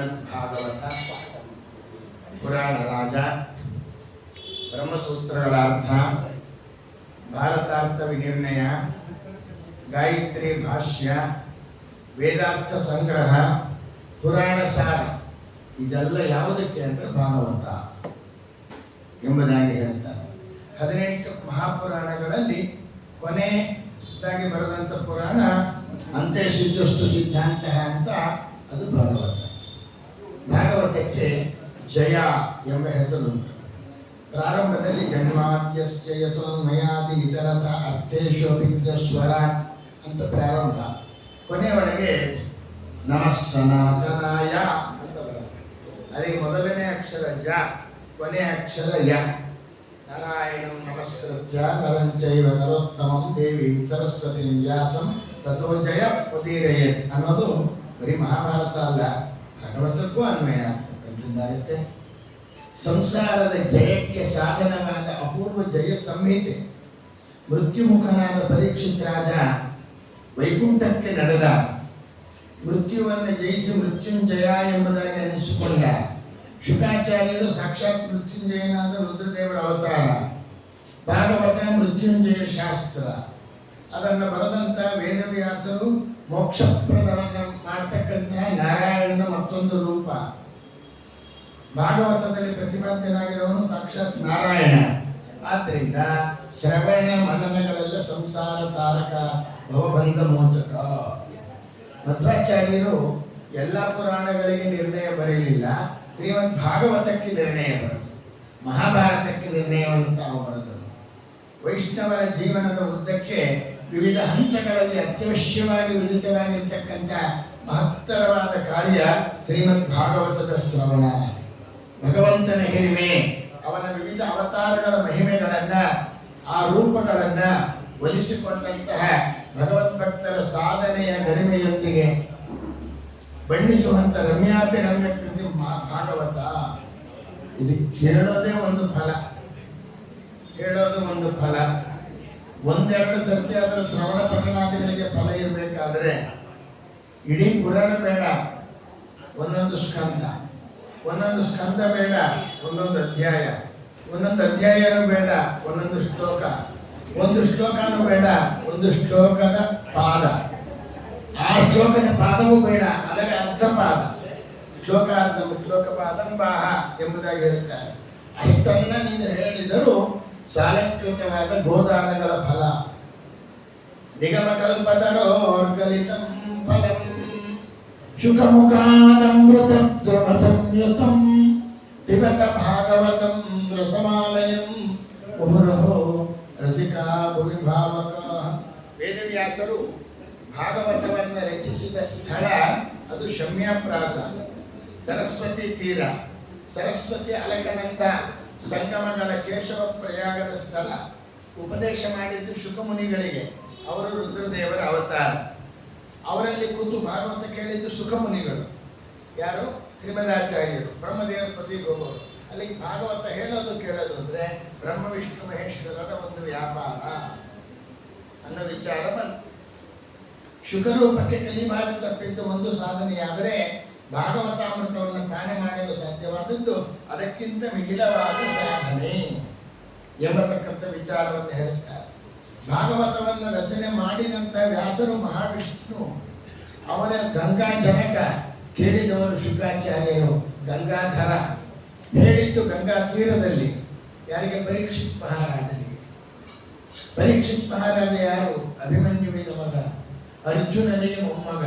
ಶ್ರೀಮದ್ಭಾಗವತ ಪುರಾಣ ರಾಜ, ಬ್ರಹ್ಮಸೂತ್ರಗಳ ಅರ್ಥ, ಭಾರತಾರ್ಥ ವಿನಿರ್ಣಯ, ಗಾಯತ್ರಿ ಭಾಷ್ಯ, ವೇದಾರ್ಥ ಸಂಗ್ರಹ, ಪುರಾಣ ಸಾರ, ಇದೆಲ್ಲ ಯಾವುದಕ್ಕೆ ಅಂದರೆ ಭಾಗವತ ಎಂಬುದಾಗಿ ಹೇಳ್ತಾರೆ. 18 ಮಹಾಪುರಾಣಗಳಲ್ಲಿ ಕೊನೆಯದಾಗಿ ಬರೆದಂಥ ಪುರಾಣ ಅಂತೆ ಸಿದ್ಧಸ್ತು ಸಿದ್ಧಾಂತ ಅಂತ, ಅದು ಭಾಗವತ. ಭಾಗವತಕ್ಕೆ ಜಯ ಎಂಬ ಹೆಸರುಂಟು. ಪ್ರಾರಂಭದಲ್ಲಿ ಜನ್ಮಾದ್ಯಸ್ಯ ಯತೋನ್ಮಯಾದಿ ಇತರತ ಅರ್ಥೇಶೋಭಿಜ್ಞಸ್ವರ ಅಂತ ಪ್ರಾರಂಭ, ಕೊನೆಯೊಳಗೆ ನಮಃ ಸನಾತನಾಯ ಅಂತ ಬರುತ್ತೆ. ಅಲ್ಲಿ ಮೊದಲನೇ ಅಕ್ಷರ ಜ, ಕೊನೆಯ ಅಕ್ಷರ ಯ. ನಾರಾಯಣಂ ನಮಸ್ಕೃತ್ಯ ನರಂಚೈವ ನರೋತ್ತಮಂ ದೇವೀಂ ಸರಸ್ವತೀಂ ವ್ಯಾಸಂ ತಥೋ ಜಯ ಉದೀರಯೇತ್ ಅನ್ನೋದು ಬರೀ ಮಹಾಭಾರತ ಅಲ್ಲ, ಭಾಗವತಕ್ಕೂ ಅನ್ವಯ ಆಗ್ತಕ್ಕಂಥದ್ದಾಗುತ್ತೆ. ಸಂಸಾರದ ಜಯಕ್ಕೆ ಸಾಧನವಾದ ಅಪೂರ್ವ ಜಯ ಸಂಹಿತೆ. ಮೃತ್ಯುಮುಖನಾದ ಪರೀಕ್ಷಿತ್ ರಾಜ ವೈಕುಂಠಕ್ಕೆ ನಡೆದ, ಮೃತ್ಯುವನ್ನು ಜಯಿಸಿ ಮೃತ್ಯುಂಜಯ ಎಂಬುದಾಗಿ ಅನಿಸಿಕೊಂಡ. ಶುಕಾಚಾರ್ಯರು ಸಾಕ್ಷಾತ್ ಮೃತ್ಯುಂಜಯನಾದ ರುದ್ರದೇವರ ಅವತಾರ. ಭಾಗವತ ಮೃತ್ಯುಂಜಯ ಶಾಸ್ತ್ರ. ಅದನ್ನು ಬರೆದಂಥ ವೇದವ್ಯಾಸರು ಮೋಕ್ಷಪ್ರದವನ್ನು ಮಾಡ್ತಕ್ಕಂತಹ ನಾರಾಯಣನ ಮತ್ತೊಂದು ರೂಪ. ಭಾಗವತದಲ್ಲಿ ಪ್ರತಿಪಾದ್ಯನಾಗಿರೋನು ಸಾಕ್ಷಾತ್ ನಾರಾಯಣ. ಆದ್ದರಿಂದ ಶ್ರವಣ ಮನನಗಳೆಲ್ಲ ಸಂಸಾರ ತಾರಕ, ಭವಬಂಧ ಮೋಚಕ. ಮಧ್ವಾಚಾರ್ಯರು ಎಲ್ಲ ಪುರಾಣಗಳಿಗೆ ನಿರ್ಣಯ ಬರಲಿಲ್ಲ, ಶ್ರೀಮದ್ ಭಾಗವತಕ್ಕೆ ನಿರ್ಣಯ ಬರೆದರು, ಮಹಾಭಾರತಕ್ಕೆ ನಿರ್ಣಯವನ್ನು ತಾವು ಬರೆದರು. ವೈಷ್ಣವರ ಜೀವನದ ಉದ್ದಕ್ಕೆ ವಿವಿಧ ಹಂತಗಳಲ್ಲಿ ಅತ್ಯವಶ್ಯವಾಗಿ ವಿಧಿತವಾಗಿರ್ತಕ್ಕಂಥ ಮಹತ್ತರವಾದ ಕಾರ್ಯ ಶ್ರೀಮದ್ ಭಾಗವತದ ಶ್ರವಣ. ಭಗವಂತನ ಹಿರಿಮೆ, ಅವನ ವಿವಿಧ ಅವತಾರಗಳ ಮಹಿಮೆಗಳನ್ನು, ಆ ರೂಪಗಳನ್ನು ಒಲಿಸಿಕೊಂಡಂತಹ ಭಗವದ್ಭಕ್ತರ ಸಾಧನೆಯ ಗರಿಮೆಯೊಂದಿಗೆ ಬಣ್ಣಿಸುವಂಥ ರಮ್ಯಾತಿ ರಮ್ಯ ಕೃತಿ ಭಾಗವತ. ಇದು ಕೇಳೋದೇ ಒಂದು ಫಲ, ಹೇಳೋದು ಒಂದು ಫಲ. ಒಂದೆರಡು ಸರ್ತಿ ಅದರ ಶ್ರವಣ ಪಠಣಾದಿಗಳಿಗೆ ಫಲ ಇರಬೇಕಾದ್ರೆ ಇಡೀ ಪುರಾಣ ಬೇಡ, ಒಂದೊಂದು ಸ್ಕಂದ, ಒಂದೊಂದು ಸ್ಕಂದ ಬೇಡ, ಒಂದೊಂದು ಅಧ್ಯಾಯ, ಒಂದೊಂದು ಅಧ್ಯಾಯನೂ ಬೇಡ, ಒಂದೊಂದು ಶ್ಲೋಕ, ಒಂದು ಶ್ಲೋಕನೂ ಬೇಡ, ಒಂದು ಶ್ಲೋಕದ ಪಾದ, ಆ ಶ್ಲೋಕದ ಪಾದವೂ ಬೇಡ, ಅದರ ಅರ್ಧ ಪಾದ. ಶ್ಲೋಕಾರ್ಧ ಶ್ಲೋಕ ಪಾದಂಬಾಹ ಎಂಬುದಾಗಿ ಹೇಳುತ್ತಾರೆ. ಅಷ್ಟನ್ನ ನೀನು ಹೇಳಿದರೂ ಸಾಲಂಕೃತವಾದ ಗೋದಾನಗಳ ಫಲ. ನಿಗಮಕಲ್ಪತರೋರ್ಗಲಿತಂ ಫಲಂ ಶುಕಮುಖಾದಮೃತದ್ರವ ಸಂಯುತಂ ಪಿಬತ ಭಾಗವತಂ ರಸಮಾಲಯಂ ಮುಹುರಹೋ ರಸಿಕಾ ಭುವಿ ಭಾವಕ. ವೇದವ್ಯಾಸರು ಭಾಗವತವನ್ನು ರಚಿಸಿದ ಸ್ಥಳ ಅದು ಶಮ್ಯಪ್ರಾಸ, ಸರಸ್ವತಿ ತೀರ. ಸರಸ್ವತಿ ಅಲಕನಂದ ಸಂಗಮಗಳ ಕೇಶವ ಪ್ರಯಾಗದ ಸ್ಥಳ. ಉಪದೇಶ ಮಾಡಿದ್ದು ಶುಕಮುನಿಗಳಿಗೆ, ಅವರು ರುದ್ರದೇವರ ಅವತಾರ. ಅವರಲ್ಲಿ ಕೂತು ಭಾಗವತ ಕೇಳಿದ್ದು ಸುಖಮುನಿಗಳು. ಯಾರು? ಶ್ರೀಮದಾಚಾರ್ಯರು, ಬ್ರಹ್ಮದೇವರ ಪದವಿಗೆ ಹೋಗೋರು. ಅಲ್ಲಿಗೆ ಭಾಗವತ ಹೇಳೋದು ಕೇಳೋದು ಅಂದರೆ ಬ್ರಹ್ಮ ವಿಷ್ಣು ಮಹೇಶ್ವರರ ಒಂದು ವ್ಯಾಪಾರ ಅನ್ನೋ ವಿಚಾರ ಬಂತು. ಶುಕರೂಪಕ್ಕೆ ಕಲಿಬಾರ ತಪ್ಪಿದ್ದು ಒಂದು ಸಾಧನೆಯಾದರೆ ಭಾಗವತಾಮೃತವನ್ನು ತಾನೇ ಮಾಡಲು ಸಾಧ್ಯವಾದದ್ದು ಅದಕ್ಕಿಂತ ಮಿಗಿಲವಾದ ಸಾಧನೆ ಎಂಬತಕ್ಕಂಥ ವಿಚಾರವನ್ನು ಹೇಳುತ್ತಾರೆ. ಭಾಗವತವನ್ನು ರಚನೆ ಮಾಡಿದಂಥ ವ್ಯಾಸರು ಮಹಾವಿಷ್ಣು, ಅವರ ಗಂಗಾ ಜನಕ, ಕೇಳಿದವರು ಶುಕಾಚಾರ್ಯರು, ಗಂಗಾಧರ. ಹೇಳಿದ್ದು ಗಂಗಾ ತೀರದಲ್ಲಿ. ಯಾರಿಗೆ? ಪರೀಕ್ಷಿತ್ ಮಹಾರಾಜನಿಗೆ. ಪರೀಕ್ಷಿತ್ ಮಹಾರಾಜ ಯಾರು? ಅಭಿಮನ್ಯುವಿನ ಮಗ, ಅರ್ಜುನನಿಗೆ ಮೊಮ್ಮಗ.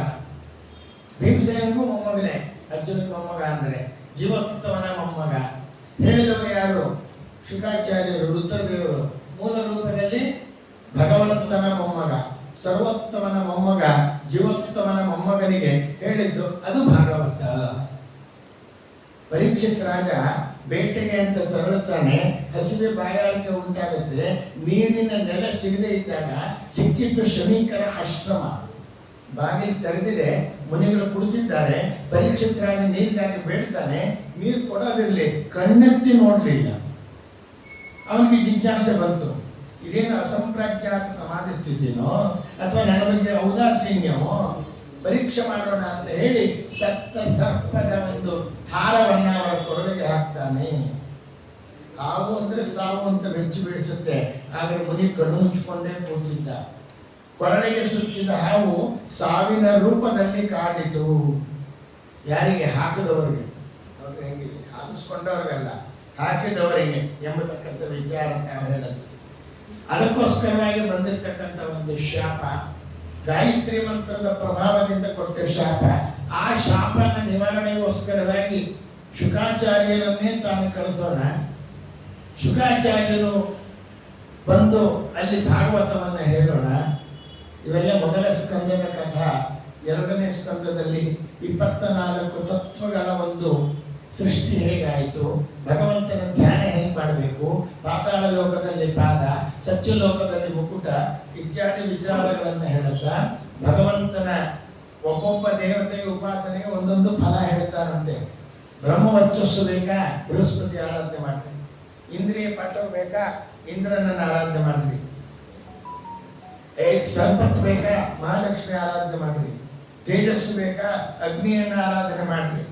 ಭೀಮಸೇನಿಗೂ ಮೊಮ್ಮಗನೇ, ಅರ್ಜುನಿಗೆ ಮೊಮ್ಮಗ ಅಂದರೆ ಜೀವೋತ್ತಮನ ಮೊಮ್ಮಗ. ಹೇಳಿದವರು ಯಾರು? ಶುಕಾಚಾರ್ಯರು, ರುದ್ರದೇವರು. ಮೂಲ ರೂಪದಲ್ಲಿ ಭಗವಂತನ ಮೊಮ್ಮಗ, ಸರ್ವೋತ್ತಮನ ಮೊಮ್ಮಗ, ಜೀವೋತ್ತಮನ ಮೊಮ್ಮಗನಿಗೆ ಹೇಳಿದ್ದು ಅದು ಭಾಗವತ. ಪರೀಕ್ಷಿತ್ ರಾಜ ಬೇಟೆಗೆ ಅಂತ ತೆರಳುತ್ತಾನೆ. ಹಸಿವೆ ಬಾಯಾರಿಕೆ ಉಂಟಾಗುತ್ತೆ. ನೀರಿನ ನೆಲ ಸಿಗದೇ ಇದ್ದಾಗ ಸಿಕ್ಕಿದ್ದು ಶಮೀಕರ ಆಶ್ರಮ. ಬಾಗಿಲು ತೆರೆದಿದೆ, ಮುನಿಗಳು ಕುಳಿತಿದ್ದಾರೆ. ಪರೀಕ್ಷಿತ್ ರಾಜ ನೀರಿಗಾಗಿ ಬೇಡ್ತಾನೆ. ನೀರು ಕೊಡೋದಿರಲಿ, ಕಣ್ಣೆತ್ತಿ ನೋಡಲಿಲ್ಲ. ಅವನಿಗೆ ಜಿಜ್ಞಾಸೆ ಬಂತು, ಇದೇನು ಅಸಂಪ್ರಜ್ಞಾತ ಸಮಾಧಿ ಸ್ಥಿತಿನೋ ಅಥವಾ ನನ್ನ ಬಗ್ಗೆ ಔದಾಸೀನ್ಯವೋ ಪರೀಕ್ಷೆ ಮಾಡೋಣ ಅಂತ ಹೇಳಿ ಸಪ್ತ ಸರ್ಪದ ಒಂದು ಹಾರವನ್ನ ಅವರ ಕೊರಳಿಗೆ ಹಾಕ್ತಾನೆ. ಹಾವು ಅಂದ್ರೆ ಸಾವು ಅಂತ ಬೆಚ್ಚಿ ಬೀಳಿಸುತ್ತೆ, ಆದರೆ ಮುನಿ ಕಣ್ಣು ಮುಚ್ಚಿಕೊಂಡೇ ಕೂತಿದ್ದ. ಕೊರಳಿಗೆ ಸುತ್ತಿದ ಹಾವು ಸಾವಿನ ರೂಪದಲ್ಲಿ ಕಾಡಿತು. ಯಾರಿಗೆ? ಹಾಕಿದವರಿಗೆ. ನೋಡ್ರಿ ಹೆಂಗಿದೆ, ಹಾಕಿಸ್ಕೊಂಡವ್ರಿಗಲ್ಲ, ಹಾಕಿದವರಿಗೆ ಎಂಬತಕ್ಕಂಥ ವಿಚಾರ ನಾವು ಹೇಳುತ್ತೆ. ಅದಕ್ಕೋಸ್ಕರವಾಗಿ ಬಂದಿರತಕ್ಕಂಥ ಒಂದು ಶಾಪ, ಗಾಯತ್ರಿ ಮಂತ್ರದ ಪ್ರಭಾವದಿಂದ ಕೊಟ್ಟ ಶಾಪ. ಆ ಶಾಪನ ನಿವಾರಣೆಗೋಸ್ಕರವಾಗಿ ಶುಕಾಚಾರ್ಯರನ್ನೇ ತಾನು ಕಳಿಸೋಣ. ಶುಕಾಚಾರ್ಯರು ಬಂದು ಅಲ್ಲಿ ಭಾಗವತವನ್ನು ಹೇಳೋಣ. ಇವೆಲ್ಲ ಮೊದಲ ಸ್ಕಂದದ ಕಥಾ. ಎರಡನೇ ಸ್ಕಂದದಲ್ಲಿ 24 ತತ್ವಗಳ ಒಂದು ಸೃಷ್ಟಿ ಹೇಗಾಯಿತು, ಭಗವಂತನ ಧ್ಯಾನ ಹೇಗೆ ಮಾಡಬೇಕು, ಪಾತಾಳ ಲೋಕದಲ್ಲಿ ಪಾದ, ಸತ್ಯಲೋಕದಲ್ಲಿ ಮುಕುಟ ಇತ್ಯಾದಿ ವಿಚಾರಗಳನ್ನು ಹೇಳುತ್ತಾ ಭಗವಂತನ ಒಬ್ಬೊಬ್ಬ ದೇವತೆಯ ಉಪಾಸನೆಗೆ ಒಂದೊಂದು ಫಲ ಹೇಳ್ತಾರಂತೆ. ಬ್ರಹ್ಮವರ್ಚಸ್ಸು ಬೇಕಾ? ಬೃಹಸ್ಪತಿ ಆರಾಧನೆ ಮಾಡ್ರಿ. ಇಂದ್ರಿಯ ಪಾಠ ಬೇಕಾ? ಇಂದ್ರನನ್ನು ಆರಾಧನೆ ಮಾಡ್ರಿ. ಸಂಪತ್ತು ಬೇಕಾ? ಮಹಾಲಕ್ಷ್ಮಿ ಆರಾಧನೆ ಮಾಡ್ರಿ. ತೇಜಸ್ಸು ಬೇಕಾ? ಅಗ್ನಿಯನ್ನು ಆರಾಧನೆ ಮಾಡ್ರಿ.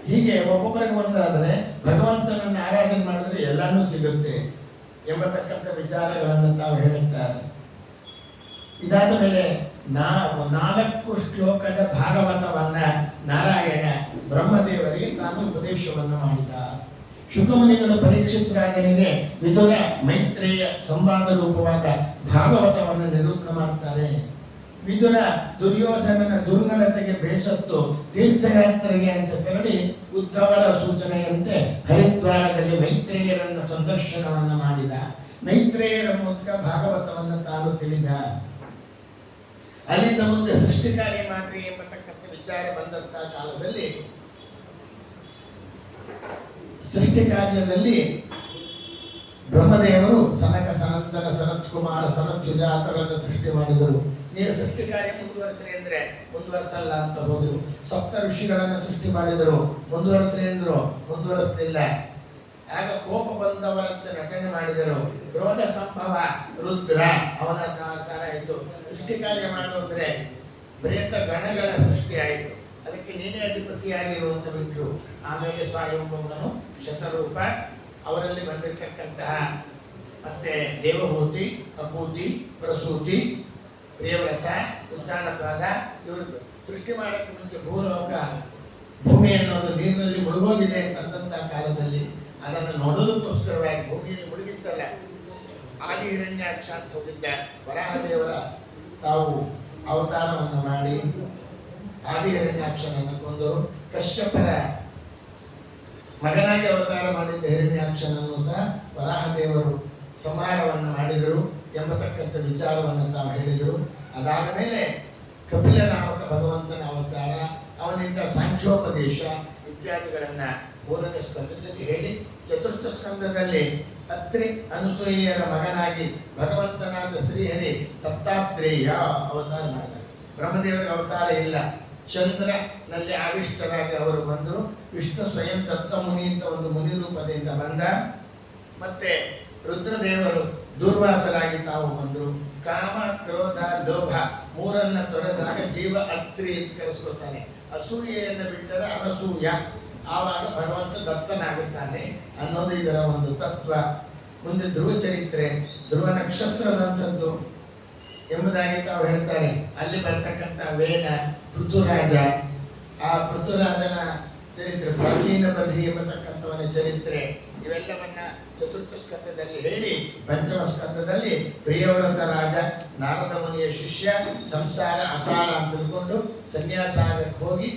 ಹೀಗೆ ಒಬ್ಬೊಬ್ಬರಿಗೆ ಒಂದಾದರೆ ಭಗವಂತನನ್ನು ಆರಾಧನೆ ಮಾಡಿದ್ರೆ ಎಲ್ಲಾನು ಸಿಗುತ್ತೆ ಎಂಬತಕ್ಕಂಥ ವಿಚಾರಗಳನ್ನು ತಾವು ಹೇಳುತ್ತಾರೆ. ಇದಾದ ಮೇಲೆ 4 ಶ್ಲೋಕದ ಭಾಗವತವನ್ನ ನಾರಾಯಣ ಬ್ರಹ್ಮದೇವರಿಗೆ ತಾನು ಉಪದೇಶವನ್ನು ಮಾಡಿದ. ಶುಕಮುನಿಗಳು ಪರೀಕ್ಷಿತ್ ರಾಜನಿಗೆ ವಿದುರ ಮೈತ್ರೇಯ ಸಂವಾದ ರೂಪವಾದ ಭಾಗವತವನ್ನು ನಿರೂಪಣೆ ಮಾಡ್ತಾರೆ. ವಿದುರ ದುರ್ಯೋಧನನ ದುರ್ನಡತೆಗೆ ಬೇಸತ್ತು ತೀರ್ಥಯಾತ್ರೆಗೆ ಅಂತ ತೆರಳಿ ಉದ್ಧವರ ಸೂಚನೆಯಂತೆ ಹರಿದ್ವಾರದಲ್ಲಿ ಮೈತ್ರೇಯರನ್ನ ಸಂದರ್ಶನವನ್ನು ಮಾಡಿದ. ಮೈತ್ರೇಯರ ಮೂಲಕ ಭಾಗವತವನ್ನು ತಾನು ತಿಳಿದ. ಅಲ್ಲಿಂದ ಮುಂದೆ ಸೃಷ್ಟಿ ಕಾರ್ಯ ಮಾಡ್ರಿ ಎಂಬತಕ್ಕಂಥ ವಿಚಾರ ಬಂದಂತಹ ಕಾಲದಲ್ಲಿ ಸೃಷ್ಟಿ ಕಾರ್ಯದಲ್ಲಿ ಬ್ರಹ್ಮದೇವರು ಸನಕ ಸನಂದನ ಸನತ್ ಕುಮಾರ ಸನತ್ ಸುಜಾತರನ್ನು ಸೃಷ್ಟಿ ಮಾಡಿದರು. ನೀವು ಸೃಷ್ಟಿ ಕಾರ್ಯ ಮುಂದುವರಿಸ್ರಿ ಅಂದ್ರೆ ಮುಂದುವರಿಸಲ್ಲ ಅಂತ ಹೋದರು. ಸಪ್ತ ಋಷಿಗಳನ್ನು ಸೃಷ್ಟಿ ಮಾಡಿದರು, ಮುಂದುವರಿಸ್ರಿ ಅಂದ್ರು, ಮುಂದುವರಿಸಲಿಲ್ಲ. ಆಗ ಕೋಪ ಬಂದವರಂತೆ ನಟನೆ ಮಾಡಿದರು. ಕ್ರೋಧ ಸಂಭವ ರುದ್ರ ಅವನ ತರ ಆಯಿತು. ಸೃಷ್ಟಿ ಕಾರ್ಯ ಮಾಡು ಅಂದ್ರೆ ಪ್ರೇತ ಗಣಗಳ ಸೃಷ್ಟಿ ಆಯಿತು. ಅದಕ್ಕೆ ನೀನೇ ಅಧಿಪತಿಯಾಗಿರು ಅಂತ ಬಿಟ್ಟರು. ಆಮೇಲೆ ಸ್ವಯಂಭೂಮನು ಶತರೂಪ, ಅವರಲ್ಲಿ ಬಂದಿರತಕ್ಕಂತಹ ಮತ್ತೆ ದೇವಹೂತಿ, ಅಪೂತಿ, ಪ್ರಸೂತಿ, ಪ್ರಿಯವ್ರತ, ಉದ್ದಾನಪಾದ ಇವರು ಸೃಷ್ಟಿ ಮಾಡೋಕ್ಕೆ ಮುಂಚೆ ಭೂಲೋಕ ಭೂಮಿ ಅನ್ನೋದು ನೀರಿನಲ್ಲಿ ಮುಳುಗೋಗಿದೆ ಅಂತಂತಹ ಕಾಲದಲ್ಲಿ ಅದನ್ನು ನೋಡೋದಕ್ಕೋಸ್ಕರವಾಗಿ ಭೂಮಿಯಲ್ಲಿ ಮುಳುಗಿತ್ತಲ್ಲ, ಆದಿ ಹಿರಣ್ಯಾಕ್ಷ ಅಂತ ಹೋಗಿದ್ದ ವರಾಹದೇವರ ತಾವು ಅವತಾರವನ್ನು ಮಾಡಿ ಆದಿ ಹಿರಣ್ಯಾಕ್ಷನನ್ನು ಕೊಂದರು. ಕಶ್ಯಪರ ಮಗನಾಗಿ ಅವತಾರ ಮಾಡಿದ್ದ ಹಿರಣ್ಯಾಕ್ಷನನ್ನು ಸಹ ವರಾಹದೇವರು ಸಂಹಾರವನ್ನು ಮಾಡಿದರು ಎಂಬತಕ್ಕಂಥ ವಿಚಾರವನ್ನು ತಾವು ಹೇಳಿದರು. ಅದಾದ ಮೇಲೆ ಕಪಿಲ ನಾಮಕ ಭಗವಂತನ ಅವತಾರ, ಅವನಿಂದ ಸಾಂಖ್ಯೋಪದೇಶ ಇತ್ಯಾದಿಗಳನ್ನು 3ನೇ ಸ್ಕಂದದಲ್ಲಿ ಹೇಳಿ, ಚತುರ್ಥ ಸ್ಕಂದದಲ್ಲಿ ಅತ್ರಿ ಅನುಸೂಯರ ಮಗನಾಗಿ ಭಗವಂತನಾದ ಶ್ರೀಹರಿ ದತ್ತಾತ್ರೇಯ ಅವತಾರ ಮಾಡಿದ್ದಾರೆ. ಬ್ರಹ್ಮದೇವರಿಗೆ ಅವತಾರ ಇಲ್ಲ, ಚಂದ್ರನಲ್ಲಿ ಆವಿಷ್ಟರಾಗಿ ಅವರು ಬಂದರು. ವಿಷ್ಣು ಸ್ವಯಂ ದತ್ತ ಮುನಿ ಅಂತ ಒಂದು ಮುನಿ ರೂಪದಿಂದ ಬಂದ. ಮತ್ತೆ ರುದ್ರದೇವರು ದೂರ್ವಾಸರಾಗಿ ತಾವು ಬಂದರು. ಕಾಮ, ಕ್ರೋಧ, ಲೋಭ 3 ತೊರೆದಾಗ ಜೀವ ಅತ್ರಿ ಅಂತ ಕರೆಸ್ಕೊಳ್ತಾನೆ. ಅಸೂಯೆಯನ್ನು ಬಿಟ್ಟರೆ ಅನಸೂಯ, ಆವಾಗ ಭಗವಂತ ದತ್ತನಾಗುತ್ತಾನೆ ಅನ್ನೋದು ಇದರ ಒಂದು ತತ್ವ. ಮುಂದೆ ಧ್ರುವ ಚರಿತ್ರೆ, ಧ್ರುವ ನಕ್ಷತ್ರದಂಥದ್ದು ಎಂಬುದಾಗಿ ತಾವು ಹೇಳ್ತಾರೆ. ಅಲ್ಲಿ ಬರ್ತಕ್ಕಂಥ ವೇನ, ಪೃಥುರಾಜ, ಆ ಪೃಥುರಾಜನ ಚರಿತ್ರೆ, ಪ್ರಾಚೀನ ಬರ್ಹಿ ಎಂಬತಕ್ಕಂಥವನ ಚರಿತ್ರೆ, ಇವೆಲ್ಲವನ್ನ ಚತುರ್ಥ ಸ್ಕಂದದಲ್ಲಿ ಹೇಳಿ, ಪಂಚಮ ಸ್ಕಂದದಲ್ಲಿ ಪ್ರಿಯವ್ರತ ರಾಜ ನಾರದ ಮುನಿಯ ಶಿಷ್ಯ ಸಂಸಾರ ಅಸಾರ ಅಂತ ತಿಳ್ಕೊಂಡು ಸನ್ಯಾಸಾಗಕ್ಕೆ ಹೋಗಿ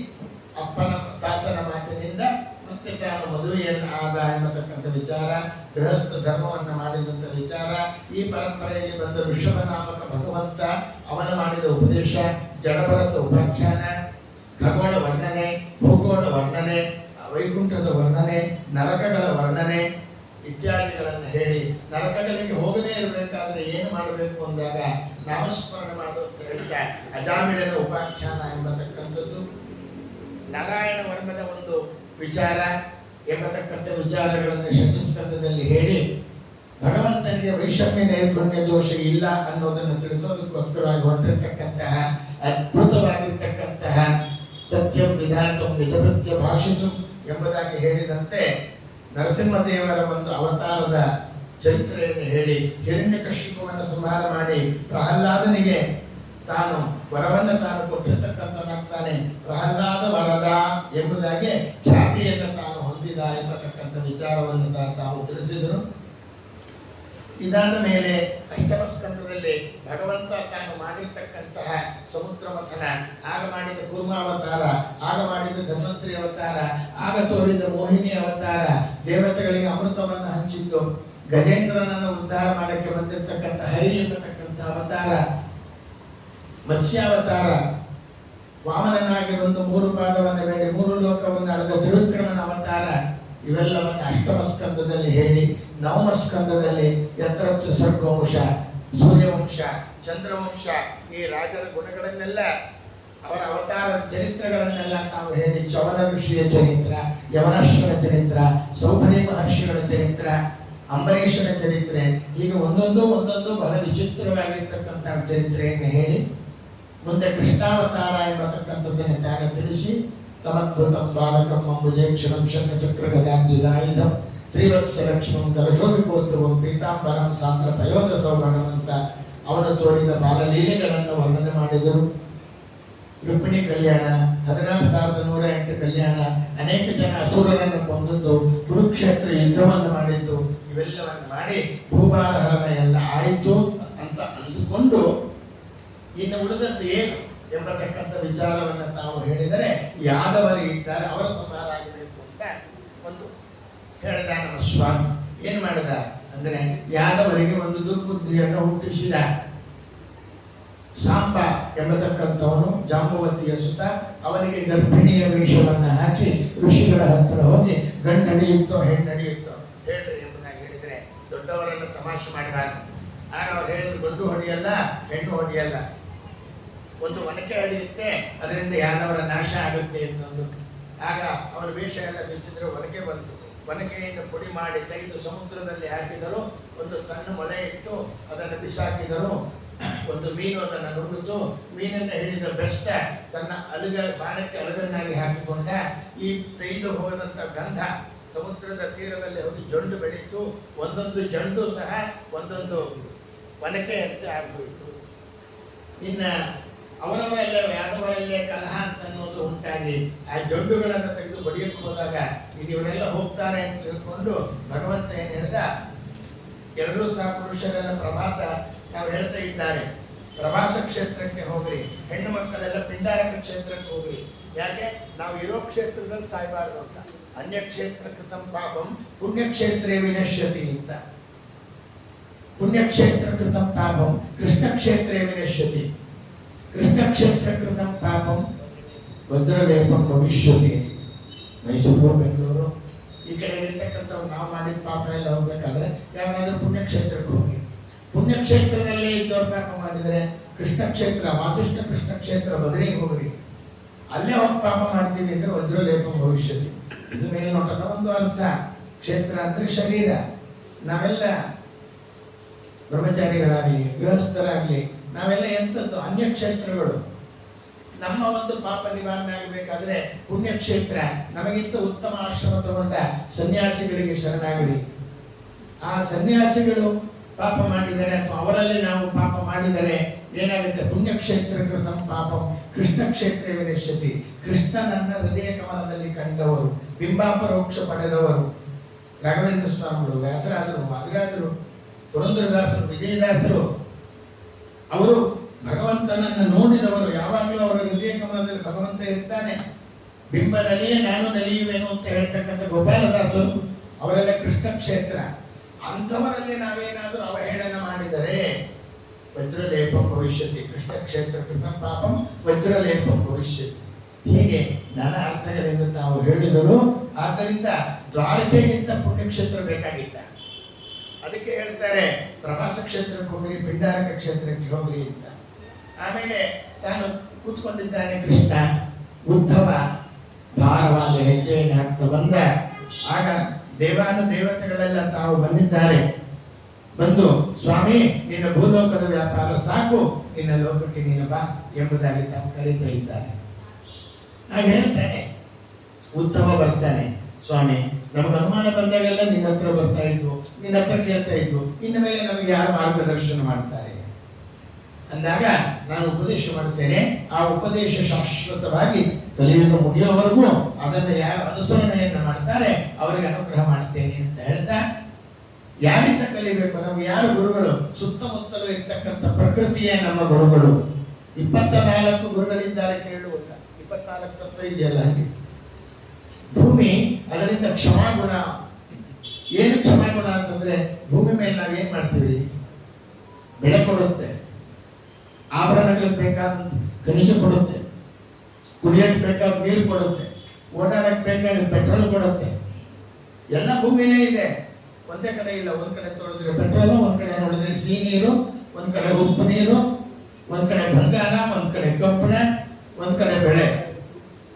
ಅಪ್ಪನ ತಾತನ ಮಾತಿನಿಂದ ಮತ್ತೆ ತಾನು ಮದುವೆಯನ್ನು ಆದ ಎಂಬತಕ್ಕಂಥ ವಿಚಾರ, ಗೃಹಸ್ಥ ಧರ್ಮವನ್ನು ಮಾಡಿದಂಥ ವಿಚಾರ, ಈ ಪರಂಪರೆಯಲ್ಲಿ ಬಂದ ಋಷಭ ನಾಮಕ ಭಗವಂತ ಅವನು ಮಾಡಿದ ಉಪದೇಶ, ಜಡಭರತ ಉಪಾಖ್ಯಾನ, ಖಗೋಳ ವರ್ಣನೆ, ಭೂಗೋಳ ವರ್ಣನೆ, ವೈಕುಂಠದ ವರ್ಣನೆ, ನರಕಗಳ ವರ್ಣನೆ ಇತ್ಯಾದಿಗಳನ್ನು ಹೇಳಿ, ನರಕಗಳಿಗೆ ಹೋಗದೇ ಇರಬೇಕಾದ್ರೆ ಏನು ಮಾಡಬೇಕು ಅಂದಾಗ ನಾಮಸ್ಮರಣೆ ಮಾಡು ಅಂತ ಹೇಳ್ತಾ ಅಜಾಮಿಳನ ಉಪಾಖ್ಯಾನ ಎಂಬತಕ್ಕಂಥದ್ದು, ನಾರಾಯಣ ವರ್ಣದ ಒಂದು ವಿಚಾರ ಎಂಬತಕ್ಕಂಥ ವಿಚಾರಗಳನ್ನು ಷಷ್ಠಸ್ಕಂದದಲ್ಲಿ ಹೇಳಿ, ಭಗವಂತನಿಗೆ ವೈಷಮ್ಯ ನೈರ್ಗುಣ್ಯ ದೋಷ ಇಲ್ಲ ಅನ್ನೋದನ್ನು ತಿಳಿಸೋದಕ್ಕೋಸ್ಕರವಾಗಿ ಹೊರಟಿರ್ತಕ್ಕಂತಹ ಅದ್ಭುತವಾಗಿರ್ತಕ್ಕಂತಹ ಸತ್ಯಂ ವಿಧಾತಂ ವಿಧವೃತ್ಯ ಭಾಷಿತು ಎಂಬುದಾಗಿ ಹೇಳಿದಂತೆ ನರಸಿಂಹದೇವರ ಒಂದು ಅವತಾರದ ಚರಿತ್ರೆಯನ್ನು ಹೇಳಿ ಹಿರಣ್ಯಕಶಿಪುವನ್ನು ಸಂಹಾರ ಮಾಡಿ ಪ್ರಹ್ಲಾದನಿಗೆ ತಾನು ವರವನ್ನು ತಾನು ಕೊಟ್ಟಿರ್ತಕ್ಕಂಥನಾಗ್ತಾನೆ. ಪ್ರಹ್ಲಾದ ವರದ ಎಂಬುದಾಗಿ ಖ್ಯಾತಿಯನ್ನು ತಾನು ಹೊಂದಿದ ಎಂಬತಕ್ಕಂಥ ವಿಚಾರವನ್ನು ತಾವು ತಿಳಿಸಿದರು. ಇದಾದ ಮೇಲೆ ಅಷ್ಟಮ ಸ್ಕಂದದಲ್ಲಿ ಭಗವಂತ ತಾನು ಮಾಡಿರ್ತಕ್ಕಂತಹ ಸಮುದ್ರ ಮಥನ, ಆಗ ಮಾಡಿದ ಕೂರ್ಮಾವತಾರ, ಆಗ ಮಾಡಿದ ಧನ್ವಂತರಿ ಅವತಾರ, ಆಗ ತೋರಿದ ಮೋಹಿನಿ ಅವತಾರ, ದೇವತೆಗಳಿಗೆ ಅಮೃತವನ್ನು ಹಂಚಿದ್ದು, ಗಜೇಂದ್ರನನ್ನು ಉದ್ಧಾರ ಮಾಡಕ್ಕೆ ಬಂದಿರತಕ್ಕಂಥ ಹರಿ ಎಂಬತಕ್ಕಂಥ ಅವತಾರ, ಮತ್ಸ್ಯಾವತಾರ, ವಾಮನನಾಗಿ ಒಂದು 3 ಪಾದವನ್ನು ಬೇಡಿ 3 ಲೋಕವನ್ನು ಅಳೆದ ತ್ರಿವಿಕ್ರಮನ ಅವತಾರ, ಇವೆಲ್ಲವನ್ನು ಅಷ್ಟಮ ಸ್ಕಂದದಲ್ಲಿ ಹೇಳಿ ನವಮ ಸ್ಕಂದದಲ್ಲಿ ಯತ್ರತ್ರ ಸರ್ಗವಂಶ, ಸೂರ್ಯವಂಶ, ಚಂದ್ರವಂಶ, ಈ ರಾಜರ ಗುಣಗಳನ್ನೆಲ್ಲ ಅವರ ಅವತಾರ ಚರಿತ್ರೆಗಳನ್ನೆಲ್ಲ ತಾವು ಹೇಳಿ ಚವನ ಋಷಿಯ ಚರಿತ್ರ, ಯವನೇಶ್ವರ ಚರಿತ್ರ, ಸೌಭರಿ ಮಹರ್ಷಿಗಳ ಚರಿತ್ರ, ಅಂಬರೀಷನ ಚರಿತ್ರೆ, ಹೀಗೆ ಒಂದೊಂದು ಬಹಳ ವಿಚಿತ್ರವಾಗಿರ್ತಕ್ಕಂಥ ಚರಿತ್ರೆಯನ್ನು ಹೇಳಿ ಮುಂದೆ ಕೃಷ್ಣಾವತಾರ ಎಂಬತಕ್ಕಂಥದ್ದನ್ನು ತಾನು ತಿಳಿಸಿ ತಮದ್ಭುತಂ ಬಾಲಕಂ ಅಂಬುಜೇಕ್ಷಣಂ ಶಂಖಚಕ್ರ ಗದಾಬ್ಜುದಾಯುಧಂ ಶ್ರೀವತ್ಸಲಕ್ಷ್ಮಂ ಕರಶೋಭಿಕೋತ್ಸವಂ ಪೀತಾಂಬರಂ ಸಾಂದ್ರ ಪಯೋಧಸೋ ಭಗವಂತ ಅವನು ತೋರಿದ ಬಾಲಲೀಲೆಗಳನ್ನು ವರ್ಣನೆ ಮಾಡಿದರು. ರುಕ್ಮಿಣಿ ಕಲ್ಯಾಣ, 16,108 ಕಲ್ಯಾಣ, ಅನೇಕ ಜನ ಅಸುರರನ್ನು ಕೊಂದದ್ದು, ಕುರುಕ್ಷೇತ್ರ ಯುದ್ಧವನ್ನು ಮಾಡಿದ್ದು, ಇವೆಲ್ಲವನ್ನು ಮಾಡಿ ಭೂಭಾರಹರಣ ಎಲ್ಲ ಆಯಿತು ಅಂತ ಅಂದುಕೊಂಡು ಇನ್ನು ಉಳಿದದ್ದು ಏನು ಎಂಬತಕ್ಕಂಥ ವಿಚಾರವನ್ನು ತಾವು ಹೇಳಿದರೆ, ಯಾದವರು ಇದ್ದಾರೆ ಅವರ ಸಂಹಾರ ಆಗಬೇಕು ಅಂತ ಒಂದು ಹೇಳಿದ ನಮ್ಮ ಸ್ವಾಮಿ. ಏನು ಮಾಡಿದ ಅಂದರೆ ಯಾದವರಿಗೆ ಒಂದು ದುರ್ಬುದ್ಧಿಯನ್ನು ಹುಟ್ಟಿಸಿದ. ಸಾಂಬ ಎಂಬತಕ್ಕಂಥವನು ಜಾಂಬವತಿಯ ಸುತ, ಅವನಿಗೆ ಗರ್ಭಿಣಿಯ ವೇಷವನ್ನು ಹಾಕಿ ಋಷಿಗಳ ಹತ್ತಿರ ಹೋಗಿ ಗಂಡು ನಡೆಯುತ್ತೋ ಹೆಣ್ಣು ನಡೆಯುತ್ತೋ ಹೇಳ್ರಿ ಎಂಬುದಾಗಿ ಹೇಳಿದರೆ ದೊಡ್ಡವರನ್ನು ತಮಾಷೆ ಮಾಡಬಾರ್ದು. ಆಗ ಅವ್ರು ಹೇಳಿದ್ರು ಗಂಡು ಹೊಡೆಯಲ್ಲ ಹೆಣ್ಣು ಹೊಡೆಯಲ್ಲ, ಒಂದು ಒನಕೆ ಹಡಿಯುತ್ತೆ, ಅದರಿಂದ ಯಾದವರ ನಾಶ ಆಗುತ್ತೆ ಎಂದೊಂದು. ಆಗ ಅವರ ವೇಷ ಎಲ್ಲ ಬಿಚ್ಚಿದ್ರೆ ಒನಕೆ ಬಂತು. ಒನಕೆಯನ್ನು ಪುಡಿ ಮಾಡಿ ತೆಗೆದು ಸಮುದ್ರದಲ್ಲಿ ಹಾಕಿದರು. ಒಂದು ಸಣ್ಣ ಮೊಳೆ ಇತ್ತು, ಅದನ್ನು ಬಿಸಾಕಿದರು. ಒಂದು ಮೀನು ಅದನ್ನು ನುಗ್ಗಿತು. ಮೀನನ್ನು ಹಿಡಿದ ಬೆಸ್ಟ ತನ್ನ ಬಾಣಕ್ಕೆ ಅಲಗನ್ನಾಗಿ ಹಾಕಿಕೊಂಡ. ಈ ತೆಗೆದು ಹೋಗದಂಥ ಗಂಧ ಸಮುದ್ರದ ತೀರದಲ್ಲಿ ಹೋಗಿ ಜೊಂಡು ಬೆಳೀತು. ಒಂದೊಂದು ಜಂಡು ಸಹ ಒಂದೊಂದು ಒನಕೆಯಂತೆ ಆಗೋಯಿತು. ಇನ್ನು ಅವರವರಲ್ಲೇ ಯಾದವರಲ್ಲೇ ಕಲಹ ಅಂತ ಅನ್ನೋದು ಉಂಟಾಗಿ ಆ ಜೊಂಡುಗಳನ್ನು ತೆಗೆದು ಬಡಿಯಕ್ಕೆ ಹೋದಾಗ ಈಗ ಇವರೆಲ್ಲ ಹೋಗ್ತಾರೆ ಅಂತ ತಿಳ್ಕೊಂಡು ಭಗವಂತ ಏನು ಹೇಳ್ದ, ಎರಡೂ ಸಹ ಪುರುಷರೆಲ್ಲ ಪ್ರಭಾತ ನಾವು ಹೇಳ್ತಾ ಇದ್ದಾರೆ, ಪ್ರವಾಸ ಕ್ಷೇತ್ರಕ್ಕೆ ಹೋಗ್ರಿ, ಹೆಣ್ಣು ಮಕ್ಕಳೆಲ್ಲ ಪಿಂಡಾರಕ ಕ್ಷೇತ್ರಕ್ಕೆ ಹೋಗ್ರಿ. ಯಾಕೆ ನಾವು ಇರೋ ಕ್ಷೇತ್ರದಲ್ಲಿ ಸಾಯಬಾರ್ದು ಅಂತ. ಅನ್ಯಕ್ಷೇತ್ರ ಕೃತಂ ಪಾಪಂ ಪುಣ್ಯಕ್ಷೇತ್ರೇ ವಿನಶ್ಯತಿ ಅಂತ. ಪುಣ್ಯಕ್ಷೇತ್ರ ಕೃತಂ ಪಾಪಂ ಕೃಷ್ಣ ಕ್ಷೇತ್ರೇ ವಿನಶ್ಯತಿ. ಕೃಷ್ಣ ಕ್ಷೇತ್ರ ಕೃತಂ ಪಾಪಂ ವಜ್ರಲೇಪಂ ಭವಿಷ್ಯತಿ. ಮೈಸೂರು, ಬೆಂಗಳೂರು ಈ ಕಡೆ ಇರ್ತಕ್ಕಂಥವ್ರು ನಾವು ಮಾಡಿದ ಪಾಪ ಎಲ್ಲ ಹೋಗ್ಬೇಕಾದ್ರೆ ಯಾವಾಗಾದ್ರೂ ಪುಣ್ಯಕ್ಷೇತ್ರಕ್ಕೆ ಹೋಗಿ, ಪುಣ್ಯಕ್ಷೇತ್ರದಲ್ಲೇ ಇದ್ದವ್ರು ಪಾಪ ಮಾಡಿದರೆ ಕೃಷ್ಣ ಕ್ಷೇತ್ರ, ವಾಸಿಷ್ಠ ಕೃಷ್ಣ ಕ್ಷೇತ್ರ ಬದಲಿಗೆ ಹೋಗ್ರಿ, ಅಲ್ಲೇ ಹೋಗಿ ಪಾಪ ಮಾಡ್ತೀವಿ ಅಂದರೆ ವಜ್ರಲೇಪಂ ಭವಿಷ್ಯತಿ. ಇದು ಮೇಲ್ನೋಟದ ಒಂದು ಅರ್ಥ. ಕ್ಷೇತ್ರ ಅಂದರೆ ಶರೀರ. ನಾವೆಲ್ಲ ಬ್ರಹ್ಮಚಾರಿಗಳಾಗಲಿ ಗೃಹಸ್ಥರಾಗಲಿ ನಾವೆಲ್ಲ ಎಂಥದ್ದು ಅನ್ಯಕ್ಷೇತ್ರಗಳು. ನಮ್ಮ ಒಂದು ಪಾಪ ನಿವಾರಣೆ ಆಗಬೇಕಾದ್ರೆ ಪುಣ್ಯಕ್ಷೇತ್ರ, ನಮಗಿಂತ ಉತ್ತಮ ಆಶ್ರಮ ತಗೊಂಡ ಸನ್ಯಾಸಿಗಳಿಗೆ ಶರಣಾಗಲಿ. ಆ ಸನ್ಯಾಸಿಗಳು ಪಾಪ ಮಾಡಿದರೆ ಅಥವಾ ಅವರಲ್ಲಿ ನಾವು ಪಾಪ ಮಾಡಿದರೆ ಏನಾಗುತ್ತೆ? ಪುಣ್ಯಕ್ಷೇತ್ರ ಕೃತಂ ಪಾಪಂ ಕೃಷ್ಣ ಕ್ಷೇತ್ರ ವಿನಶ್ಯತಿ. ಕೃಷ್ಣನನ್ನ ಹೃದಯ ಕಮಲದಲ್ಲಿ ಕಂಡವರು, ಬಿಂಬಾಪರೋಕ್ಷ ಪಡೆದವರು ರಾಘವೇಂದ್ರ ಸ್ವಾಮಿಗಳು, ವ್ಯಾಸರಾದರು, ವಾದಿರಾಜರು, ಪುರಂದರದಾಸರು, ವಿಜಯದಾಸರು, ಅವರು ಭಗವಂತನನ್ನು ನೋಡಿದವರು. ಯಾವಾಗಲೂ ಅವರ ಹೃದಯ ಕಮಲದಲ್ಲಿ ಭಗವಂತ ಇರ್ತಾನೆ. ಬಿಂಬನಲ್ಲಿಯೇ ನಾನು ನಲಿಯುವೆನು ಅಂತ ಹೇಳ್ತಕ್ಕಂಥ ಗೋಪಾಲದಾಸರು, ಅವರೆಲ್ಲ ಕೃಷ್ಣ ಕ್ಷೇತ್ರ. ಅಂಥವರಲ್ಲಿ ನಾವೇನಾದರೂ ಅವಹೇಳನ ಮಾಡಿದರೆ ವಜ್ರಲೇಪಂ ಭವಿಷ್ಯತಿ. ಕೃಷ್ಣ ಕ್ಷೇತ್ರ ಕೃತಂ ಪಾಪಂ ವಜ್ರಲೇಪಂ ಭವಿಷ್ಯತಿ. ಹೀಗೆ ನಾನಾ ಅರ್ಥಗಳಿಂದ ತಾವು ಹೇಳಿದರು. ಆದ್ದರಿಂದ ದ್ವಾರಕೆಗಿಂತ ಪುಣ್ಯಕ್ಷೇತ್ರ ಬೇಕಾಗಿತ್ತ. ಅದಕ್ಕೆ ಹೇಳ್ತಾರೆ ಪ್ರವಾಸ ಕ್ಷೇತ್ರಕ್ಕೆ ಹೋಗ್ರಿ, ಪಿಂಡಾರಕ ಕ್ಷೇತ್ರಕ್ಕೆ ಹೋಗ್ರಿ ಅಂತ. ಆಮೇಲೆ ತಾನು ಕೂತ್ಕೊಂಡಿದ್ದಾನೆ ಕೃಷ್ಣ. ಉದ್ಧವ ಭಾರವಾದ ಹೆಜ್ಜೆಯನ್ನು ಹಾಕ್ತಾ ಬಂದ. ಆಗ ದೇವಾನು ದೇವತೆಗಳೆಲ್ಲ ತಾವು ಬಂದಿದ್ದಾರೆ. ಬಂದು ಸ್ವಾಮಿ ನಿನ್ನ ಭೂಲೋಕದ ವ್ಯಾಪಾರ ಸಾಕು, ನಿನ್ನ ಲೋಕಕ್ಕೆ ನೀನು ಬಾ ಎಂಬುದಾಗಿ ತಾವು ಕರೀತಾ ಇದ್ದಾರೆ. ಆಗ ಹೇಳ್ತಾನೆ ಉತ್ತಮ ಬರ್ತಾನೆ, ಸ್ವಾಮಿ ನಮ್ಗೆ ಅನುಮಾನ ಬಂದಾಗೆಲ್ಲ ನಿನ್ನ ಹತ್ರ ಬರ್ತಾ ಇದ್ವು, ನಿನ್ನ ಹತ್ರ ಕೇಳ್ತಾ ಇದ್ವು, ಇನ್ನು ಮೇಲೆ ನಮಗೆ ಯಾರು ಮಾರ್ಗದರ್ಶನ ಮಾಡ್ತಾರೆ ಅಂದಾಗ ನಾನು ಉಪದೇಶ ಮಾಡ್ತೇನೆ. ಆ ಉಪದೇಶ ಶಾಶ್ವತವಾಗಿ ಕಲಿಯುಗ ಮುಗಿಯೋವರೆಗೂ ಅದನ್ನು ಯಾರು ಅನುಸರಣೆಯನ್ನು ಮಾಡ್ತಾರೆ ಅವರಿಗೆ ಅನುಗ್ರಹ ಮಾಡ್ತೇನೆ ಅಂತ ಹೇಳ್ತಾ, ಯಾರಿಂದ ಕಲಿಬೇಕು? ನಮ್ಗೆ ಯಾರು ಗುರುಗಳು? ಸುತ್ತಮುತ್ತಲೂ ಇರ್ತಕ್ಕಂಥ ಪ್ರಕೃತಿಯೇ ನಮ್ಮ ಗುರುಗಳು. 24 ಗುರುಗಳಿದ್ದಾರೆ ಕೇಳುವುದಿಲ್ಲ. 24 ತತ್ವ ಇದೆಯಲ್ಲ ಹಾಗೆ. ಭೂಮಿ, ಅದರಿಂದ ಕ್ಷಮಾಗುಣ. ಏನು ಕ್ಷಮಾಗುಣ ಅಂತಂದ್ರೆ, ಭೂಮಿ ಮೇಲೆ ನಾವೇನ್ ಮಾಡ್ತೀವಿ? ಬೆಳೆ ಕೊಡುತ್ತೆ, ಆಭರಣಗಳಿಗೆ ಬೇಕಾದ ಖನಿಜ ಕೊಡುತ್ತೆ, ಕುಡಿಯಕ್ಕೆ ಬೇಕಾದ ನೀರು ಕೊಡುತ್ತೆ, ಓಡಾಡಕ್ಕೆ ಬೇಕಾದ ಪೆಟ್ರೋಲ್ ಕೊಡುತ್ತೆ. ಎಲ್ಲ ಭೂಮಿನೇ ಇದೆ, ಒಂದೇ ಕಡೆ ಇಲ್ಲ. ಒಂದ್ ಕಡೆ ತೊಳೆದ್ರೆ ಪೆಟ್ರೋಲು, ಒಂದ್ ಕಡೆ ನೋಡಿದ್ರೆ ಸಿಹಿ ನೀರು, ಒಂದ್ ಕಡೆ ಉಪ್ಪು ನೀರು, ಒಂದ್ ಕಡೆ ಬಂಗಾರ, ಒಂದ್ ಕಡೆ ಕಬ್ಬಣ, ಒಂದ್ ಕಡೆ ಬೆಳೆ,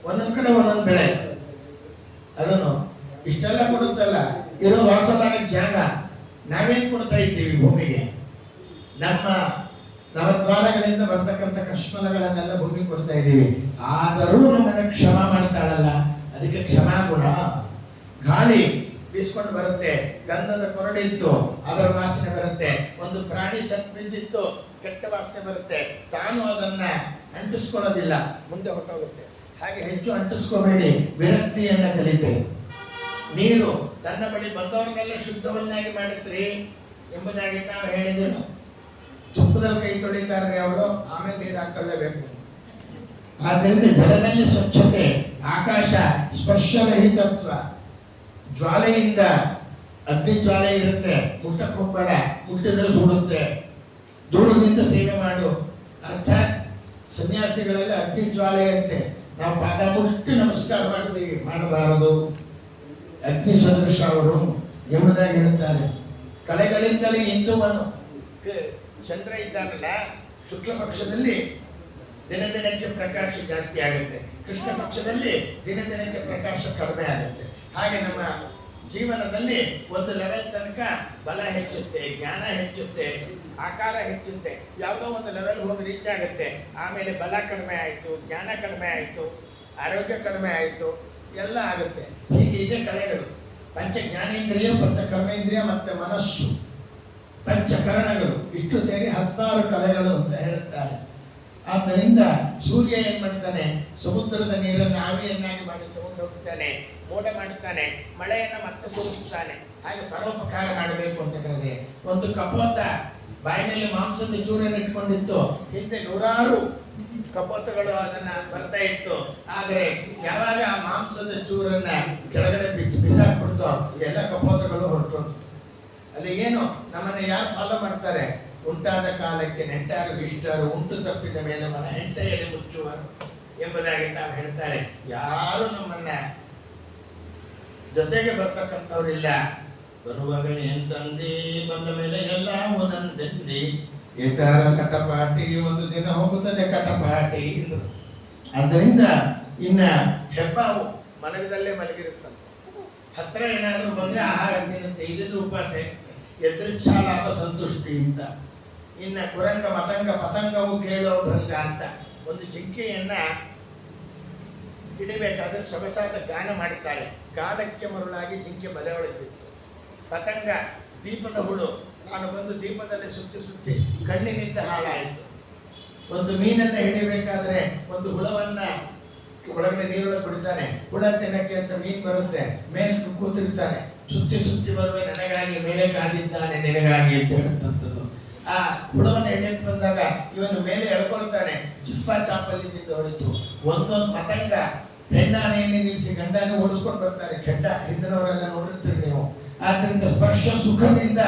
ಒಂದೊಂದ್ ಕಡೆ ಒಂದೊಂದು ಬೆಳೆ. ಅದನ್ನು ಇಷ್ಟೆಲ್ಲ ಕೊಡುತ್ತಲ್ಲ, ಇರೋ ವಾಸ ಮಾಡಕ್ಕೆ ಜಾಗ. ನಾವೇನ್ ಕೊಡ್ತಾ ಇದ್ದೀವಿ ಭೂಮಿಗೆ? ನಮ್ಮ ನವದ್ವಾರಗಳಿಂದ ಬರ್ತಕ್ಕಂಥ ಕಶ್ಮಲಗಳನ್ನೆಲ್ಲ ಭೂಮಿ ಕೊಡ್ತಾ ಇದ್ದೀವಿ. ಆದರೂ ನಮ್ಮನ್ನ ಕ್ಷಮ ಮಾಡ್ತಾಳಲ್ಲ, ಅದಕ್ಕೆ ಕ್ಷಮಾಗುಣ. ಗಾಳಿ ಬೀಸ್ಕೊಂಡು ಬರುತ್ತೆ, ಗಂಧದ ಕೊರಡಿತ್ತು, ಅದರ ವಾಸನೆ ಬರುತ್ತೆ. ಒಂದು ಪ್ರಾಣಿ ಸತ್ ಬಿದ್ದಿತ್ತು, ಕೆಟ್ಟ ವಾಸನೆ ಬರುತ್ತೆ, ತಾನು ಅದನ್ನ ಅಂಟಿಸ್ಕೊಳ್ಳೋದಿಲ್ಲ, ಮುಂದೆ ಹೊರಟೋಗುತ್ತೆ. ಹಾಗೆ ಹೆಚ್ಚು ಅಂಟಿಸ್ಕೋಬೇಡಿ, ವಿರಕ್ತಿಯನ್ನ ಕಲಿತೆ. ನೀರು ತನ್ನ ಬಳಿ ಬಂದವರನ್ನೆಲ್ಲ ಶುದ್ಧವನ್ನಾಗಿ ಮಾಡುತ್ತೀರಿ ಎಂಬುದಾಗಿ ನಾವು ಹೇಳಿದೆವು. ತುಪ್ಪದಲ್ಲಿ ಕೈ ತೊಳಿತಾರೆ ಅವರು, ಆಮೇಲೆ ನೀರು ಹಾಕೊಳ್ಳೇಬೇಕು. ಆದ್ದರಿಂದ ಜಲದಲ್ಲಿ ಸ್ವಚ್ಛತೆ, ಆಕಾಶ ಸ್ಪರ್ಶರಹಿತತ್ವ. ಜ್ವಾಲೆಯಿಂದ, ಅಗ್ನಿ ಜ್ವಾಲೆ ಇರುತ್ತೆ, ಮುಟ್ಟಕ್ಕೆ ಹೋಗ್ಬೇಡ, ಮುಟ್ಟಿದ್ರೆ ಸುಡುತ್ತೆ. ದೂರದಿಂದ ಸೇವೆ ಮಾಡು. ಅರ್ಥಾತ್ ಸನ್ಯಾಸಿಗಳೆಲ್ಲ ಅಗ್ನಿ ಜ್ವಾಲೆಯಂತೆ ನಾವು ಪಾದ ಮುಟ್ಟಿ ನಮಸ್ಕಾರ ಮಾಡ್ತೀವಿ, ಮಾಡಬಾರದು. ಅಗ್ನಿ ಸದೃಶ ಅವರು ಎಂಬುದಾಗಿ ಹೇಳುತ್ತಾರೆ. ಕಳೆಗಳಿಂದಲೇ ಇಂದುವನು. ಚಂದ್ರ ಇದ್ದಾನಲ್ಲ, ಶುಕ್ಲ ಪಕ್ಷದಲ್ಲಿ ದಿನ ದಿನಕ್ಕೆ ಪ್ರಕಾಶ ಜಾಸ್ತಿ ಆಗುತ್ತೆ, ಕೃಷ್ಣ ಪಕ್ಷದಲ್ಲಿ ದಿನ ದಿನಕ್ಕೆ ಪ್ರಕಾಶ ಕಡಿಮೆ ಆಗುತ್ತೆ. ಹಾಗೆ ನಮ್ಮ ಜೀವನದಲ್ಲಿ ಒಂದು ಲೆವೆಲ್ ತನಕ ಬಲ ಹೆಚ್ಚುತ್ತೆ, ಜ್ಞಾನ ಹೆಚ್ಚುತ್ತೆ, ಆಕಾರ ಹೆಚ್ಚುತ್ತೆ. ಯಾವುದೋ ಒಂದು ಲೆವೆಲ್ ಹೋಗಿ ರೀಚ್ ಆಗುತ್ತೆ. ಆಮೇಲೆ ಬಲ ಕಡಿಮೆ ಆಯಿತು, ಜ್ಞಾನ ಕಡಿಮೆ ಆಯಿತು, ಆರೋಗ್ಯ ಕಡಿಮೆ ಆಯಿತು, ಎಲ್ಲ ಆಗುತ್ತೆ. ಹೀಗೆ ಇದೆ ಕಳೆಗಳು. ಪಂಚ ಜ್ಞಾನೇಂದ್ರಿಯ, ಪಂಚ ಕರ್ಮೇಂದ್ರಿಯ ಮತ್ತು ಮನಸ್ಸು, ಪಂಚಕರಣಗಳು, ಇಷ್ಟು ಸೇರಿ 16 ಕಲೆಗಳು ಅಂತ ಹೇಳುತ್ತಾರೆ. ಆದ್ದರಿಂದ ಸೂರ್ಯ ಏನ್ ಮಾಡ್ತಾನೆ? ಸಮುದ್ರದ ನೀರನ್ನು ಆವಿಯನ್ನಾಗಿ ಮಾಡಿ ತಗೊಂಡು ಹೋಗ್ತಾನೆ, ಮೋಡ ಮಾಡುತ್ತಾನೆ, ಮಳೆಯನ್ನು ಮತ್ತೆ ಸುರಿಸುತ್ತಾನೆ. ಹಾಗೆ ಪರೋಪಕಾರ ಮಾಡಬೇಕು ಅಂತ ಹೇಳಿದೆ. ಒಂದು ಕಪೋತ ಬಾಯಿನಲ್ಲಿ ಮಾಂಸದ ಚೂರನ್ನು ಇಟ್ಕೊಂಡಿತ್ತು, ಹಿಂದೆ 100 ಕಪೋತಗಳು ಅದನ್ನ ಬರ್ತಾ ಇತ್ತು. ಆದರೆ ಯಾವಾಗ ಆ ಮಾಂಸದ ಚೂರನ್ನ ಕೆಳಗಡೆ ಬಿಸಾಕ್ಬಿಡ್ತು, ಎಲ್ಲ ಕಪೋತಗಳು ಹೊರಟೋದು. ಅಲ್ಲಿ ಏನು ನಮ್ಮನ್ನ ಯಾರು ಫಾಲೋ ಮಾಡ್ತಾರೆ? ಉಂಟಾದ ಕಾಲಕ್ಕೆ ನೆಂಟಾರು ಇಷ್ಟರು, ಉಂಟು ತಪ್ಪಿದ ಮೇಲೆ ಮನ ಹೆಂಟೆಯಲ್ಲಿ ಮುಚ್ಚುವರು ಎಂಬುದಾಗಿ ತಾವು ಹೇಳ್ತಾರೆ. ಯಾರು ನಮ್ಮನ್ನ ಜೊತೆಗೆ ಬರ್ತಕ್ಕಂಥವ್ರಿಲ್ಲ. ಬರುವಾಗ ಎಂತಂದಿ, ಬಂದ ಮೇಲೆ ಎಲ್ಲ ಒಂದೊಂದೆಂದಿ, ಏತಾರ ಕಟಪಾಟಿ, ಒಂದು ದಿನ ಹೋಗುತ್ತದೆ ಕಟಪಾಟಿ. ಆದ್ದರಿಂದ ಇನ್ನ ಹೆಬ್ಬಾವು ಮಲಗದಲ್ಲೇ ಮಲಗಿರುತ್ತಂತೆ. ಹತ್ರ ಏನಾದರೂ ಬಂದ್ರೆ ಆಹಾರ ತಿನ್ನುತ್ತೆ, ಇಲ್ಲದ ಉಪವಾಸ ಇರುತ್ತೆ. ಎದುರಿಚ್ಛಾ ಲಾಭ ಸಂತುಷ್ಟಿ ಅಂತ. ಇನ್ನ ಕುರಂಗ ಮತಂಗ ಪತಂಗವು ಕೇಳೋ ಭಂಗ ಅಂತ. ಒಂದು ಜಿಂಕೆಯನ್ನ ಹಿಡಿಬೇಕಾದ್ರೆ ಸೊಗಸಾದ ಗಾನ ಮಾಡುತ್ತಾರೆ. ಗಾನಕ್ಕೆ ಮರುಳಾಗಿ ಜಿಂಕೆ ಬಲೆ ಒಳಗೆ ಬಿತ್ತು. ಪತಂಗ ದೀಪದ ಹುಳು, ನಾನು ಬಂದು ದೀಪದಲ್ಲಿ ಸುತ್ತಿ ಸುತ್ತಿ ಕಣ್ಣಿನಿಂದ ಹಾಳಾಯಿತು. ಒಂದು ಮೀನನ್ನ ಹಿಡಿಬೇಕಾದ್ರೆ ಒಂದು ಹುಳವನ್ನ ಒಳಗಡೆ ನೀರೊಳಗೆ ಬಿಡ್ತಾನೆ, ಹುಳ ತಿನ್ನಕ್ಕೆ ಅಂತ ಮೀನು ಬರುತ್ತೆ, ಮೇಲೆ ಕೂತಿರ್ತಾನೆ, ಸುತ್ತಿ ಸುತ್ತಿ ಬರುವೆ ನನಗಾಗಿ ಮೇಲೆ ಕಾದಿದ್ದಾನೆ ನಿನಗಾಗಿ ಅಂತ ಹೇಳುವಂಥದ್ದು. ಆ ಹುಳವನ್ನು ಹಿಡಿಯಕ್ಕೆ ಬಂದಾಗ ಇವನು ಮೇಲೆ ಎಳ್ಕೊಳ್ತಾನೆ, ಜಿಫ್ಫಾ ಚಾಪಲ್ಯದಿಂದ ಹೊರತು. ಒಂದೊಂದು ಮತಂಗ ಹೆಣ್ಣಾನೆಯನ್ನು ನಿಲ್ಲಿಸಿ ಗಂಡಾನೆ ಓಡಿಸ್ಕೊಂಡು ಬರ್ತಾರೆ. ಕೆಟ್ಟ ಹಿಂದಿನವರೆಲ್ಲ ನೋಡಿರ್ತೀರಿ ನೀವು. ಆದ್ದರಿಂದ ಸ್ಪರ್ಶ ಸುಖದಿಂದ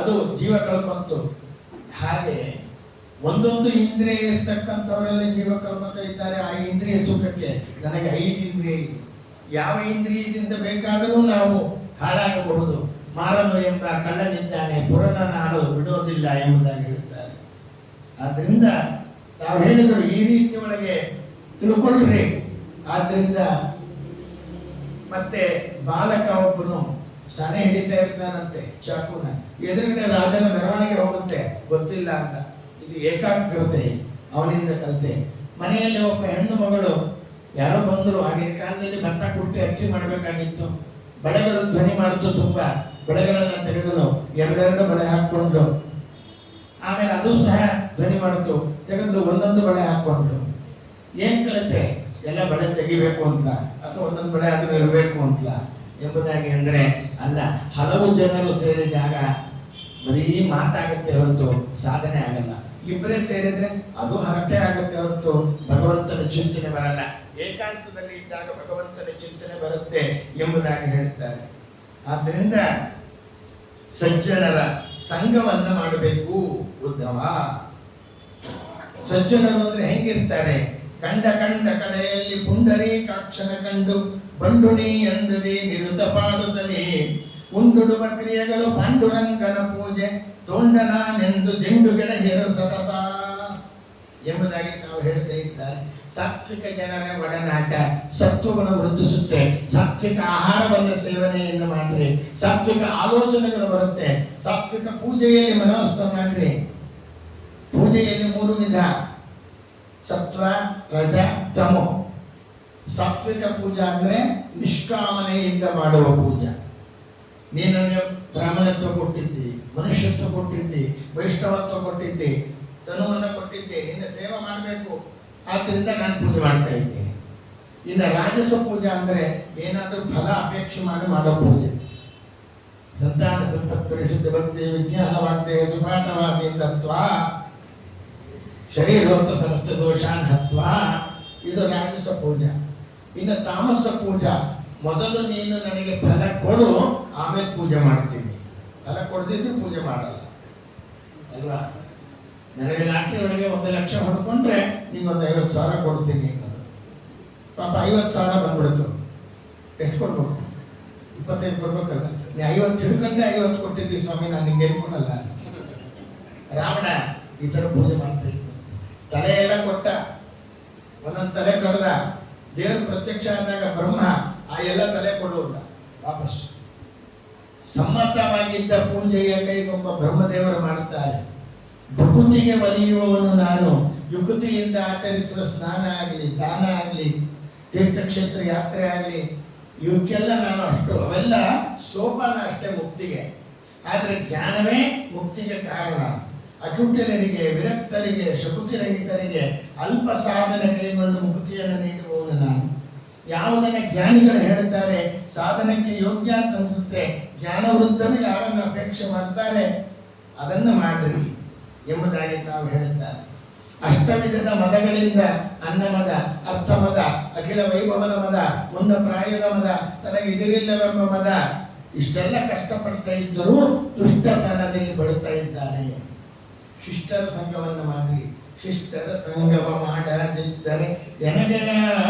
ಅದು ಜೀವ ಕಳ್ಕೊಂತು. ಹಾಗೆ ಒಂದೊಂದು ಇಂದ್ರಿಯ ಇರ್ತಕ್ಕಂಥವರೆಲ್ಲ ಜೀವ ಕಳ್ಕೊತಾ ಇದ್ದಾರೆ. ಆ ಇಂದ್ರಿಯ ಸುಖಕ್ಕೆ ನನಗೆ 5 ಇಂದ್ರಿಯ ಇದೆ. ಯಾವ ಇಂದ್ರಿಯದಿಂದ ಬೇಕಾದರೂ ನಾವು ಹಾಳಾಗಬಹುದು. ಮಾರನು ಎಂಬ ಕಳ್ಳನಿದ್ದಾನೆ, ಪುರನ ನಾಡು ಬಿಡೋದಿಲ್ಲ ಎಂಬುದಾಗಿ ಹೇಳುತ್ತಾರೆ. ಆದ್ರಿಂದ ತಾವು ಹೇಳಿದರು ಈ ರೀತಿ ಒಳಗೆ ತಿಳ್ಕೊಳ್ರಿ. ಆದ್ರಿಂದ ಮತ್ತೆ ಬಾಲಕ ಒಬ್ಬನು ಸಣೆ ಹಿಡಿತಾ ಇರ್ತಾನಂತೆ ಚಾಕುನ. ಎದುರುಗಡೆ ರಾಜನ ಮೆರವಣಿಗೆ ಹೋಗುತ್ತೆ, ಗೊತ್ತಿಲ್ಲ ಅಂತ. ಇದು ಏಕಾಗ್ರತೆ, ಅವನಿಂದ ಕಲಿತೆ. ಮನೆಯಲ್ಲಿ ಒಬ್ಬ ಹೆಣ್ಣು ಮಗಳು ಯಾರೋ ಬಂದರು. ಆಗಿನ ಕಾಲದಲ್ಲಿ ಭತ್ತ ಕುಟ್ಟಿ ಅಕ್ಕಿ ಮಾಡಬೇಕಾಗಿತ್ತು. ಬಳೆಗಳು ಧ್ವನಿ ಮಾಡಿತು, ತುಂಬಾ ಬಳೆಗಳನ್ನು ತೆಗೆದಳು, ಎರಡೆರಡು ಬಳೆ ಹಾಕೊಂಡು. ಆಮೇಲೆ ಅದು ಸಹ ಧ್ವನಿ ಮಾಡಿತು, ತೆಗೆದು ಒಂದೊಂದು ಬಳೆ ಹಾಕೊಂಡು. ಏನ್ ಕಲಿತೆ? ಎಲ್ಲ ಬಳೆ ತೆಗಿಬೇಕು ಅಂತ, ಅಥವಾ ಒಂದೊಂದು ಬಳೆ ಆದ್ರೂ ಇರಬೇಕು ಅಂತ ಎಂಬುದಾಗಿ. ಅಂದ್ರೆ ಅಲ್ಲ, ಹಲವು ಜನರು ಸೇರಿದಾಗ ಬರೀ ಮಾತಾಗತ್ತೆ ಹೊರತು ಸಾಧನೆ ಆಗಲ್ಲ. ಇಬ್ಬರೇ ಸೇರಿದ್ರೆ ಅದು ಹರಟೆ ಆಗತ್ತೆ ಹೊರತು ಭಗವಂತನ ಚಿಂತನೆ ಬರಲ್ಲ. ಏಕಾಂತದಲ್ಲಿ ಇದ್ದಾಗ ಭಗವಂತನ ಚಿಂತನೆ ಬರುತ್ತೆ ಎಂಬುದಾಗಿ ಹೇಳ್ತಾರೆ. ಆದ್ದರಿಂದ ಸಜ್ಜನರ ಸಂಘವನ್ನ ಮಾಡಬೇಕು ಉದ್ಧವ. ಸಜ್ಜನರು ಅಂದ್ರೆ ಹೆಂಗಿರ್ತಾರೆ? ಕಂಡ ಕಡೆಯಲ್ಲಿ ಪುಂಡರೀಕಾಕ್ಷನ ಕಂಡು ಬಂಡುಣಿ ಎಂದದೇ ನಿರುತ ಪಾಡುತ್ತಲೇ ಉಂಡುಡುವ ಕ್ರಿಯೆಗಳು ಪಾಂಡುರಂಗನ ಪೂಜೆ ತೋಂಡನಾನೆಂದು ದಿಂಡುಗೆಡ ಹೇರು ಸತತ ಎಂಬುದಾಗಿ ತಾವು ಹೇಳ್ತಾ ಇದ್ದಾರೆ. ಸಾತ್ವಿಕ ಜನರ ಒಡನಾಟ ಸತ್ವವನ್ನು ವೃದ್ಧಿಸುತ್ತೆ. ಸಾತ್ವಿಕ ಆಹಾರವನ್ನು ಸೇವನೆಯನ್ನು ಮಾಡ್ರಿ, ಸಾತ್ವಿಕ ಆಲೋಚನೆಗಳು ಬರುತ್ತೆ. ಸಾತ್ವಿಕ ಪೂಜೆಯಲ್ಲಿ ಮನೋಸ್ಥ ಮಾಡ್ರಿ. ಪೂಜೆಯಲ್ಲಿ 3 ವಿಧ: ಸತ್ವ, ರಜ, ತಮೋ. ಸಾತ್ವಿಕ ಪೂಜಾ ಅಂದ್ರೆ ನಿಷ್ಕಾಮನೆಯಿಂದ ಮಾಡುವ ಪೂಜಾ. ನೀನು ನನಗೆ ಬ್ರಾಹ್ಮಣತ್ವ ಕೊಟ್ಟಿದ್ದಿ, ಮನುಷ್ಯತ್ವ ಕೊಟ್ಟಿದ್ದಿ, ವೈಷ್ಣವತ್ವ ಕೊಟ್ಟಿದ್ದಿ, ತನುವನ್ನು ಕೊಟ್ಟಿದ್ದೆ, ನಿನ್ನ ಸೇವೆ ಮಾಡಬೇಕು, ಆದ್ದರಿಂದ ನಾನು ಪೂಜೆ ಮಾಡ್ತಾ ಇದ್ದೇನೆ. ಇನ್ನು ರಾಜಸ ಪೂಜಾ ಅಂದ್ರೆ ಏನಾದರೂ ಫಲ ಅಪೇಕ್ಷೆ ಮಾಡಿ ಮಾಡೋ ಪೂಜೆ. ಸಂತಾನ ಸಂಪತ್ ಪರಿಶುದ್ಧ ಭಕ್ತಿ ವಿಜ್ಞಾನ ವಾಗ್ದೇಹ ಸುಪಾಠವಾದಿ ತತ್ವ ಶರೀರೋಕ್ತ ಸಮಸ್ತ ದೋಷಾನ್ ಹತ್ವ. ಇದು ರಾಜಸ ಪೂಜಾ. ಇನ್ನು ತಾಮಸ ಪೂಜಾ, ಮೊದಲು ನೀನು ನನಗೆ ಫಲ ಕೊಡು, ಆಮೇಲೆ ಪೂಜೆ ಮಾಡ್ತೀನಿ. ಫಲ ಕೊಡದಿದ್ದು ಪೂಜೆ ಮಾಡಲ್ಲ ಅಲ್ವಾ? ನನಗೆ ಲಾಟ್ರಿ ಒಳಗೆ 1 ಲಕ್ಷ ಹೊಡ್ಕೊಂಡ್ರೆ ನಿಂಗೊಂದು 50,000 ಕೊಡ್ತೀನಿ. ಪಾಪ 50,000 ಬಂದ್ಬಿಡ್ತು. ಎಷ್ಟು ಕೊಡ್ಬೇಕು? 25 ಕೊಡ್ಬೇಕಲ್ಲ. ನೀ 50 ಹಿಡ್ಕೊಂಡೆ 50 ಕೊಟ್ಟಿದ್ದೀವಿ ಸ್ವಾಮಿ, ನಾನು ನಿಂಗೆ ಏನು ಕೊಡಲ್ಲ. ರಾವಣ ಈ ಥರ ಪೂಜೆ ಮಾಡ್ತಾ ಇದ್ದ. ತಲೆ ಎಲ್ಲ ಕೊಟ್ಟ, ಒಂದೊಂದು ತಲೆ ಕಡ್ದ. ದೇವರು ಪ್ರತ್ಯಕ್ಷ ಆದಾಗ ಬ್ರಹ್ಮ ಆ ಎಲ್ಲ ತಲೆ ಕೊಡುವುದ ವಾಪಸ್. ಸಮ್ಮತವಾಗಿದ್ದ ಪೂಜೆಯ ಕೈಗೊಬ್ಬ ಬ್ರಹ್ಮದೇವರು ಮಾಡುತ್ತಾರೆ. ಭಕುತಿಗೆ ಒಲಿಯುವವನು ನಾನು, ಯುಕುತಿಯಿಂದ ಆಚರಿಸುವ ಸ್ನಾನ ಆಗಲಿ, ದಾನ ಆಗಲಿ, ತೀರ್ಥಕ್ಷೇತ್ರ ಯಾತ್ರೆ ಆಗಲಿ, ಇವಕ್ಕೆಲ್ಲ ನಾನು ಅಷ್ಟು, ಅವೆಲ್ಲ ಸೋಪಾನ ಅಷ್ಟೇ ಮುಕ್ತಿಗೆ. ಆದರೆ ಜ್ಞಾನವೇ ಮುಕ್ತಿಗೆ ಕಾರಣ. ಅಕುಟಿಲರಿಗೆ, ವಿರಕ್ತರಿಗೆ, ಶಕುತಿರಹಿತರಿಗೆ ಅಲ್ಪ ಸಾಧನೆ ಕೈಗೊಂಡು ಮುಕ್ತಿಯನ್ನು ನೀಡುವವನು ನಾನು. ಯಾವುದನ್ನ ಜ್ಞಾನಿಗಳು ಹೇಳುತ್ತಾರೆ ಸಾಧನಕ್ಕೆ ಯೋಗ್ಯ ಅಂತ ಅನ್ಸುತ್ತೆ, ಜ್ಞಾನವೃದ್ಧರು ಯಾರನ್ನು ಅಪೇಕ್ಷೆ ಮಾಡ್ತಾರೆ ಅದನ್ನು ಮಾಡ್ರಿ ಎಂಬುದಾಗಿ ತಾವು ಹೇಳುತ್ತಾರೆ. ಅಷ್ಟವಿಧದ ಮದಗಳಿಂದ ಅನ್ನಮದ, ಅರ್ಥಮದ, ಅಖಿಲ ವೈಭವದ ಮದ, ಮುನ್ನ ಪ್ರಾಯದ ಮದ, ತನಗಿದಿರಿಲ್ಲವೆಂಬ ಮದ, ಇಷ್ಟೆಲ್ಲ ಕಷ್ಟಪಡ್ತಾ ಇದ್ದರೂ ದುಷ್ಟತನದಲ್ಲಿ ಬಳುತ್ತಾ ಇದ್ದಾರೆ. ಶಿಷ್ಟರ ಸಂಘವನ್ನು ಮಾಡ್ರಿ. ಶಿಷ್ಟರ ಸಂಗವ ಮಾಡದಿದ್ದರೆ ಎನಗೆ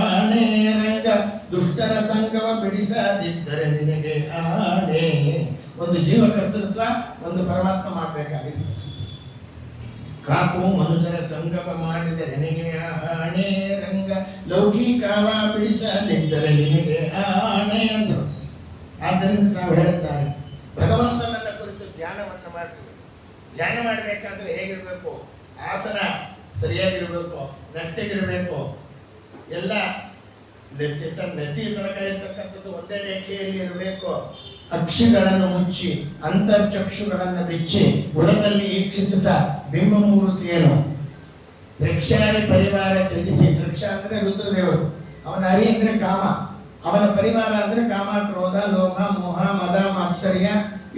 ಆಣೆ ರಂಗ, ದುಷ್ಟರ ಸಂಗವ ಬಿಡಿಸದಿದ್ದರೆ ನಿನಗೆ ಆಣೆ. ಒಂದು ಜೀವ ಕರ್ತೃತ್ವ, ಒಂದು ಪರಮಾತ್ಮ ಮಾಡಬೇಕಾಗಿತ್ತು. ಕಾಕು ಮನುಜರ ಸಂಗಮ ಮಾಡಿದರೆ ನಿನಗೆ ಆಣೆ ರಂಗ, ಲೌಕಿಕವ ಬಿಡಿಸದಿದ್ದರೆ ನಿನಗೆ ಆಣೆ ಅಂದರು. ಆದ್ದರಿಂದ ನಾವು ಹೇಳುತ್ತಾರೆ ಭಗವಂತನನ್ನ ಕುರಿತು ಧ್ಯಾನವನ್ನು ಮಾಡಬೇಕು. ಧ್ಯಾನ ಮಾಡಬೇಕಾದ್ರೆ ಹೇಗಿರಬೇಕು? ಆಸನ ಸರಿಯಾಗಿರಬೇಕು, ನೆಟ್ಟಗಿರಬೇಕು. ಎಲ್ಲ ನೆತ್ತಿ ತನಕ ಇರ್ತಕ್ಕಂಥದ್ದು ಒಂದೇ ರೇಖೆಯಲ್ಲಿ ಇರಬೇಕು. ಅಕ್ಷಿಗಳನ್ನು ಮುಚ್ಚಿ ಅಂತರ್ಚಕ್ಷುಗಳನ್ನು ಬಿಚ್ಚಿ ಬುಡದಲ್ಲಿ ಈಕ್ಷಿಸುತ್ತಾ ಬಿಂಬಮೂರ್ತಿಯನ್ನು ದ್ರಕ್ಷಾರಿ ಪರಿವಾರ ತ್ಯಜಿಸಿ. ದ್ರಕ್ಷ ಅಂದರೆ ರುದ್ರದೇವರು, ಅವನ ಹರಿ ಅಂದರೆ ಕಾಮ, ಅವನ ಪರಿವಾರ ಅಂದರೆ ಕಾಮ, ಕ್ರೋಧ, ಲೋಭ, ಮೋಹ, ಮದ, ಮಾತ್ಸರ್ಯ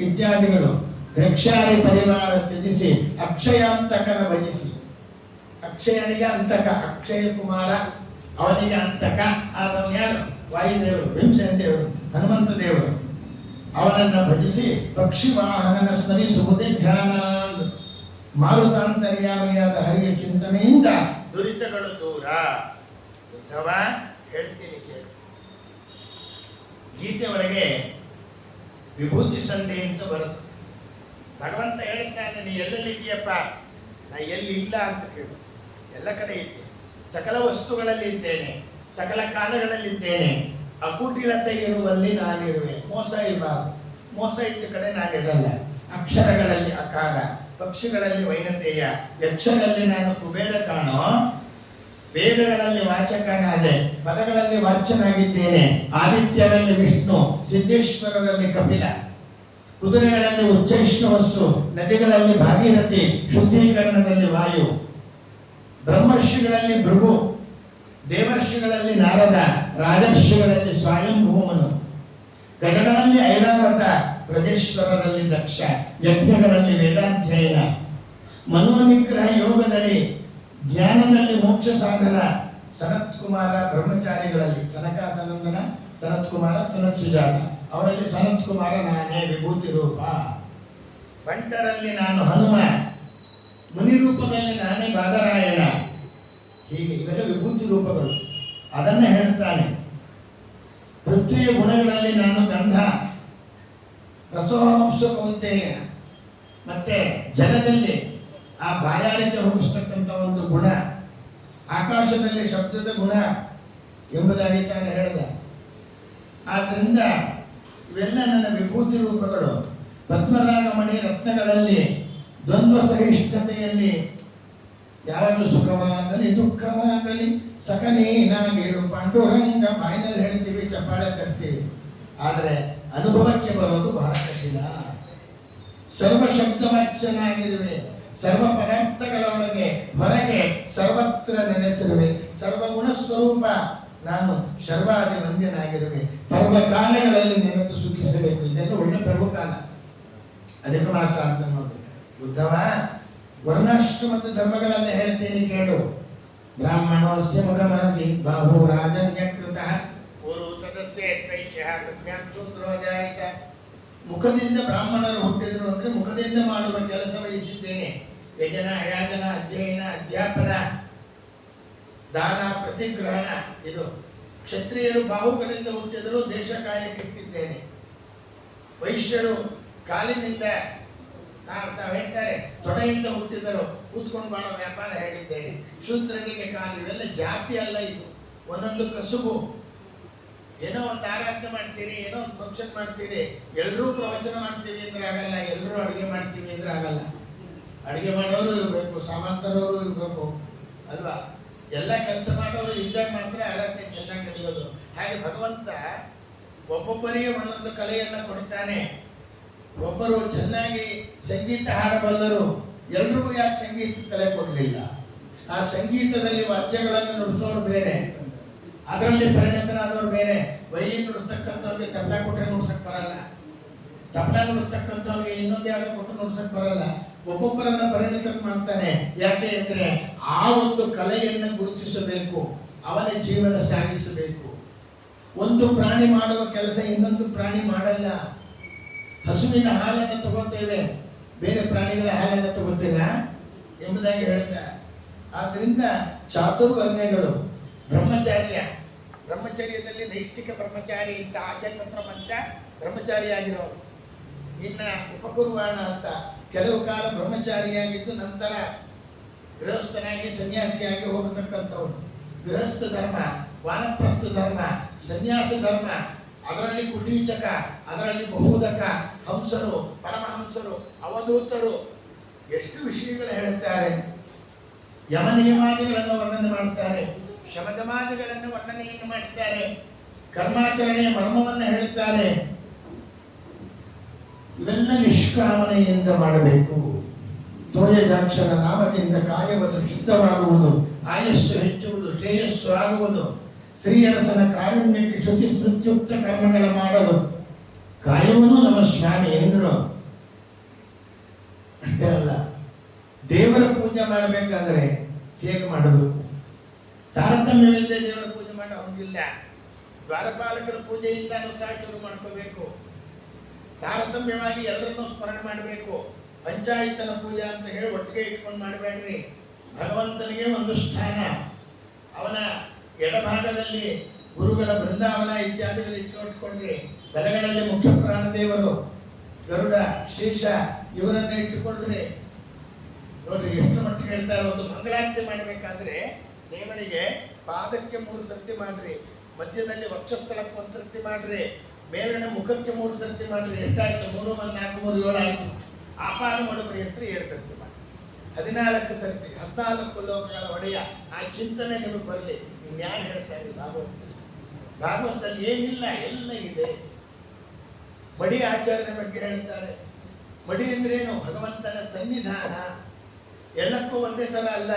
ಇತ್ಯಾದಿಗಳು. ದ್ರಕ್ಷಾರಿ ಪರಿವಾರ ತ್ಯಜಿಸಿ ಅಕ್ಷಯಾಂತಕನ ಭಜಿಸಿ. ಅಕ್ಷಯನಿಗೆ ಅಂತಕ, ಅಕ್ಷಯ ಕುಮಾರ, ಅವನಿಗೆ ಅಂತಕ ಆದವನು ಯಾರು? ವಾಯುದೇವರು, ಭೀಮಸೇನ ದೇವರು, ಹನುಮಂತ ದೇವರು. ಅವನನ್ನು ಭಜಿಸಿ ಪಕ್ಷಿ ವಾಹನನ ಸ್ಮರಿಸುವುದೇ ಧ್ಯಾನ. ಮಾರುತಾಂತರ್ಯಾಮಿಯಾದ ಹರಿಯ ಚಿಂತನೆಯಿಂದ ದುರಿತಗಳು ದೂರ. ಉದ್ಧವ ಹೇಳ್ತೀನಿ ಕೇಳು. ಗೀತೆ ಒಳಗೆ ವಿಭೂತಿ ಸಂಧಿ ಅಂತ ಬರುತ್ತೆ. ಭಗವಂತ ಹೇಳ್ತಾನೆ, ನೀ ಎಲ್ಲೆಲ್ಲಿದ್ದೀಯಪ್ಪ? ನಾ ಎಲ್ಲಿ ಇಲ್ಲ ಅಂತ ಕೇಳು. ಎಲ್ಲ ಕಡೆ ಇದ್ದೇನೆ, ಸಕಲ ವಸ್ತುಗಳಲ್ಲಿ ಇದ್ದೇನೆ, ಸಕಲ ಕಾಲಗಳಲ್ಲಿದ್ದೇನೆ. ಅಕುಟಿಲತೆ ಇರುವಲ್ಲಿ ನಾನಿರುವೆ. ಮೋಸ ಇರಬಾರ್ದು. ಮೋಸ ಇದ್ದ ಕಡೆ ನಾನಿರಲ್ಲ. ಅಕ್ಷರಗಳಲ್ಲಿ ಅಕಾರ, ಪಕ್ಷಿಗಳಲ್ಲಿ ವೈನತೆಯ, ಯಕ್ಷರಲ್ಲಿ ನಾನು ಕುಬೇರ ಕಾಣೋ, ವೇದಗಳಲ್ಲಿ ವಾಚಕನಾದೆ, ಪದಗಳಲ್ಲಿ ವಾಚ್ಯನಾಗಿದ್ದೇನೆ, ಆದಿತ್ಯರಲ್ಲಿ ವಿಷ್ಣು, ಸಿದ್ದೇಶ್ವರರಲ್ಲಿ ಕಪಿಲ, ಕುದುರೆಗಳಲ್ಲಿ ಉಚ್ಚೈಷ್ಣವಸ್ಸು, ನದಿಗಳಲ್ಲಿ ಭಾಗೀರಥಿ, ಶುದ್ಧೀಕರಣದಲ್ಲಿ ವಾಯು, ಬ್ರಹ್ಮರ್ಷಿಗಳಲ್ಲಿ ಭೃಗು, ದೇವರ್ಷಿಗಳಲ್ಲಿ ನಾರದ, ರಾಜರ್ಷಿಗಳಲ್ಲಿ ಸ್ವಯಂಭೂಮನು, ಗಜಗಳಲ್ಲಿ ಐರಾವತ, ಪ್ರಜೇಶ್ವರರಲ್ಲಿ ದಕ್ಷ, ಯಜ್ಞಗಳಲ್ಲಿ ವೇದಾಧ್ಯಯನ, ಮನೋನಿಗ್ರಹ ಯೋಗದಲ್ಲಿ, ಜ್ಞಾನದಲ್ಲಿ ಮೋಕ್ಷ ಸಾಧನ, ಸನತ್ಕುಮಾರ ಬ್ರಹ್ಮಚಾರಿಗಳಲ್ಲಿ ಸನಕ ಸನಂದನ, ಸನತ್ಕುಮಾರ ಸನತ್ ಸುಜಾತ, ಅವರಲ್ಲಿ ಸನತ್ಕುಮಾರ ನಾನೇ ವಿಭೂತಿ ರೂಪ, ಬಂಟರಲ್ಲಿ ನಾನು ಹನುಮ, ಮುನಿ ರೂಪದಲ್ಲಿ ನಾನೇ ಬಾದರಾಯಣ. ಹೀಗೆ ಇವೆಲ್ಲ ವಿಭೂತಿ ರೂಪಗಳು. ಅದನ್ನ ಹೇಳ್ತಾನೆ. ಪೃಥ್ವಿಯ ಗುಣಗಳಲ್ಲಿ ನಾನು ಗಂಧ, ರಸೋಹಂಸು ಕೌಂತೆಯ, ಮತ್ತೆ ಜಲದಲ್ಲಿ ಆ ಬಾಯಾರಿಕೆ ಹೋಗಿಸ್ತಕ್ಕಂಥ ಒಂದು ಗುಣ, ಆಕಾಶದಲ್ಲಿ ಶಬ್ದದ ಗುಣ ಎಂಬುದಾಗಿ ತಾನು ಹೇಳಿದ. ಆದ್ದರಿಂದ ಇವೆಲ್ಲ ನನ್ನ ವಿಭೂತಿ ರೂಪಗಳು. ಪದ್ಮರಾಗಮಣಿ ರತ್ನಗಳಲ್ಲಿ, ದ್ವಂದ್ವ ಸಹಿಷ್ಣುತೆಯಲ್ಲಿ, ಯಾವಾಗಲೂ ಸುಖವಾಗಲಿ ದುಃಖವಾಗಲಿ ಸಕನೇನಾಗಿರು ಪಾಂಡುರಂಗ, ಬಾಯಿನಲ್ಲಿ ಹೇಳ್ತೀವಿ, ಚಪ್ಪಾಳೆ ತರ್ತೀವಿ, ಆದರೆ ಅನುಭವಕ್ಕೆ ಬರೋದು ಬಹಳ ಕಠಿಣ. ಸರ್ವ ಶಬ್ದವಾಚ್ಯನಾಗಿರುವೆ, ಸರ್ವ ಪದಾರ್ಥಗಳೊಳಗೆ ಹೊರಗೆ ಸರ್ವತ್ರ ನೆನೆತಿರುವೆ, ಸರ್ವಗುಣ ಸ್ವರೂಪ ನಾನು ಶರ್ವಾದಿ ವಂದ್ಯನಾಗಿರುವೆ, ಪರ್ವಕಾಲಗಳಲ್ಲಿ ನೆನೆದು ಸುಖಿಸಬೇಕು. ಇದೆಲ್ಲ ಒಳ್ಳೆ ಪರ್ವಕಾಲ, ಅಧಿಕ ಮಾಸ ಅಂತ ನೋಡಿ. ಬುದ್ಧವ ವರ್ಣಾಶ್ರಮದ ಧರ್ಮಗಳನ್ನು ಹೇಳ್ತೀನಿ ಕೇಳು. ಬ್ರಾಹ್ಮಣೋಸ್ಯ ಮುಖಮಾಸಿ ಬಾಹು ರಾಜನ್ಯಕೃತ ಪೂರ್ವ ತದಸ್ಯ ತ್ವೈಷ್ಯಃ ಪ್ರಜ್ಞಾಂ ಶೂದ್ರೋ ಜಾಯತ. ಮುಖದಿಂದ ಬ್ರಾಹ್ಮಣರು ಹುಟ್ಟಿದ್ರು ಅಂದ್ರೆ ಮುಖದಿಂದ ಮಾಡುವ ಕೆಲಸ ವಹಿಸಿದ್ದೇನೆ. ಯಜನ, ಯಾಜನ, ಅಧ್ಯಯನ, ಅಧ್ಯಾಪನ, ದಾನ, ಪ್ರತಿಗ್ರಹಣ, ಇದು. ಕ್ಷತ್ರಿಯರು ಬಾಹುಗಳಿಂದ ಹುಟ್ಟಿದರು, ದೇಶ ಕಾಯಕ್ಕಿಟ್ಟಿದ್ದೇನೆ. ವೈಶ್ಯರು ಕಾಲಿನಿಂದ, ತಾವು ಹೇಳ್ತಾರೆ ತೊಡೆಯಿಂದ ಹುಟ್ಟಿದರು, ಕೂತ್ಕೊಂಡು ಮಾಡೋ ವ್ಯಾಪಾರ ಹೇಳಿದ್ದೇನೆ. ಶೂದ್ರನಿಗೆ ಕಾಲು, ಇವೆಲ್ಲ ಜಾತಿ ಅಲ್ಲ, ಇದು ಒಂದೊಂದು ಕಸುಬು. ಏನೋ ಒಂದು ಆರಾಧನೆ ಮಾಡ್ತೀರಿ, ಏನೋ ಒಂದು ಫಂಕ್ಷನ್ ಮಾಡ್ತೀರಿ, ಎಲ್ಲರೂ ಪ್ರವಚನ ಮಾಡ್ತೀವಿ ಅಂದ್ರೆ ಆಗಲ್ಲ, ಎಲ್ಲರೂ ಅಡುಗೆ ಮಾಡ್ತೀವಿ ಅಂದ್ರೆ ಆಗಲ್ಲ. ಅಡುಗೆ ಮಾಡೋರು ಇರಬೇಕು, ಸಾಮಂತರವರು ಇರಬೇಕು ಅಲ್ವಾ? ಎಲ್ಲ ಕೆಲಸ ಮಾಡೋರು ಇದ್ದಾಗ ಮಾತ್ರ ಆರಾಧನೆ ಚೆನ್ನಾಗಿ ನಡೆಯೋದು. ಹಾಗೆ ಭಗವಂತ ಒಬ್ಬೊಬ್ಬರಿಗೆ ಒಂದೊಂದು ಕಲೆಯನ್ನು ಕೊಡ್ತಾನೆ. ಒಬ್ಬರು ಚೆನ್ನಾಗಿ ಸಂಗೀತ ಹಾಡಬಲ್ಲರು, ಎಲ್ರಿಗೂ ಯಾಕೆ ಸಂಗೀತ ಕಲೆ ಕೊಡಲಿಲ್ಲ? ಆ ಸಂಗೀತದಲ್ಲಿ ವಾದ್ಯಗಳನ್ನು ನುಡಿಸೋರು ಬೇರೆ, ಅದರಲ್ಲಿ ಪರಿಣತರಾದವರು ಬೇರೆ. ವೈಲಿನ್ ನುಡಿಸ್ತಕ್ಕಂಥವ್ರಿಗೆ ತಬಲಾ ಕೊಟ್ಟರೆ ನುಡ್ಸಕ್ ಬರಲ್ಲ, ತಬಲಾ ನುಡಿಸ್ತಕ್ಕಂಥವ್ರಿಗೆ ಇನ್ನೊಂದು ಯಾವುದೋ ಕೊಟ್ಟು ನುಡ್ಸಕ್ ಬರಲ್ಲ. ಒಬ್ಬೊಬ್ಬರನ್ನ ಪರಿಣತರು ಮಾಡ್ತಾನೆ. ಯಾಕೆ ಅಂದ್ರೆ ಆ ಒಂದು ಕಲೆಯನ್ನು ಗುರುತಿಸಬೇಕು, ಅವನ ಜೀವನ ಸಾಗಿಸಬೇಕು. ಒಂದು ಪ್ರಾಣಿ ಮಾಡುವ ಕೆಲಸ ಇನ್ನೊಂದು ಪ್ರಾಣಿ ಮಾಡಲ್ಲ. ಹಸುವಿನ ಹಾಲನ್ನು ತಗೋತೇವೆ, ಬೇರೆ ಪ್ರಾಣಿಗಳ ಹಾಲನ್ನು ತಗೋತೀರಾ ಎಂಬುದಾಗಿ ಹೇಳ್ತಾರೆ. ಆದ್ದರಿಂದ ಚಾತುರ್ವರ್ಣ್ಯಗಳು, ಬ್ರಹ್ಮಚರ್ಯದಲ್ಲಿ ನೈಷ್ಠಿಕ ಬ್ರಹ್ಮಚಾರಿ ಅಂತ ಆಜನ್ಮ ಪ್ರಪಂಚ ಬ್ರಹ್ಮಚಾರಿಯಾಗಿರೋರು. ಇನ್ನ ಉಪಕುರ್ವಾಣ ಅಂತ ಕೆಲವು ಕಾಲ ಬ್ರಹ್ಮಚಾರಿಯಾಗಿದ್ದು ನಂತರ ಗೃಹಸ್ಥನಾಗಿ ಸನ್ಯಾಸಿಯಾಗಿ ಹೋಗತಕ್ಕಂಥವ್ರು. ಗೃಹಸ್ಥ ಧರ್ಮ, ವಾನಪ್ರಸ್ಥ ಧರ್ಮ, ಸನ್ಯಾಸ ಧರ್ಮ, ಅದರಲ್ಲಿ ಕುಟೀಚಕ, ಅದರಲ್ಲಿ ಬಹುದಕ, ಹಂಸರು, ಪರಮಹಂಸರು, ಅವಧೂತರು, ಎಷ್ಟು ವಿಷಯಗಳು ಹೇಳುತ್ತಾರೆ. ಯಮ ನಿಯಮಾದಿಗಳನ್ನು ವರ್ಣನೆ ಮಾಡುತ್ತಾರೆ, ಶಮದಮಾದಿಗಳನ್ನು ವರ್ಣನೆಯನ್ನು ಮಾಡುತ್ತಾರೆ, ಕರ್ಮಾಚರಣೆಯ ಮರ್ಮವನ್ನು ಹೇಳುತ್ತಾರೆ. ಇವೆಲ್ಲ ನಿಷ್ಕಾಮನೆಯಿಂದ ಮಾಡಬೇಕು. ತೋಯಜಾಕ್ಷರ ನಾಮದಿಂದ ಕಾಯವುದು ಶುದ್ಧವಾಗುವುದು, ಆಯಸ್ಸು ಹೆಚ್ಚುವುದು, ಶ್ರೇಯಸ್ಸು ಆಗುವುದು, ಸ್ತ್ರೀಯರತನ ಕಾರುಣ್ಯಕ್ಕೆ ಶುಚಿಸ್ತುತ್ಯುಕ್ತ ಕರ್ಮಗಳ ಮಾಡಲು ಕಾಯುವನು ನಮ್ಮ ಸ್ವಾಮಿ ಎಂದರು. ಅಷ್ಟೇ ಅಲ್ಲ, ದೇವರ ಪೂಜೆ ಮಾಡಬೇಕಾದರೆ ಹೇಗೆ ಮಾಡಬೇಕು? ತಾರತಮ್ಯವಿಲ್ಲದೆ ದೇವರ ಪೂಜೆ ಮಾಡೋ ಹಂಗಿಲ್ಲ. ದ್ವಾರಪಾಲಕರ ಪೂಜೆಯಿಂದ ಶುರು ಮಾಡ್ಕೋಬೇಕು. ತಾರತಮ್ಯವಾಗಿ ಎಲ್ಲರನ್ನೂ ಸ್ಮರಣೆ ಮಾಡಬೇಕು. ಪಂಚಾಯತನ ಪೂಜೆ ಅಂತ ಹೇಳಿ ಒಟ್ಟಿಗೆ ಇಟ್ಕೊಂಡು ಮಾಡಬೇಡ್ರಿ. ಭಗವಂತನಿಗೆ ಒಂದು ಸ್ಥಾನ, ಅವನ ಎಡಭಾಗದಲ್ಲಿ ಗುರುಗಳ ಬೃಂದಾವನ ಇತ್ಯಾದಿಗಳು ಇಟ್ಟುಕೊಂಡ್ರಿ. ಬಲಗಳಲ್ಲಿ ಮುಖ್ಯ ಪ್ರಾಣದೇವರು ಗರುಡ, ಶೇಷ ಇವರನ್ನ ಇಟ್ಟುಕೊಂಡ್ರಿ. ನೋಡ್ರಿ ಎಷ್ಟು ಮಟ್ಟಿಗೆ ಹೇಳ್ತಾರೆ. ಒಂದು ಮಂಗಳಾರತಿ ಮಾಡಬೇಕಾದ್ರೆ ದೇವರಿಗೆ ಪಾದಕ್ಕೆ 3 ಸರ್ತಿ ಮಾಡ್ರಿ, ಮಧ್ಯದಲ್ಲಿ ವಕ್ಷಸ್ಥಳಕ್ಕೆ 1 ಸರ್ತಿ ಮಾಡ್ರಿ, ಮೇಲ್ಗಡೆ ಮುಖಕ್ಕೆ 3 ಸರ್ತಿ ಮಾಡ್ರಿ, ಎಷ್ಟಾಯ್ತು? 3 1 4 3 7 ಆಯ್ತು. ಆಪಾದ ಮಡುಬರಿ ಹತ್ರ 7 ಸರ್ತಿ ಮಾಡಿ, 14 ಸರ್ತಿ, 14 ಲೋಕಗಳ ಒಡೆಯ. ಆ ಚಿಂತನೆ ನಿಮಗೆ ಬರಲಿ. ಇನ್ಯಾರು ಹೇಳ್ತಾರೆ ಭಾಗವತದಲ್ಲಿ? ಭಾಗವತದಲ್ಲಿ ಏನಿಲ್ಲ, ಎಲ್ಲ ಇದೆ. ಮಡಿ ಆಚರಣೆ ಬಗ್ಗೆ ಹೇಳ್ತಾರೆ. ಮಡಿ ಅಂದ್ರೇನು? ಭಗವಂತನ ಸನ್ನಿಧಾನ. ಎಲ್ಲಕ್ಕೂ ಒಂದೇ ಥರ ಅಲ್ಲ.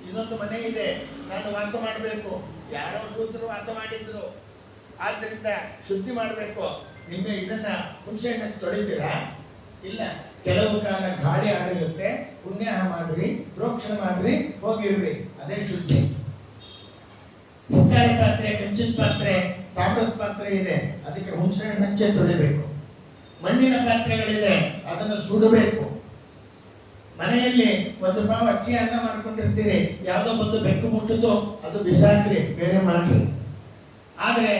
ಇದೊಂದು ಮನೆ ಇದೆ, ನಾನು ವಾಸ ಮಾಡಬೇಕು. ಯಾರೋ ಶೂದ್ರರು ವಾಸ ಮಾಡಿದ್ರು, ಆದ್ದರಿಂದ ಶುದ್ಧಿ ಮಾಡಬೇಕು. ನಿಮಗೆ ಇದನ್ನ ಹುಣಸೆಹಣ್ಣು ತೊಳಿತೀರಾ? ಇಲ್ಲ. ಕೆಲವು ಕಾಲ ಗಾಳಿ ಆಡಿರುತ್ತೆ, ಪುಣ್ಯಾಹ ಮಾಡ್ರಿ, ಪ್ರೋಕ್ಷಣೆ ಮಾಡ್ರಿ, ಹೋಗಿರ್ರಿ, ಅದೇ ಶುದ್ಧಿ. ಹಿತ್ತಾಳೆ ಪಾತ್ರೆ, ಕಂಚಿನ ಪಾತ್ರೆ, ತಾಮ್ರದ ಪಾತ್ರೆ ಇದೆ, ಅದಕ್ಕೆ ಹುಣಸೆಹಣ್ಣು ಹಚ್ಚೆ ತೊಳಿಬೇಕು. ಮಣ್ಣಿನ ಪಾತ್ರೆಗಳಿದೆ, ಅದನ್ನು ಸುಡಬೇಕು. ಮನೆಯಲ್ಲಿ ಒಂದು ಪಾವು ಅಕ್ಕಿ ಅನ್ನ ಮಾಡ್ಕೊಂಡಿರ್ತೀರಿ, ಯಾವುದೋ ಒಂದು ಬೆಕ್ಕು ಮುಟ್ಟಿತು, ಅದು ಬಿಸಾಕ್ರಿ, ಬೇರೆ ಮಾಡ್ರಿ. ಆದ್ರೆ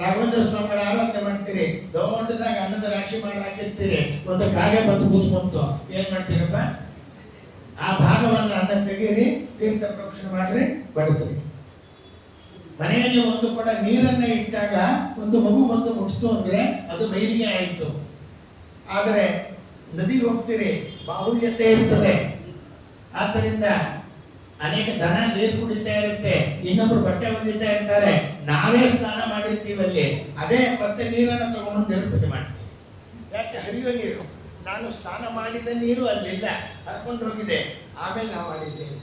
ರಾಘವೇಂದ್ರ ಸ್ವಾಮಿಗಳ ಆರಾಧನೆ ಮಾಡ್ತೀರಿ, ದೊಡ್ಡದಾಗ ಅನ್ನದ ರಾಶಿ ಮಾಡಿ ಹಾಕಿರ್ತೀರಿ, ಒಂದು ಕಾಗೆ ಬಂದು ಕೂತ್ಕೊಂತು, ಏನ್ ಮಾಡ್ತೀರಪ್ಪ? ಆ ಭಾಗವನ್ನು ಅನ್ನ ತೆಗೀರಿ, ತೀರ್ಥ ಪ್ರೋಕ್ಷಣೆ ಮಾಡ್ರಿ, ಬಡದ್ರಿ. ಮನೆಯಲ್ಲಿ ಒಂದು ಕೊಡ ನೀರನ್ನ ಇಟ್ಟಾಗ ಒಂದು ಮಗು ಬಂದು ಮುಟ್ಟಿತು ಅಂದ್ರೆ ಅದು ಮೈಲಿಗೆ ಆಯಿತು. ಆದರೆ ನದಿಗೆ ಹೋಗ್ತೀರಿ, ಬಾಹುಲ್ಯತೆ ಇರ್ತದೆ. ಆದ್ದರಿಂದ ಅನೇಕ ದನ ನೀರು ಕುಡಿತಾ ಇರುತ್ತೆ, ಇನ್ನೊಬ್ರು ಬಟ್ಟೆ ಒಗಿತಾ ಇರ್ತಾರೆ, ನಾವೇ ಸ್ನಾನ ಮಾಡಿರ್ತೀವಲ್ಲಿ, ಅದೇ ಮತ್ತೆ ನೀರನ್ನು ತಗೊಂಡು ದೇವ್ರ ಪೂಜೆ ಮಾಡ್ತೀವಿ. ಯಾಕೆ? ಹರಿಯುವ ನೀರು. ನಾನು ಸ್ನಾನ ಮಾಡಿದ ನೀರು ಅಲ್ಲಿಲ್ಲ, ಹರ್ಕೊಂಡು ಹೋಗಿದೆ, ಆಮೇಲೆ ನಾವು ಮಾಡಿದ್ದೇವೆ.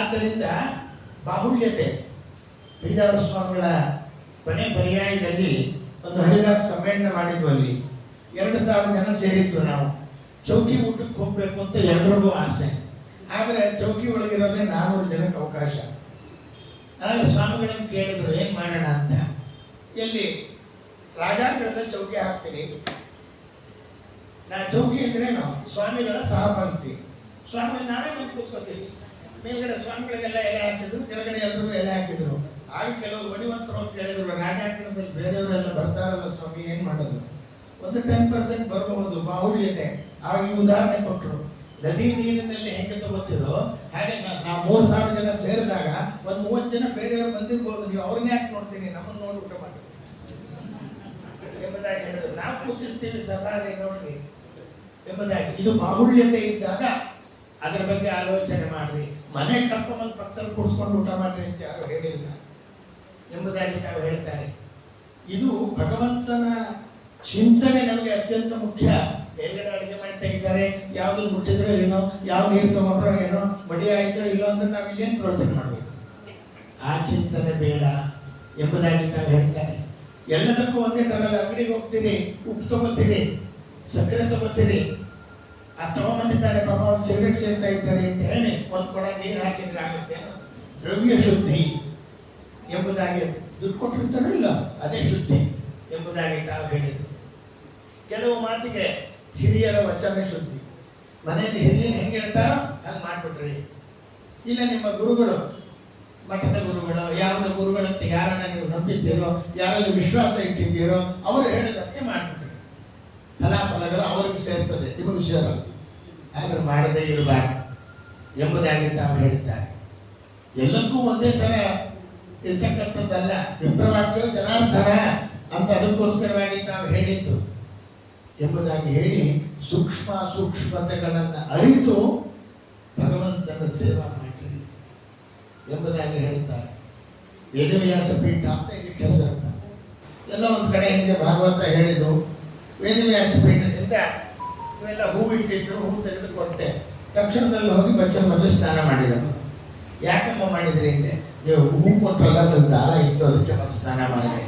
ಆದ್ದರಿಂದ ಬಾಹುಲ್ಯತೆ. ಬೀದಾರ ಸ್ವಾಮಿಗಳ ಕೊನೆ ಪರ್ಯಾಯದಲ್ಲಿ ಒಂದು ಹರಿದಾಸ ಸಮ್ಮೇಳನ ಮಾಡಿದ್ವು. ಅಲ್ಲಿ 2000 ಜನ ಸೇರಿದ್ವು. ನಾವು ಚೌಕಿ ಊಟಕ್ಕೆ ಹೋಗ್ಬೇಕು ಅಂತ ಎಲ್ಲರಿಗೂ ಆಸೆ. ಆದರೆ ಚೌಕಿ ಒಳಗಿರೋದೇ 400 ಜನಕ್ಕೆ ಅವಕಾಶ. ಆದರೆ ಸ್ವಾಮಿಗಳನ್ನು ಕೇಳಿದ್ರು, ಏನ್ ಮಾಡೋಣ ಅಂತ. ಎಲ್ಲಿ? ರಾಜಾಂಗಣದ ಚೌಕಿ ಹಾಕ್ತೀನಿ. ನಾ ಚೌಕಿ ಅಂದ್ರೇನು? ಸ್ವಾಮಿಗಳ ಸಹಪಂಕ್ತಿ. ಸ್ವಾಮಿಗಳು ನಾವೇ ಬಂದು ಕೂತ್ಕೋತೀವಿ. ಮೇಲ್ಗಡೆ ಸ್ವಾಮಿಗಳಿಗೆಲ್ಲ ಎಲೆ ಹಾಕಿದ್ರು, ಕೆಳಗಡೆ ಎಲ್ರಿಗೂ ಎಲೆ ಹಾಕಿದ್ರು. ಆಗ ಕೆಲವರು ಒಡಿವಂತರು ಕೇಳಿದ್ರು, ರಾಜಾಂಗಣದಲ್ಲಿ ಬೇರೆಯವರೆಲ್ಲ ಬರ್ತಾರಲ್ಲ ಸ್ವಾಮಿ, ಏನ್ ಮಾಡೋದು? ಒಂದು 10% ಬರಬಹುದು, ಬಾಹುಳ್ಯತೆ. ಆಗ ಈ ಉದಾಹರಣೆ ಕೊಟ್ಟರು. ನದಿ ನೀರಿನಲ್ಲಿ ಹೆಂಗೆ ತಗೋತಿರೋ ಹಾಗೆ ನಾವು 3000 ಜನ ಸೇರಿದಾಗ ಒಂದು 30 ಜನ ಬೇರೆಯವರು ಬಂದಿರ್ಬೋದು, ನೀವು ಅವ್ರನ್ನ ಯಾಕೆ ನೋಡ್ತೀನಿ, ನಮ್ಮನ್ನು ನೋಡಿ ಊಟ ಮಾಡಿ ಎಂಬುದಾಗಿ ಹೇಳಿದ್ರು. ನಾವು ಕೂತಿರ್ತೀವಿ ಸಭಾಗೆ ನೋಡ್ರಿ ಎಂಬುದಾಗಿ. ಇದು ಬಾಹುಳ್ಯತೆ ಇದ್ದಾಗ ಅದರ ಬಗ್ಗೆ ಆಲೋಚನೆ ಮಾಡ್ರಿ. ಮನೆ ಕರ್ಕೊಂಬಂದು ಪಕ್ಕದಲ್ಲಿ ಕೂಡಿಸ್ಕೊಂಡು ಊಟ ಮಾಡ್ರಿ ಅಂತ ಯಾರು ಹೇಳಿಲ್ಲ ಎಂಬುದಾಗಿ ತಾವು ಹೇಳ್ತಾರೆ. ಇದು ಭಗವಂತನ ಚಿಂತನೆ ನಮಗೆ ಅತ್ಯಂತ ಮುಖ್ಯ. ಮೇಲ್ಗಡೆ ಅಡುಗೆ ಮಾಡ್ತಾ ಇದ್ದಾರೆ, ಯಾವ್ದು ಮುಟ್ಟಿದ್ರೋ ಏನೋ, ಯಾವ ನೀರು ತಗೊಂಡ್ರೋ ಏನೋ, ಮಡಿ ಆಯ್ತೋ ಇಲ್ಲೋ ಅಂದ್ರೆ ನಾವು ಇಲ್ಲೇನು ಪ್ರಯೋಜನ ಮಾಡಬೇಕು? ಆ ಚಿಂತನೆ ಬೇಡ ಎಂಬುದಾಗಿ ತಾವು ಹೇಳ್ತಾರೆ. ಎಲ್ಲದಕ್ಕೂ ಒಂದೇ ತರ ಅಂಗಡಿಗೆ ಹೋಗ್ತೀರಿ, ಉಪ್ಪು ತಗೋತೀರಿ, ಸಕ್ಕರೆ ತಗೋತೀರಿ, ಆ ತಗೊಂಡ್ಬಂದಿದ್ದಾರೆ ಪಾಪ ಒಂದು ಸಿಗರೇಟ್ ಸೇರ್ತಾ ಇದ್ದಾರೆ ಅಂತ ಹೇಳಿ ಒಂದು ಕೊಡ ನೀರು ಹಾಕಿದ್ರೆ ಆಗುತ್ತೆ? ದ್ರವ್ಯ ಶುದ್ಧಿ ಎಂಬುದಾಗಿ ದುಡ್ಡು ಕೊಟ್ಟಿರ್ತಾರೋ ಇಲ್ಲ, ಅದೇ ಶುದ್ಧಿ ಎಂಬುದಾಗಿ ತಾವು ಹೇಳಿದ್ರು. ಕೆಲವು ಮಾತಿಗೆ ಹಿರಿಯರ ವಚನ ಶುದ್ಧಿ. ಮನೆಯಲ್ಲಿ ಹಿರಿಯರು ಹೆಂಗೆ ಹೇಳ್ತಾರೋ ಹಂಗೆ ಮಾಡ್ಬಿಟ್ರಿ. ಇಲ್ಲ ನಿಮ್ಮ ಗುರುಗಳು, ಮಠದ ಗುರುಗಳು, ಯಾವ್ದು ಗುರುಗಳಂತ ಯಾರನ್ನ ನೀವು ನಂಬಿದ್ದೀರೋ, ಯಾರಲ್ಲಿ ವಿಶ್ವಾಸ ಇಟ್ಟಿದ್ದೀರೋ ಅವರು ಹೇಳಿದಂತೆ ಮಾಡ್ಬಿಟ್ರಿ. ಫಲಾಫಲಗಳು ಅವರಿಗೆ ಸೇರ್ತದೆ, ನಿಮಗೆ ಸೇರಲ್ಲ. ಆದ್ರೆ ಮಾಡದೇ ಇರಬಾರ್ದು ಎಂಬುದಾಗಿ ತಾವು ಹೇಳ್ತಾರೆ. ಎಲ್ಲಕ್ಕೂ ಒಂದೇ ತರ ಇರ್ತಕ್ಕಂಥದ್ದಲ್ಲ. ವಿಪ್ರವಾಕ್ಯವು ಜನಾರ್ದನ ಅಂತ ಅದಕ್ಕೋಸ್ಕರವಾಗಿ ತಾವು ಹೇಳಿದ್ದು ಎಂಬುದಾಗಿ ಹೇಳಿ ಸೂಕ್ಷ್ಮತೆಗಳನ್ನು ಅರಿತು ಭಗವಂತನ ಸೇವಾ ಮಾಡಿ ಎಂಬುದಾಗಿ ಹೇಳ್ತಾರೆ. ವೇದವ್ಯಾಸ ಪೀಠ ಅಂತ ಇದಕ್ಕೆ ಹೆಸರಪ್ಪ. ಎಲ್ಲ ಒಂದು ಕಡೆ ಹಿಂಗೆ ಭಾಗವತ ಹೇಳಿದ್ದು. ವೇದವ್ಯಾಸ ಪೀಠದಿಂದ ಇವೆಲ್ಲ ಹೂ ಇಟ್ಟಿದ್ರು, ಹೂ ತೆಗೆದು ಕೊಟ್ಟೆ. ತಕ್ಷಣದಲ್ಲಿ ಹೋಗಿ ಬಚ್ಚಮ್ಮಲ್ಲಿ ಸ್ನಾನ ಮಾಡಿದನು. ಯಾಕಮ್ಮ ಮಾಡಿದ್ರಿ ಅಂತೆ? ನೀವು ಹೂ ಕೊಟ್ಟರಲ್ಲ, ಅದ್ರ ದಾರ ಇತ್ತು, ಅದಕ್ಕೆ ಮತ್ತೆ ಸ್ನಾನ ಮಾಡಿದೆ.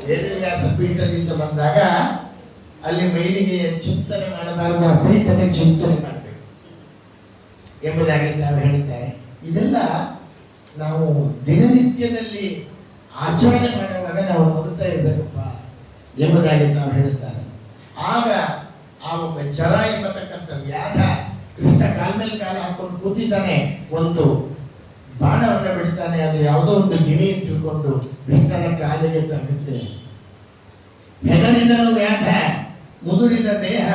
ವೇದವ್ಯಾಸ ಪೀಠದಿಂದ ಬಂದಾಗ ಅಲ್ಲಿ ಮೈಲಿಗೆ ಚಿಂತನೆ ಮಾಡಬಾರದು, ಆ ಪೀಠದ ಚಿಂತನೆ ಮಾಡಬೇಕು ಎಂಬುದಾಗಿ ನಾವು ಹೇಳಿದ್ದಾರೆ. ಇದೆಲ್ಲ ನಾವು ದಿನನಿತ್ಯದಲ್ಲಿ ಆಚರಣೆ ಮಾಡುವಾಗ ನಾವು ನೋಡ್ತಾ ಇರಬೇಕಪ್ಪ ಎಂಬುದಾಗಿ ನಾವು ಹೇಳುತ್ತಾರೆ. ಆಗ ಆ ಒಬ್ಬ ಚರ ಎಂಬತಕ್ಕಂಥ ವ್ಯಾಧ ಕೃಷ್ಣ ಕಾಲ ಮೇಲೆ ಕಾಲ ಹಾಕೊಂಡು ಕೂತಿದ್ದಾನೆ. ಒಂದು ಬಾಣವನ್ನು ಬಿಡ್ತಾನೆ, ಅದು ಯಾವುದೋ ಒಂದು ಗಿಣಿ ತಿಳ್ಕೊಂಡು ಕೃಷ್ಣನ ಕಾಲಿಗೆ ತಗುತ್ತೆ. ಹೆದರಿದನು ವ್ಯಾಧ, ಮುದುರಿದ ದೇಹ,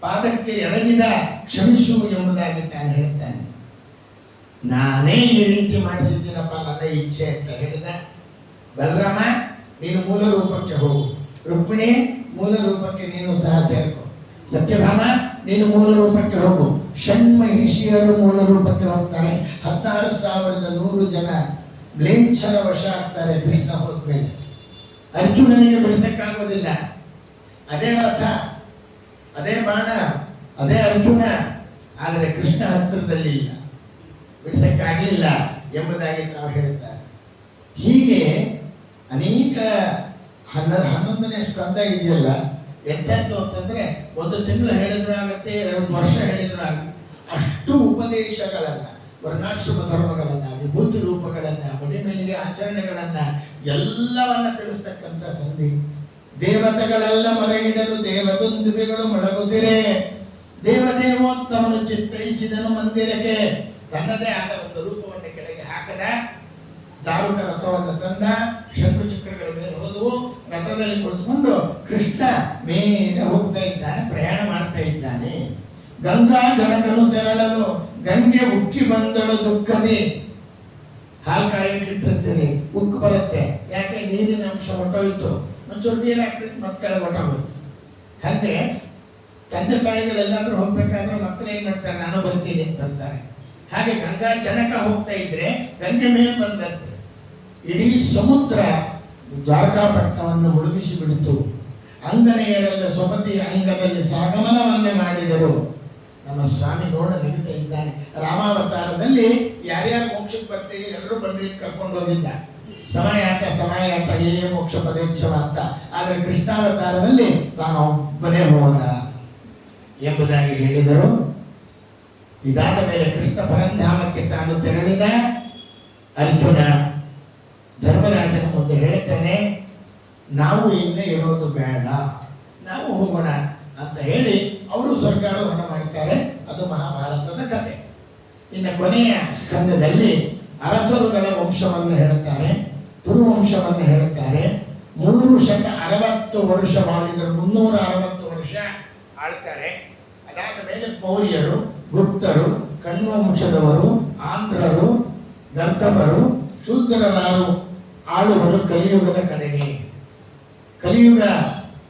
ಪಾದಕ್ಕೆ ಎರಗಿದ ಕ್ಷಮಿಸು ಎಂಬುದಾಗಿ ತಾನು ಹೇಳ್ತಾನೆ. ನಾನೇ ಈ ರೀತಿ ಮಾಡಿಸಿದ್ದೀನಪ್ಪ, ನನ್ನ ಇಚ್ಛೆ ಅಂತ ಹೇಳಿದ. ಬಲರಾಮ ನೀನು ಮೂಲ ರೂಪಕ್ಕೆ ಹೋಗು. ರುಕ್ಮಿಣಿ, ಮೂಲ ರೂಪಕ್ಕೆ ನೀನು ಸಹ ಸೇರ್ಕೊ. ಸತ್ಯಭಾಮ, ನೀನು ಮೂಲ ರೂಪಕ್ಕೆ ಹೋಗು. ಷಣ್ಮಹಿಷಿಯರು ಮೂಲ ರೂಪಕ್ಕೆ ಹೋಗ್ತಾರೆ. 16,100 ಜನ ಮ್ಲೇಚ್ಛರ ವಶ ಆಗ್ತಾರೆ ಕೃಷ್ಣ ಹೋದ್ಮೇಲೆ. ಅರ್ಜುನನಿಗೆ ಬಿಡಿಸಕ್ಕಾಗೋದಿಲ್ಲ. ಅದೇ ರಥ, ಅದೇ ಬಾಣ, ಅದೇ ಅರ್ಜುನ. ಆದರೆ ಕೃಷ್ಣ ಹತ್ತಿರದಲ್ಲಿ ಇಲ್ಲ, ಬಿಡಿಸಕ್ಕಾಗಲಿಲ್ಲ ಎಂಬುದಾಗಿ ತಾವು ಹೇಳುತ್ತಾರೆ. ಹೀಗೆ ಅನೇಕ 11ನೇ ಸ್ಕಂದ ಇದೆಯಲ್ಲ, ಎಂಥದ್ದು ಅಂತಂದ್ರೆ 1 ತಿಂಗಳು ಹೇಳಿದ್ರೂ ಆಗುತ್ತೆ, 2 ವರ್ಷ ಹೇಳಿದ್ರೂ ಆಗುತ್ತೆ. ಅಷ್ಟು ಉಪದೇಶಗಳನ್ನ, ವರ್ಣಾಶ್ರಮ ಧರ್ಮಗಳನ್ನ, ವಿಭೂತಿ ರೂಪಗಳನ್ನ, ಮಡಿಮೇಲಿಗೆ ಆಚರಣೆಗಳನ್ನ ಎಲ್ಲವನ್ನ ತಿಳಿಸ್ತಕ್ಕಂಥ ಸಂಧಿ. ದೇವತೆಗಳೆಲ್ಲ ಮೊರೆ ಇಡಲು ದೇವದುಂದುಬಿಗಳು ಮೊಳಗುತ್ತಿರೆ. ದೇವದೇವೋತ್ತಮನು ಚಿತ್ತೈಸಿದನು ಮಂದಿರಕ್ಕೆ. ತನ್ನದೇ ಆದ ಒಂದು ರೂಪವನ್ನು ಕೆಳಗೆ ಹಾಕದ, ದಾರುಕ ರಥವನ್ನು ತಂದ, ಶಂಕುಚಕ್ರಗಳ ಮೇಲೆ ಹೋದವು. ರಥದಲ್ಲಿ ಕುಳಿತುಕೊಂಡು ಕೃಷ್ಣ ಮೇಲೆ ಹೋಗ್ತಾ ಇದ್ದಾನೆ, ಪ್ರಯಾಣ ಮಾಡ್ತಾ ಇದ್ದಾನೆ. ಗಂಗಾ ಜನಕನು ತೆರಳಲು ಗಂಗೆ ಉಕ್ಕಿ ಬಂದಳು ದುಃಖದಿ. ಹಾಲು ಕಾಯಕ್ಕಿಟ್ಟಿರ್ತೀನಿ, ಉಕ್ಕು ಬರುತ್ತೆ. ಯಾಕೆ? ನೀರಿನ ಅಂಶ ಹೊಟ್ಟೋಯ್ತು. ಒಂಚೂರು ನೀರು ಹಾಕಿ ಮಕ್ಕಳ ಹೊಟ್ಟೋಗೋದು. ಹಾಗೆ ತಂದೆ ತಾಯಿಗಳೆಲ್ಲಾದ್ರೂ ಹೋಗ್ಬೇಕಾದ್ರೆ ಮಕ್ಕಳು ಏನ್ ಮಾಡ್ತಾರೆ? ನಾನು ಬರ್ತೀನಿ ಅಂತಾರೆ. ಹಾಗೆ ಗಂಗಾ ಜನಕ ಹೋಗ್ತಾ ಇದ್ರೆ ಗಂಗೆ ಮೇಲೆ ಬಂದಂತೆ ಇಡೀ ಸಮುದ್ರ ದ್ವಾರಕಾಪಟ್ಟಣವನ್ನು ಮುಳುಗಿಸಿ ಬಿಡಿತು. ಅಂಗನೆಯರೆಲ್ಲ ಸೊಬತಿ ಅಂಗದಲ್ಲಿ ಸಾಗಮನವನ್ನೇ ಮಾಡಿದರು. ನಮ್ಮ ಸ್ವಾಮಿ ನೋಡ ನಗುತ್ತಾ ಇದ್ದಾನೆ. ರಾಮಾವತಾರದಲ್ಲಿ ಯಾರ್ಯಾರು ಮೋಕ್ಷಕ್ಕೆ ಬರ್ತೀರಿ ಎಲ್ಲರೂ ಬನ್ರಿ ಕರ್ಕೊಂಡು ಹೋಗಿದ್ದ. ಸಮಯಾತ ಸಮಯಾತ ಏ ಮೋಕ್ಷ ಪದೇಚ್ಛವ ಅಂತ. ಆದರೆ ಕೃಷ್ಣಾವತಾರದಲ್ಲಿ ತಾನು ಒಬ್ಬನೇ ಹೋದ ಎಂಬುದಾಗಿ ಹೇಳಿದರು. ಇದಾದ ಮೇಲೆ ಕೃಷ್ಣ ಪರಂಧಾಮಕ್ಕೆ ತಾನು ತೆರಳಿದ. ಅರ್ಜುನ ಧರ್ಮರಾಜನ ಮುಂದೆ ಹೇಳುತ್ತಾನೆ, ನಾವು ಇನ್ನೇ ಇರೋದು ಬೇಡ, ನಾವು ಹೋಗೋಣ ಅಂತ ಹೇಳಿ ಅವರು ಸ್ವರ್ಗಾರೋಹಣ ಮಾಡ್ತಾರೆ. ಅದು ಮಹಾಭಾರತದ ಕಥೆ. ಇನ್ನು ಕೊನೆಯ ಸ್ಕಂದದಲ್ಲಿ ಅರಸರುಗಳ ವಂಶವನ್ನು ಹೇಳುತ್ತಾರೆ, ತುರುವಂಶವನ್ನು ಹೇಳುತ್ತಾರೆ. 360 ವರ್ಷ ಮಾಡಿದರು, 360 ವರ್ಷ ಆಳ್ತಾರೆ. ಅದಾದ ಮೇಲೆ ಮೌರ್ಯರು, ಗುಪ್ತರು, ಕಣ್ವಂಶದವರು, ಆಂಧ್ರರು, ಗರ್ಧಬರು, ಶೂದ್ರರಾರು ಆಳುವರು ಕಲಿಯುಗದ ಕಡೆಗೆ.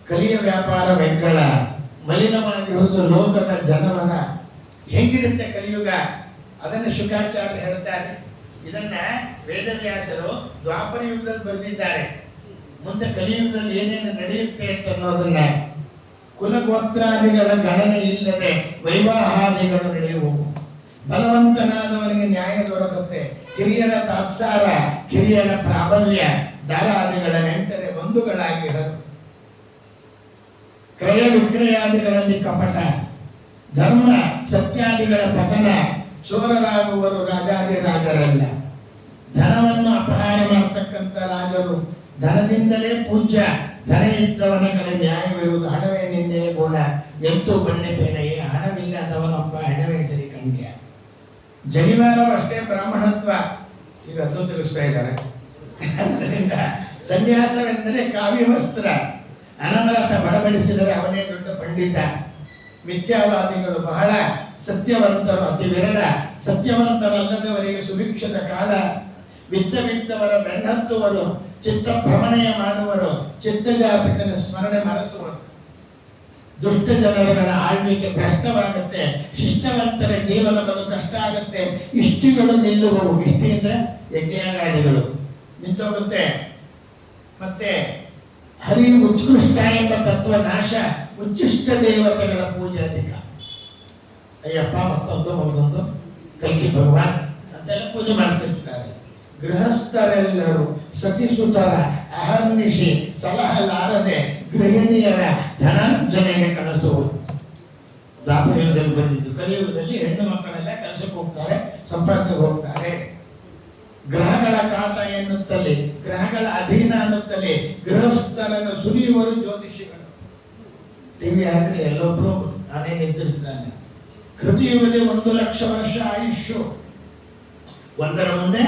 ಕಲಿಯ ವ್ಯಾಪಾರ ವೆಂಗಳ ಮಲಿನವಾಗಿರುವುದು ಲೋಕದ ಜನವನ. ಹೆಂಗಿರುತ್ತೆ ಕಲಿಯುಗ? ಅದನ್ನು ಶುಕಾಚಾರ್ಯ ಹೇಳ್ತಾರೆ. ಇದನ್ನ ವೇದವ್ಯಾಸರು ದ್ವಾಪರ ಯುಗದಲ್ಲಿ ಬರೆದಿದ್ದಾರೆ. ಮುಂದೆ ಕಲಿಯುಗದಲ್ಲಿ ಏನೇನು ನಡೆಯುತ್ತೆ ಅಂತ ಅನ್ನೋದನ್ನ. ಕುಲಗೋತ್ರಾದಿಗಳ ಗಣನೆ ಇಲ್ಲದೆ ವೈವಾಹಾದಿಗಳು ನಡೆಯುವು. ಬಲವಂತನಾದವನಿಗೆ ನ್ಯಾಯ ದೊರಕುತ್ತೆ. ಹಿರಿಯರ ತಾತ್ಸಾರ, ಕಿರಿಯರ ಪ್ರಾಬಲ್ಯ, ದಾರಾದಿಗಳ ನೆಂಟರೆ ಬಂಧುಗಳಾಗಿ ಕ್ರಯ ವಿಕ್ರಯಾದಿಗಳಲ್ಲಿ ಕಪಟ, ಧರ್ಮ ಸತ್ಯಾದಿಗಳ ಪತನ, ಚೋರರಾಗುವರು ರಾಜಾದಿರಾಜರಲ್ಲ. ಧನವನ್ನು ಅಪಹಾರ ಮಾಡತಕ್ಕಂಥ ರಾಜರು, ಧನದಿಂದಲೇ ಪೂಜ್ಯ. ಧನ ಇದ್ದವನ ಕಡೆ ನ್ಯಾಯವಿರುವುದು. ಹಣವೇ ನಿನ್ನೆ ಗುಣ ಎಂತೂ ಬಣ್ಣೆ ಬೇನೆಯೇ. ಹಣವಿಲ್ಲದವನೊಬ್ಬ ಹೆಣವೇ ಸರಿ ಕಂಡ್ಯ. ಜನಿವಾರವಷ್ಟೇ ಬ್ರಾಹ್ಮಣತ್ವ. ಈಗ ಅದನ್ನು ತಿಳಿಸ್ತಾ ಇದ್ದಾರೆ. ಆದ್ದರಿಂದ ಸನ್ಯಾಸವೆಂದರೆ ಕಾವ್ಯವಸ್ತ್ರ. ಅನವರತ ಬಡಬಡಿಸಿದರೆ ಅವನೇ ದೊಡ್ಡ ಪಂಡಿತ. ಮಿಥ್ಯಾವಾದಿಗಳು ಬಹಳ, ಸತ್ಯವಂತರು ಅತಿ ವಿರಳ. ಸತ್ಯವಂತರಲ್ಲದವರಿಗೆ ಸುಭಿಕ್ಷದ ಕಾಲ. ವಿತ್ತವಿದ್ದವರ ಬೆನ್ನತ್ತುವರು, ಚಿತ್ತ ಭ್ರಮಣೆಯ ಮಾಡುವರು, ಚಿತ್ತಜಾಪಿತನ ಸ್ಮರಣೆ ಮರೆಸುವರು. ದುಷ್ಟ ಜನರುಗಳ ಆಳ್ವಿಕೆ ಭ್ರಷ್ಟವಾಗುತ್ತೆ. ಶಿಷ್ಟವಂತರ ಜೀವನ ಬದು ಕಷ್ಟ ಆಗುತ್ತೆ. ಇಷ್ಟಿಗಳು ನಿಲ್ಲುವವು. ಇಷ್ಟಿ ಅಂದ್ರೆ ಯಜ್ಞಯಾಗಾದಿಗಳು ನಿಂತೋಗುತ್ತೆ. ಮತ್ತೆ ಹರಿ ಉತ್ಕೃಷ್ಟ ಎಂಬ ತತ್ವ ನಾಶ. ಉಚ್ಚಿಷ್ಟ ದೇವತೆಗಳ ಪೂಜೆ ಅಧಿಕ. ಅಯ್ಯಪ್ಪ ಮತ್ತೊಂದು ಕಲ್ಕಿ ಭಗವಾನ್ ಅಂತೆಲ್ಲ ಪೂಜೆ ಮಾಡ್ತಿರ್ತಾರೆ. ಗೃಹಸ್ಥರೆಲ್ಲರೂ ಸತಿಸುತರ ಅಹರ್ನಿಶಿ ಸಲಹಲಾರದೆ ಗೃಹಿಣಿಯರ ಧನಾರ್ಜನೆಗೆ ಕಳಿಸುವುದು. ದ್ವಾಪರಯುಗದಲ್ಲಿ ಬಂದಿದ್ದು. ಕಲಿಯುಗದಲ್ಲಿ ಹೆಣ್ಣು ಮಕ್ಕಳೆಲ್ಲ ಕೆಲಸಕ್ಕೆ ಹೋಗ್ತಾರೆ, ಸಂಪಾದನೆಗೆ ಹೋಗ್ತಾರೆ. ಗ್ರಹಗಳ ಕಾಟ ಎನ್ನುತ್ತಲೇ, ಗ್ರಹಗಳ ಅಧೀನ ಅನ್ನುತ್ತಲೇ ಗೃಹಸ್ಥರನ್ನು ಸುಲಿಯುವರು ಜ್ಯೋತಿಷಿಗಳು. ಟಿವಿ ಹಾಕಿದ್ರೆ ಎಲ್ಲೊಬ್ರು ನಾನೇ ನಿಂತಿರ್ತಾನೆ. ಕೃತಿಯುಗದೆ 1,00,000 ವರ್ಷ ಆಯುಷ್ಯು. 1ರ ಮುಂದೆ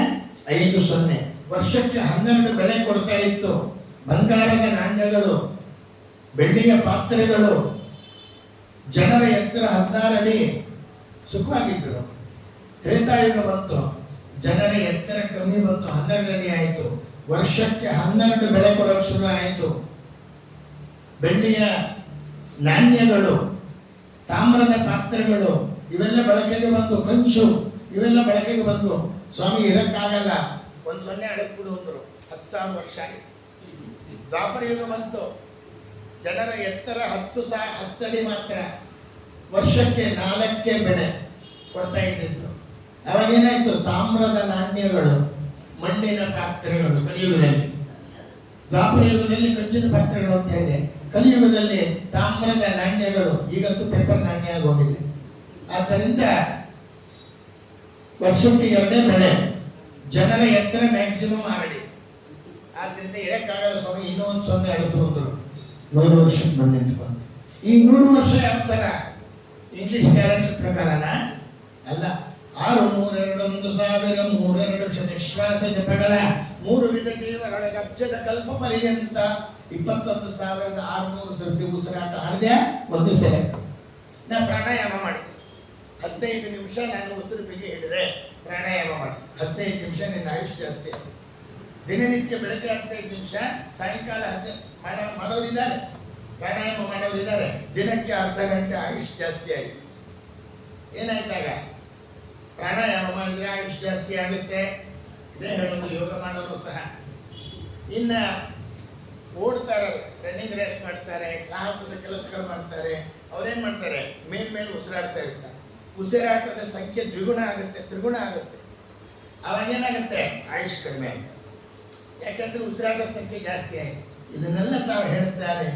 5-0. ವರ್ಷಕ್ಕೆ 12 ಬೆಳೆ ಕೊಡ್ತಾ ಇತ್ತು. ಬಂಗಾರದ ನಾಣ್ಯಗಳು, ಬೆಳ್ಳಿಯ ಪಾತ್ರೆಗಳು. ಜನರ ಎತ್ತರ 16 ಅಡಿ. ಸುಖವಾಗಿದ್ದರು. ತ್ರೇತಾಯುಗ ಬಂತು, ಜನರ ಎತ್ತರ ಕಮ್ಮಿ ಬಂತು, 12 ಅಡಿ ಆಯಿತು. ವರ್ಷಕ್ಕೆ 12 ಬೆಳೆ ಕೊಡೋಕೆ ಶುರು ಆಯಿತು. ಬೆಳ್ಳಿಯ ನಾಣ್ಯಗಳು, ತಾಮ್ರದ ಪಾತ್ರೆಗಳು ಇವೆಲ್ಲ ಬಳಕೆಗೆ ಬಂದು, ಕಂಚು ಇವೆಲ್ಲ ಬಳಕೆಗೆ ಬಂದು. ಸ್ವಾಮಿ ಇದಕ್ಕಾಗಲ್ಲ, ಒಂದು 0 ಅಳೆದ್ಬಿಡು ಅಂದರು. 10,000 ವರ್ಷ ಆಯಿತು. ದ್ವಾಪರ ಯುಗ ಬಂತು. ಜನರ ಎತ್ತರ 10 ಅಡಿ ಮಾತ್ರ. ವರ್ಷಕ್ಕೆ 4 ಬೆಳೆ ಕೊಡ್ತಾ ಇದ್ದಿದ್ದು. ಅವಾಗೇನಾಯ್ತು, ತಾಮ್ರದ ನಾಣ್ಯಗಳು, ಮಣ್ಣಿನ ಪಾತ್ರೆಗಳು ಕಲಿಯುಗದಲ್ಲಿ. ದ್ವಾಪರ ಯುಗದಲ್ಲಿ ಕಂಚಿನ ಪಾತ್ರೆಗಳು ಅಂತ ಹೇಳಿದೆ. ಕಲಿಯುಗದಲ್ಲಿ ತಾಮ್ರದ ನಾಣ್ಯಗಳು, ಈಗಂತೂ ಪೇಪರ್ ನಾಣ್ಯ ಆಗೋಗಿದೆ. ಆದ್ದರಿಂದ ವರ್ಷಕ್ಕೆ 2 ಬೆಳೆ. ಜನರ ಎತ್ತರ ಮ್ಯಾಕ್ಸಿಮಮ್ 6 ಅಡಿ. ಆದ್ರಿಂದ ಇರಕ್ಕಾಗಲ್ಲ ಸ್ವಾಮಿ, ಇನ್ನೂ ಒಂದು 0 ಅಳೆದು ಬಂದರು. 100 ವರ್ಷಕ್ಕೆ ಬಂದು ನಿಂತ್ಕೊಂಡು. ಈ 100 ವರ್ಷ ಯಾವ ಥರ? ಇಂಗ್ಲಿಷ್ ಕ್ಯಾಲೆಂಡರ್ ಪ್ರಕಾರನ ಅಲ್ಲ. 6 3 2 1,000 3 ಶತಶ್ವಾಸ ಜಪಗಳ 3 ವಿಧ ಜೀವರೊಳಗೆ ಅಬ್ಜದ ಕಲ್ಪ ಪರ್ಯಂತ 21,600 ಸರ್ತಿ ಉಸಿರಾಟ ಆಡಿದೆ. ಒಂದು ಸಲ ನಾ ಪ್ರಾಣಾಯಾಮ ಮಾಡ್ತೀನಿ. 15 ನಿಮಿಷ ನಾನು ಉಸಿರು ಬಿಗಿ ಹಿಡಿದೆ, ಪ್ರಾಣಾಯಾಮ ಮಾಡಿ. 15 ನಿಮಿಷ ನಿನ್ನ ಆಯುಷ್ ಜಾಸ್ತಿ. ದಿನನಿತ್ಯ ಬೆಳಗ್ಗೆ 15 ನಿಮಿಷ, ಸಾಯಂಕಾಲ ಮಾಡೋರಿದ್ದಾರೆ, ಪ್ರಾಣಾಯಾಮ ಮಾಡೋರಿದ್ದಾರೆ. ದಿನಕ್ಕೆ ಅರ್ಧ ಗಂಟೆ ಆಯುಷ್ ಜಾಸ್ತಿ ಆಯಿತು. ಏನಾಯ್ತಾಗ? ಪ್ರಾಣಾಯಾಮ ಮಾಡಿದ್ರೆ ಆಯುಷ್ ಜಾಸ್ತಿ ಆಗುತ್ತೆ. ಇದೇ ಹೇಳೋದು ಯೋಗ ಮಾಡೋರು ಸಹ. ಇನ್ನು ಓಡ್ತಾರೆ, ರನ್ನಿಂಗ್ ರೇಸ್ ಮಾಡ್ತಾರೆ, ಸಾಹಸದ ಕೆಲಸಗಳು ಮಾಡ್ತಾರೆ. ಅವ್ರೇನು ಮಾಡ್ತಾರೆ? ಮೇಲ್ಮೇಲೆ ಉಸಿರಾಡ್ತಾ ಇರ್ತಾರೆ. ಉಸಿರಾಟದ ಸಂಖ್ಯೆ ದ್ವಿಗುಣ ಆಗುತ್ತೆ, ತ್ರಿಗುಣ ಆಗುತ್ತೆ. ಅವಾಗೇನಾಗುತ್ತೆ? ಆಯುಷ್ ಕಡಿಮೆ ಆಯಿತು. ಯಾಕಂದ್ರೆ ಉಸಿರಾಟದ ಸಂಖ್ಯೆ ಜಾಸ್ತಿ ಆಯಿತು. ಇದನ್ನೆಲ್ಲ ತಾವು ಹೇಳ್ತಾರೆ.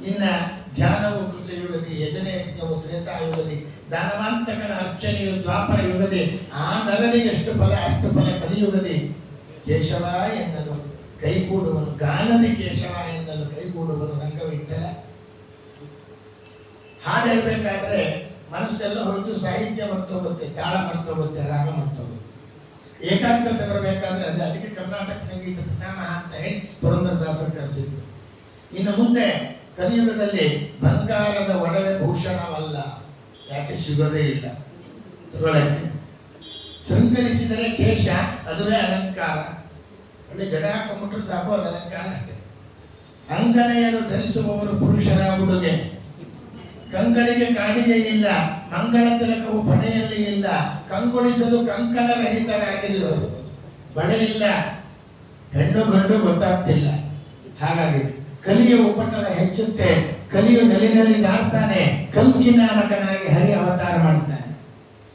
ಇನ್ನು ಧ್ಯಾನವು ಕೃತಯುಗದಿ, ಯಜನೆ ಯಜ್ಞವು ತ್ರೇತಾಯುಗದಿ, ದಾನವಾಂತಕನ ಅರ್ಚನೆಯು ದ್ವಾಪರ ಯುಗದಿ. ಆ ನರನಿಗೆ ಎಷ್ಟು ಫಲ ಅಷ್ಟು ಫಲ ಕಲಿಯುಗದಿ. ಕೇಶವ ಎನ್ನಲು ಕೈಗೂಡುವನು, ಗಾನದಿ ಕೇಶವ ಎನ್ನಲು ಕೈಗೂಡುವನು ರಂಗವಿಟ್ಟಲ. ಹಾಡು ಹೇಳ್ಬೇಕಾದ್ರೆ ಮನಸ್ಸೆಲ್ಲ ಹೋಯ್ತು, ಸಾಹಿತ್ಯ ಮರ್ತೋಗುತ್ತೆ, ತಾಳ ಮರ್ತೋಗುತ್ತೆ, ರಾಗ ಮರ್ತೋಗುತ್ತೆ. ಏಕಾಗ್ರತೆ ಬರಬೇಕಾದ್ರೆ ಅದಕ್ಕೆ ಕರ್ನಾಟಕ ಸಂಗೀತ ಪಿತಾಮಹ ಅಂತ ಹೇಳಿ ಪುರಂದರದಾಸರು ಕರೆಸಿದ್ರು. ಇನ್ನು ಮುಂದೆ ಕಲಿಯುಗದಲ್ಲಿ ಬಂಗಾರದ ಒಡವೆ ಭೂಷಣವಲ್ಲ. ಯಾಕೆ? ಸಿಗೋದೇ ಇಲ್ಲ ತಗೊಳಕ್ಕೆ. ಶೃಂಗರಿಸಿದರೆ ಕೇಶ, ಅದುವೇ ಅಲಂಕಾರ. ಒಳ್ಳೆ ಜಡ ಹಾಕೊಂಡ್ಬಿಟ್ರೆ ಸಾಕು, ಅದು ಅಲಂಕಾರ ಅಷ್ಟೇ. ಅಂಗನೆಯರು ಧರಿಸುವವರು ಪುರುಷರ ಉಡುಗೆ. ಕಂಗಳಿಗೆ ಕಾಡಿಗೆ ಇಲ್ಲ, ಮಂಗಳ ತಿಲಕವು ಪಣೆಯಲ್ಲಿ ಇಲ್ಲ. ಕಂಗೊಳಿಸಲು ಕಂಕಣ ರಹಿತರಾಗಿರುವರು. ಬಳೆ ಇಲ್ಲ, ಹೆಣ್ಣು ಗಂಡು ಗೊತ್ತಾಗ್ತಿಲ್ಲ. ಹಾಗಾಗಿ ಕಲಿಯ ಉಪಟಳ ಹೆಚ್ಚುತ್ತೆ. ಕಲಿಯು ನೆಲೆಯಲ್ಲಿ ದಾಟ್ತಾನೆ. ಕಲ್ಕಿ ನಾಮಕನಾಗಿ ಹರಿ ಅವತಾರ ಮಾಡ್ತಾನೆ.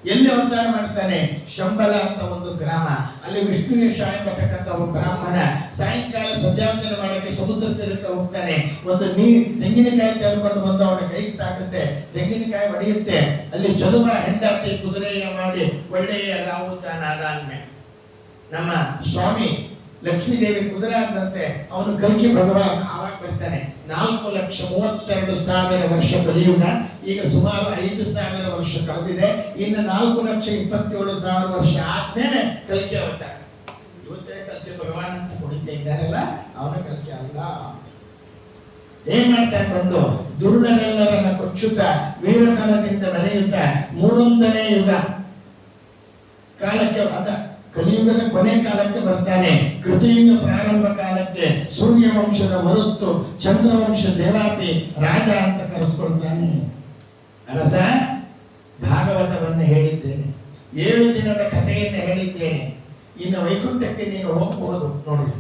ಎಲ್ಲಿ ಅವತಾರ ಮಾಡ್ತಾನೆ? ಶಂಬಲ ಅಂತ ಒಂದು ಗ್ರಾಮ. ಅಲ್ಲಿ ವಿಷ್ಣುವೇಶ ಎಂಬತಕ್ಕಂಥ ಒಬ್ಬ ಬ್ರಾಹ್ಮಣ ಸಾಯಂಕಾಲ ಸಂಧ್ಯಾವಂದನೆ ಮಾಡೋಕ್ಕೆ ಸಮುದ್ರ ತೀರಕ್ಕೆ ಹೋಗ್ತಾನೆ. ಒಂದು ತೆಂಗಿನಕಾಯಿ ತೆಗೆದುಕೊಂಡು ಬಂದು ಅವನ ಕೈಗೆ ತಾಕುತ್ತೆ. ತೆಂಗಿನಕಾಯಿ ಒಡೆಯುತ್ತೆ. ಅಲ್ಲಿ ಚದುಮ ಹೆಂಡತಿ ಕುದುರೆಯ ಮಾಡಿ ಒಳ್ಳೆಯ ರಾವುತಾನಾದಾನ್ಮೆ. ನಮ್ಮ ಸ್ವಾಮಿ ಲಕ್ಷ್ಮೀದೇವಿ ಕುದುರೆ ಆದಂತೆ ಅವನು ಕಲ್ಕಿ ಭಗವಾನ್ ಆವಾಗ ಬರ್ತಾನೆ. 4,32,000 ವರ್ಷ ಕಲಿಯುಗ. ಈಗ ಸುಮಾರು 5,000 ವರ್ಷ ಕಳೆದಿದೆ. ಇನ್ನು 4,27,000 ವರ್ಷ ಆದ್ಮೇಲೆ ಕಲ್ಕಿ ಅವತಾರ. ಇವತ್ತೇ ಕಲ್ಕಿ ಭಗವಾನ್ ಅಂತ ಕುಣಿತಾ ಇದ್ದಾರಲ್ಲ, ಅವನ ಕಲ್ಕಿ ಅಲ್ಲ. ಏನ್ ಮಾಡ್ತಾನೆ? ಬಂದು ದುರ್ಡರೆಲ್ಲರನ್ನ ಕೊಚ್ಚುತ್ತ ವೀರತನದಿಂದ ಮೆರೆಯುತ್ತ 3ನೇ ಯುಗ ಕಾಲಕ್ಕೆ ಅದ ಕಲಿಯುಗದ ಕೊನೆ ಕಾಲಕ್ಕೆ ಬರ್ತಾನೆ. ಕೃತಯುಗ ಪ್ರಾರಂಭ ಕಾಲಕ್ಕೆ ಸೂರ್ಯವಂಶದ ಮರುತ್ತು ಚಂದ್ರವಂಶ ದೇವಾಪಿ ರಾಜ ಅಂತ ಕರೆಸ್ಕೊಳ್ತಾನೆ. ಅರ್ಥ ಭಾಗವತವನ್ನು ಹೇಳಿದ್ದೇನೆ, 7 ದಿನದ ಕಥೆಯನ್ನು ಹೇಳಿದ್ದೇನೆ. ಇನ್ನು ವೈಕುಂಠಕ್ಕೆ ನೀನು ಹೋಗಬಹುದು ನೋಡಿ.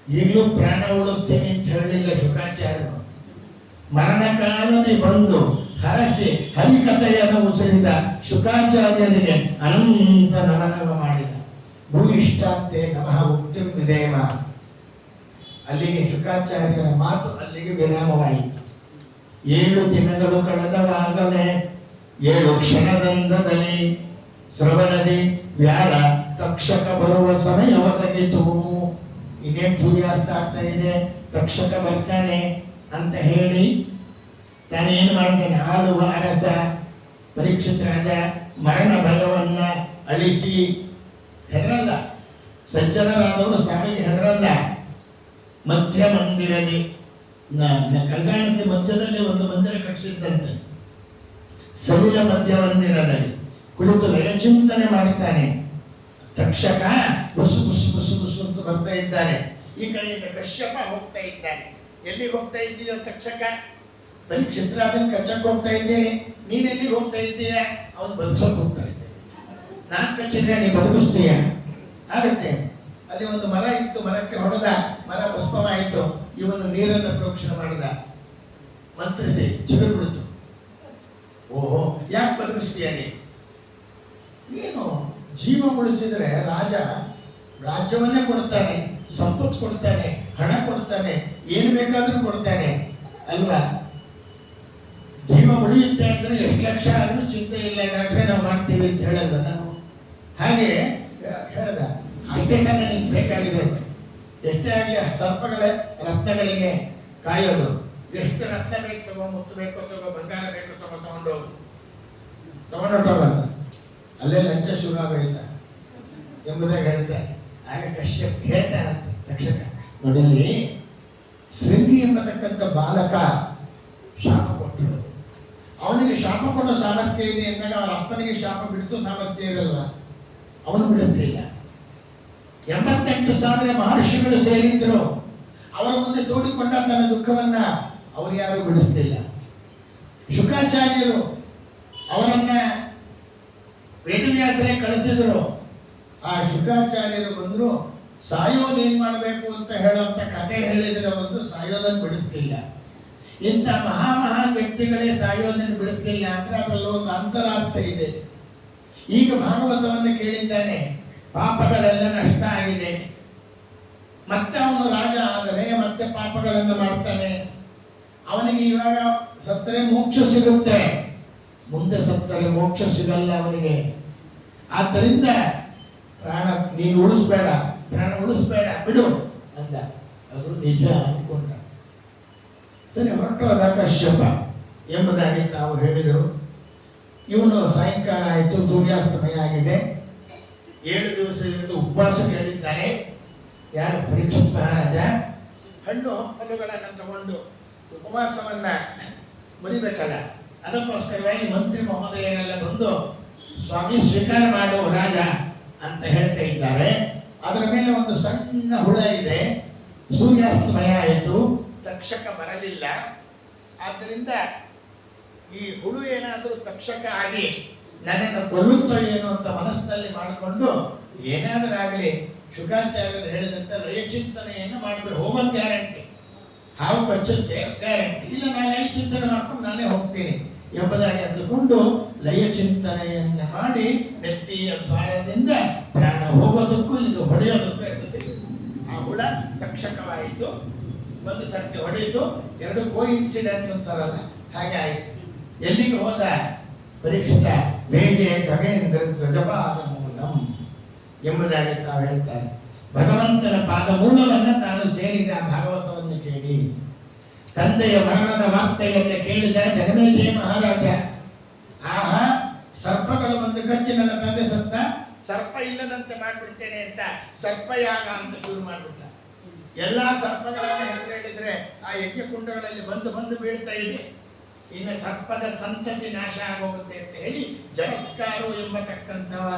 ಈಗಲೂ ಪ್ರಾಣ ಉಳಿಸ್ತೀನಿ ಅಂತ ಹೇಳಲಿಲ್ಲ ಶುಕಾಚಾರ್ಯರು. ಮರಣಕಾಲದಲ್ಲಿ ಬಂದು ಹರಸಿ ಹರಿಕಥೆಯನ್ನು ಉಸಿರಿದ ಶುಕಾಚಾರ್ಯರಿಗೆ ಅನಂತ ನಮನವ ಮಾಡಿದ. ಭೂಯಿಷ್ಟಾಂತೆ ನಮಃ ಉಕ್ತಿಂ ವಿಧೇಮ. ಅಲ್ಲಿಗೆ ಶುಕಾಚಾರ್ಯರ ಮಾತು ಅಲ್ಲಿಗೆ ವಿರಾಮವಾಯಿತು. 7 ದಿನಗಳು ಕಳೆದವಾಗಲೇ 7 ಕ್ಷಣದಂದದಲ್ಲಿ ಶ್ರವಣದಿ ವ್ಯಾಳ ತಕ್ಷಕ ಬರುವ ಸಮಯ ಒದಗಿತು. ಇನ್ನೇನು ಸೂರ್ಯಾಸ್ತ ಆಗ್ತಾ ಇದೆ, ತಕ್ಷಕ ಬರ್ತಾನೆ ಅಂತ ಹೇಳಿ ತಾನೇನು ಮಾಡ್ತಾನೆ? ಆಳುವ ಅರಸ ಪರೀಕ್ಷಿತ್ ರಾಜ ಮರಣ ಭಯವನ್ನ ಅಳಿಸಿ ಹೆದರಲ್ಲ. ಸಜ್ಜನರಾದವರು ಸ್ವಾಮಿಗೆ ಹೆದರಲ್ಲ. ಮಧ್ಯ ಮಂದಿರದಲ್ಲಿ ಕಲ್ಯಾಣದ ಮಧ್ಯದಲ್ಲಿ ಒಂದು ಮಂದಿರ ಕಟ್ಟಿಸಿದ್ದಂತೆ. ಸಲಿಲ ಮಧ್ಯ ಮಂದಿರದಲ್ಲಿ ಕುಳಿತು ಲಯ ಚಿಂತನೆ ಮಾಡುತ್ತಾನೆ. ತಕ್ಷಕ ಬುಸು ಬುಸು ಬುಸು ಬುಸು ಅಂತ ಬರ್ತಾ ಇದ್ದಾನೆ. ಈ ಕಡೆಯಿಂದ ಕಶ್ಯಪ ಹೋಗ್ತಾ ಇದ್ದಾನೆ. ಎಲ್ಲಿಗೆ ಹೋಗ್ತಾ ಇದ್ದೀಯೋ ತಕ್ಷಕ? ಪರೀಕ್ಷಿತರಾದನ್ ಕಚ್ಚಕ್ಕೆ ಹೋಗ್ತಾ ಇದ್ದೇನೆ. ನೀನ್ ಎಲ್ಲಿಗೆ ಹೋಗ್ತಾ ಇದ್ದೀಯ? ಅವನು ಬದುಕೋಕ್ ಹೋಗ್ತಾ ಇದ್ದೇನೆ. ನಾನ್ ಕಚ್ಚಿದ್ರೆ ನೀ ಬದುಕಿಸ್ತೀಯ? ಆಗತ್ತೆ. ಅಲ್ಲಿ ಒಂದು ಮರ ಇತ್ತು, ಮರಕ್ಕೆ ಹೊಡೆದ, ಮರ ಭಸ್ಮವಾಯಿತು. ಇವನು ನೀರನ್ನು ಪ್ರೋಕ್ಷಣೆ ಮಾಡಿದ, ಮಂತ್ರಿಸಿ ಚಿಗುರು ಬಿಡಿತು. ಓಹೋ, ಯಾಕೆ ಬದುಕಿಸ್ತೀಯ ಏನು? ಜೀವ ಉಳಿಸಿದ್ರೆ ರಾಜ ರಾಜ್ಯವನ್ನೇ ಕೊಡ್ತಾನೆ, ಸಂಪತ್ತು ಕೊಡ್ತಾನೆ, ಹಣ ಕೊಡ್ತಾನೆ, ಏನು ಬೇಕಾದ್ರೂ ಕೊಡ್ತಾನೆ ಅಲ್ವಾ? ಜೀವ ಉಳಿಯುತ್ತೆ ಅಂದ್ರೆ ಎಷ್ಟು ಲಕ್ಷ ಆದ್ರೂ ಚಿಂತೆ ಇಲ್ಲ, ಡಾಕ್ಟ್ರೆ ನಾವು ಮಾಡ್ತೀವಿ ಅಂತ ಹೇಳಲ್ಲ ನಾವು. ಹಾಗೆ ಹೇಳ್ದ, ಅಷ್ಟೇ ತಾನೇ ನಿಮ್ಗೆ ಬೇಕಾಗಿದೆ. ಎಷ್ಟೇ ಆಗಲಿ ಸರ್ಪಗಳ ರತ್ನಗಳಿಗೆ ಕಾಯೋದು. ಎಷ್ಟು ರತ್ನ ಬೇಕು ತಗೋ, ಮುತ್ತು ಬೇಕೋ ತಗೋ, ಬಂಗಾರ ಬೇಕೋ ತಗೋ, ತಗೊಂಡೋಗಲ್ಲ. ಅಲ್ಲೇ ಲಂಚ ಶುರು ಆಗೋಯ್ತ ಎಂಬುದಾಗಿ ಹೇಳ್ತಾರೆ. ಆಗ ಕಶ್ಯಪ್ ಹೇಳ್ತಾನೆ ತಕ್ಷಕ, ನೋಡಿ ಶೃಂಗಿ ಎಂಬತಕ್ಕಂಥ ಬಾಲಕ ಶಾಪ ಕೊಟ್ಟಿರೋದು. ಅವನಿಗೆ ಶಾಪ ಕೊಡೋ ಸಾಮರ್ಥ್ಯ ಇದೆ ಎಂದಾಗ ಅವರ ಅಪ್ಪನಿಗೆ ಶಾಪ ಬಿಡಿಸೋ ಸಾಮರ್ಥ್ಯ ಇರಲ್ಲ, ಅವನು ಬಿಡುತ್ತಿಲ್ಲ. 88,000 ಮಹರ್ಷಿಗಳು ಸೇರಿದ್ರು, ಅವರ ಮುಂದೆ ತೋಡಿಕೊಂಡ ತನ್ನ ದುಃಖವನ್ನ ಅವರು ಯಾರು ಬಿಡಿಸ್ತಿಲ್ಲ. ಶುಕಾಚಾರ್ಯರು ಅವರನ್ನ ವೇದವ್ಯಾಸರೇ ಕಳಿಸಿದ್ರು. ಆ ಶುಕಾಚಾರ್ಯರು ಬಂದ್ರು, ಸಾಯೋದೇನ್ ಮಾಡಬೇಕು ಅಂತ ಹೇಳುವಂತ ಕಥೆ ಹೇಳಿದ್ರೆ ಒಂದು ಸಾಯೋದನ್ನು ಬಿಡಿಸ್ತಿಲ್ಲ. ಇಂಥ ಮಹಾನ್ ವ್ಯಕ್ತಿಗಳೇ ಸಾಯೋದನ್ನು ಬಿಡಿಸ್ತಿಲ್ಲ ಅಂದ್ರೆ ಅದರಲ್ಲಿ ಒಂದು ಅಂತರಾರ್ಥ ಇದೆ. ಈಗ ಭಾಗವತವನ್ನು ಕೇಳಿದ್ದಾನೆ, ಪಾಪಗಳೆಲ್ಲ ನಷ್ಟ ಆಗಿದೆ, ಮತ್ತೆ ಅವನು ರಾಜ ಆದರೆ ಮತ್ತೆ ಪಾಪಗಳನ್ನು ಮಾಡ್ತಾನೆ. ಅವನಿಗೆ ಇವಾಗ ಸತ್ತರೆ ಮೋಕ್ಷ ಸಿಗುತ್ತೆ, ಮುಂದೆ ಸತ್ತರೆ ಮೋಕ್ಷ ಸಿಗಲ್ಲ ಅವನಿಗೆ. ಆದ್ದರಿಂದ ಪ್ರಾಣ ನೀನು ಉಳಿಸ್ಬೇಡ, ಪ್ರಾಣ ಉಳಿಸ್ಬೇಡ, ಬಿಡು ಅಂದ. ಅದು ನಿಜ ಅನ್ಕೊಂಡ. ಸರಿ, ಹೊರಟೋದ ಕಶ್ಯಪ ಎಂಬುದಾಗಿ ತಾವು ಹೇಳಿದರು. ಇವನು ಸಾಯಂಕಾಲ ಆಯಿತು, ಸೂರ್ಯಾಸ್ತಮಯ ಆಗಿದೆ. 7 ದಿವಸದಿಂದ ಉಪವಾಸ ಕೇಳಿದ್ದಾನೆ. ಯಾರು? ಪರೀಕ್ಷಿತ್ ಮಹಾರಾಜ. ಹಣ್ಣು ಹಂಪಲುಗಳನ್ನು ತಗೊಂಡು ಉಪವಾಸವನ್ನ ಮುರಿಬೇಕಲ್ಲ, ಅದಕ್ಕೋಸ್ಕರವಾಗಿ ಮಂತ್ರಿ ಮಹೋದಯರೆಲ್ಲ ಬಂದು ಸ್ವಾಮಿ ಸ್ವೀಕಾರ ಮಾಡು ರಾಜ ಅಂತ ಹೇಳ್ತಾ ಇದ್ದಾರೆ. ಅದರ ಮೇಲೆ ಒಂದು ಸಣ್ಣ ಹುಳ ಇದೆ. ಸೂರ್ಯಾಸ್ತಮಯ ಆಯಿತು, ತಕ್ಷಕ ಬರಲಿಲ್ಲ. ಆದ್ದರಿಂದ ಈ ಹುಳು ಏನಾದರೂ ತಕ್ಷಕ ಆಗಿ ನನ್ನನ್ನು ಕೊಲ್ಲುತ್ತೋ ಏನೋ ಅಂತ ಮನಸ್ಸಿನಲ್ಲಿ ಮಾಡಿಕೊಂಡು ಏನಾದರೂ ಆಗಲಿ ಶುಕಾಚಾರ್ಯರು ಹೇಳಿದಂತೆ ಲಯಚಿಂತನೆಯನ್ನು ಮಾಡಿಬಿಡು, ಹೋಗೋದು ಗ್ಯಾರಂಟಿ. ಹಾವು ಕಚ್ಚುತ್ತೆ ಗ್ಯಾರಂಟಿ ಇಲ್ಲ, ನಾನು ಲಯ ಚಿಂತನೆ ಮಾಡ್ಕೊಂಡು ನಾನೇ ಹೋಗ್ತೀನಿ ಎಂಬುದಾಗಿ ಅಂದುಕೊಂಡು ಲಯ ಚಿಂತನೆಯನ್ನ ಮಾಡಿ ನೆತ್ತಿಯ ದ್ವಾರದಿಂದ ಪ್ರಾಣ ಹೋಗೋದಕ್ಕೂ ಇದು ಹೊಡೆಯೋದಕ್ಕೂ ಇರ್ತದೆ. ಆ ಹುಳ ತಕ್ಷಕವಾಯಿತು, ಒಂದು ಸರ್ತಿ ಹೊಡೆಯಿತು, 2 ಕೋಇನ್ಸಿಡೆನ್ಸ್ ಅಂತಾರಲ್ಲ ಹಾಗೆ ಆಯಿತು. ಎಲ್ಲಿಗೆ ಹೋದ ಪರೀಕ್ಷಿತ? ವೇಗೆ ಖಗೇಂದ್ರ ಧ್ವಜಪಾದ ಮೂಲಂ ಎಂಬುದಾಗಿ ತಾವು ಹೇಳ್ತಾರೆ. ಭಗವಂತನ ಪಾದ ಮೂಲವನ್ನು ತಾನು ಸೇರಿದ ಭಾಗವತವನ್ನು ಕೇಳಿ ತಂದೆಯ ಮರಣದ ವಾರ್ತೆಯನ್ನು ಕೇಳಿದ ಜನಮೇಜಯ ಮಹಾರಾಜ. ಆಹಾ, ಸರ್ಪಗಳು ಒಂದು ಕಚ್ಚಿ ನನ್ನ ತಂದೆ ಸತ್ತ, ಸರ್ಪ ಇಲ್ಲದಂತೆ ಮಾಡಿಬಿಡ್ತೇನೆ ಅಂತ ಸರ್ಪಯಾಗ ಅಂತ ಶುರು ಮಾಡಿಬಿಟ್ಟ. ಎಲ್ಲ ಸರ್ಪಗಳನ್ನ ಹೆಸರು ಹೇಳಿದ್ರೆ ಆ ಯಜ್ಞ ಕುಂಡಗಳಲ್ಲಿ ಬಂದು ಬೀಳ್ತಾ ಇದೆ. ಇನ್ನು ಸರ್ಪದ ಸಂತತಿ ನಾಶ ಆಗೋಗುತ್ತೆ ಅಂತ ಹೇಳಿ ಜರತ್ಕಾರು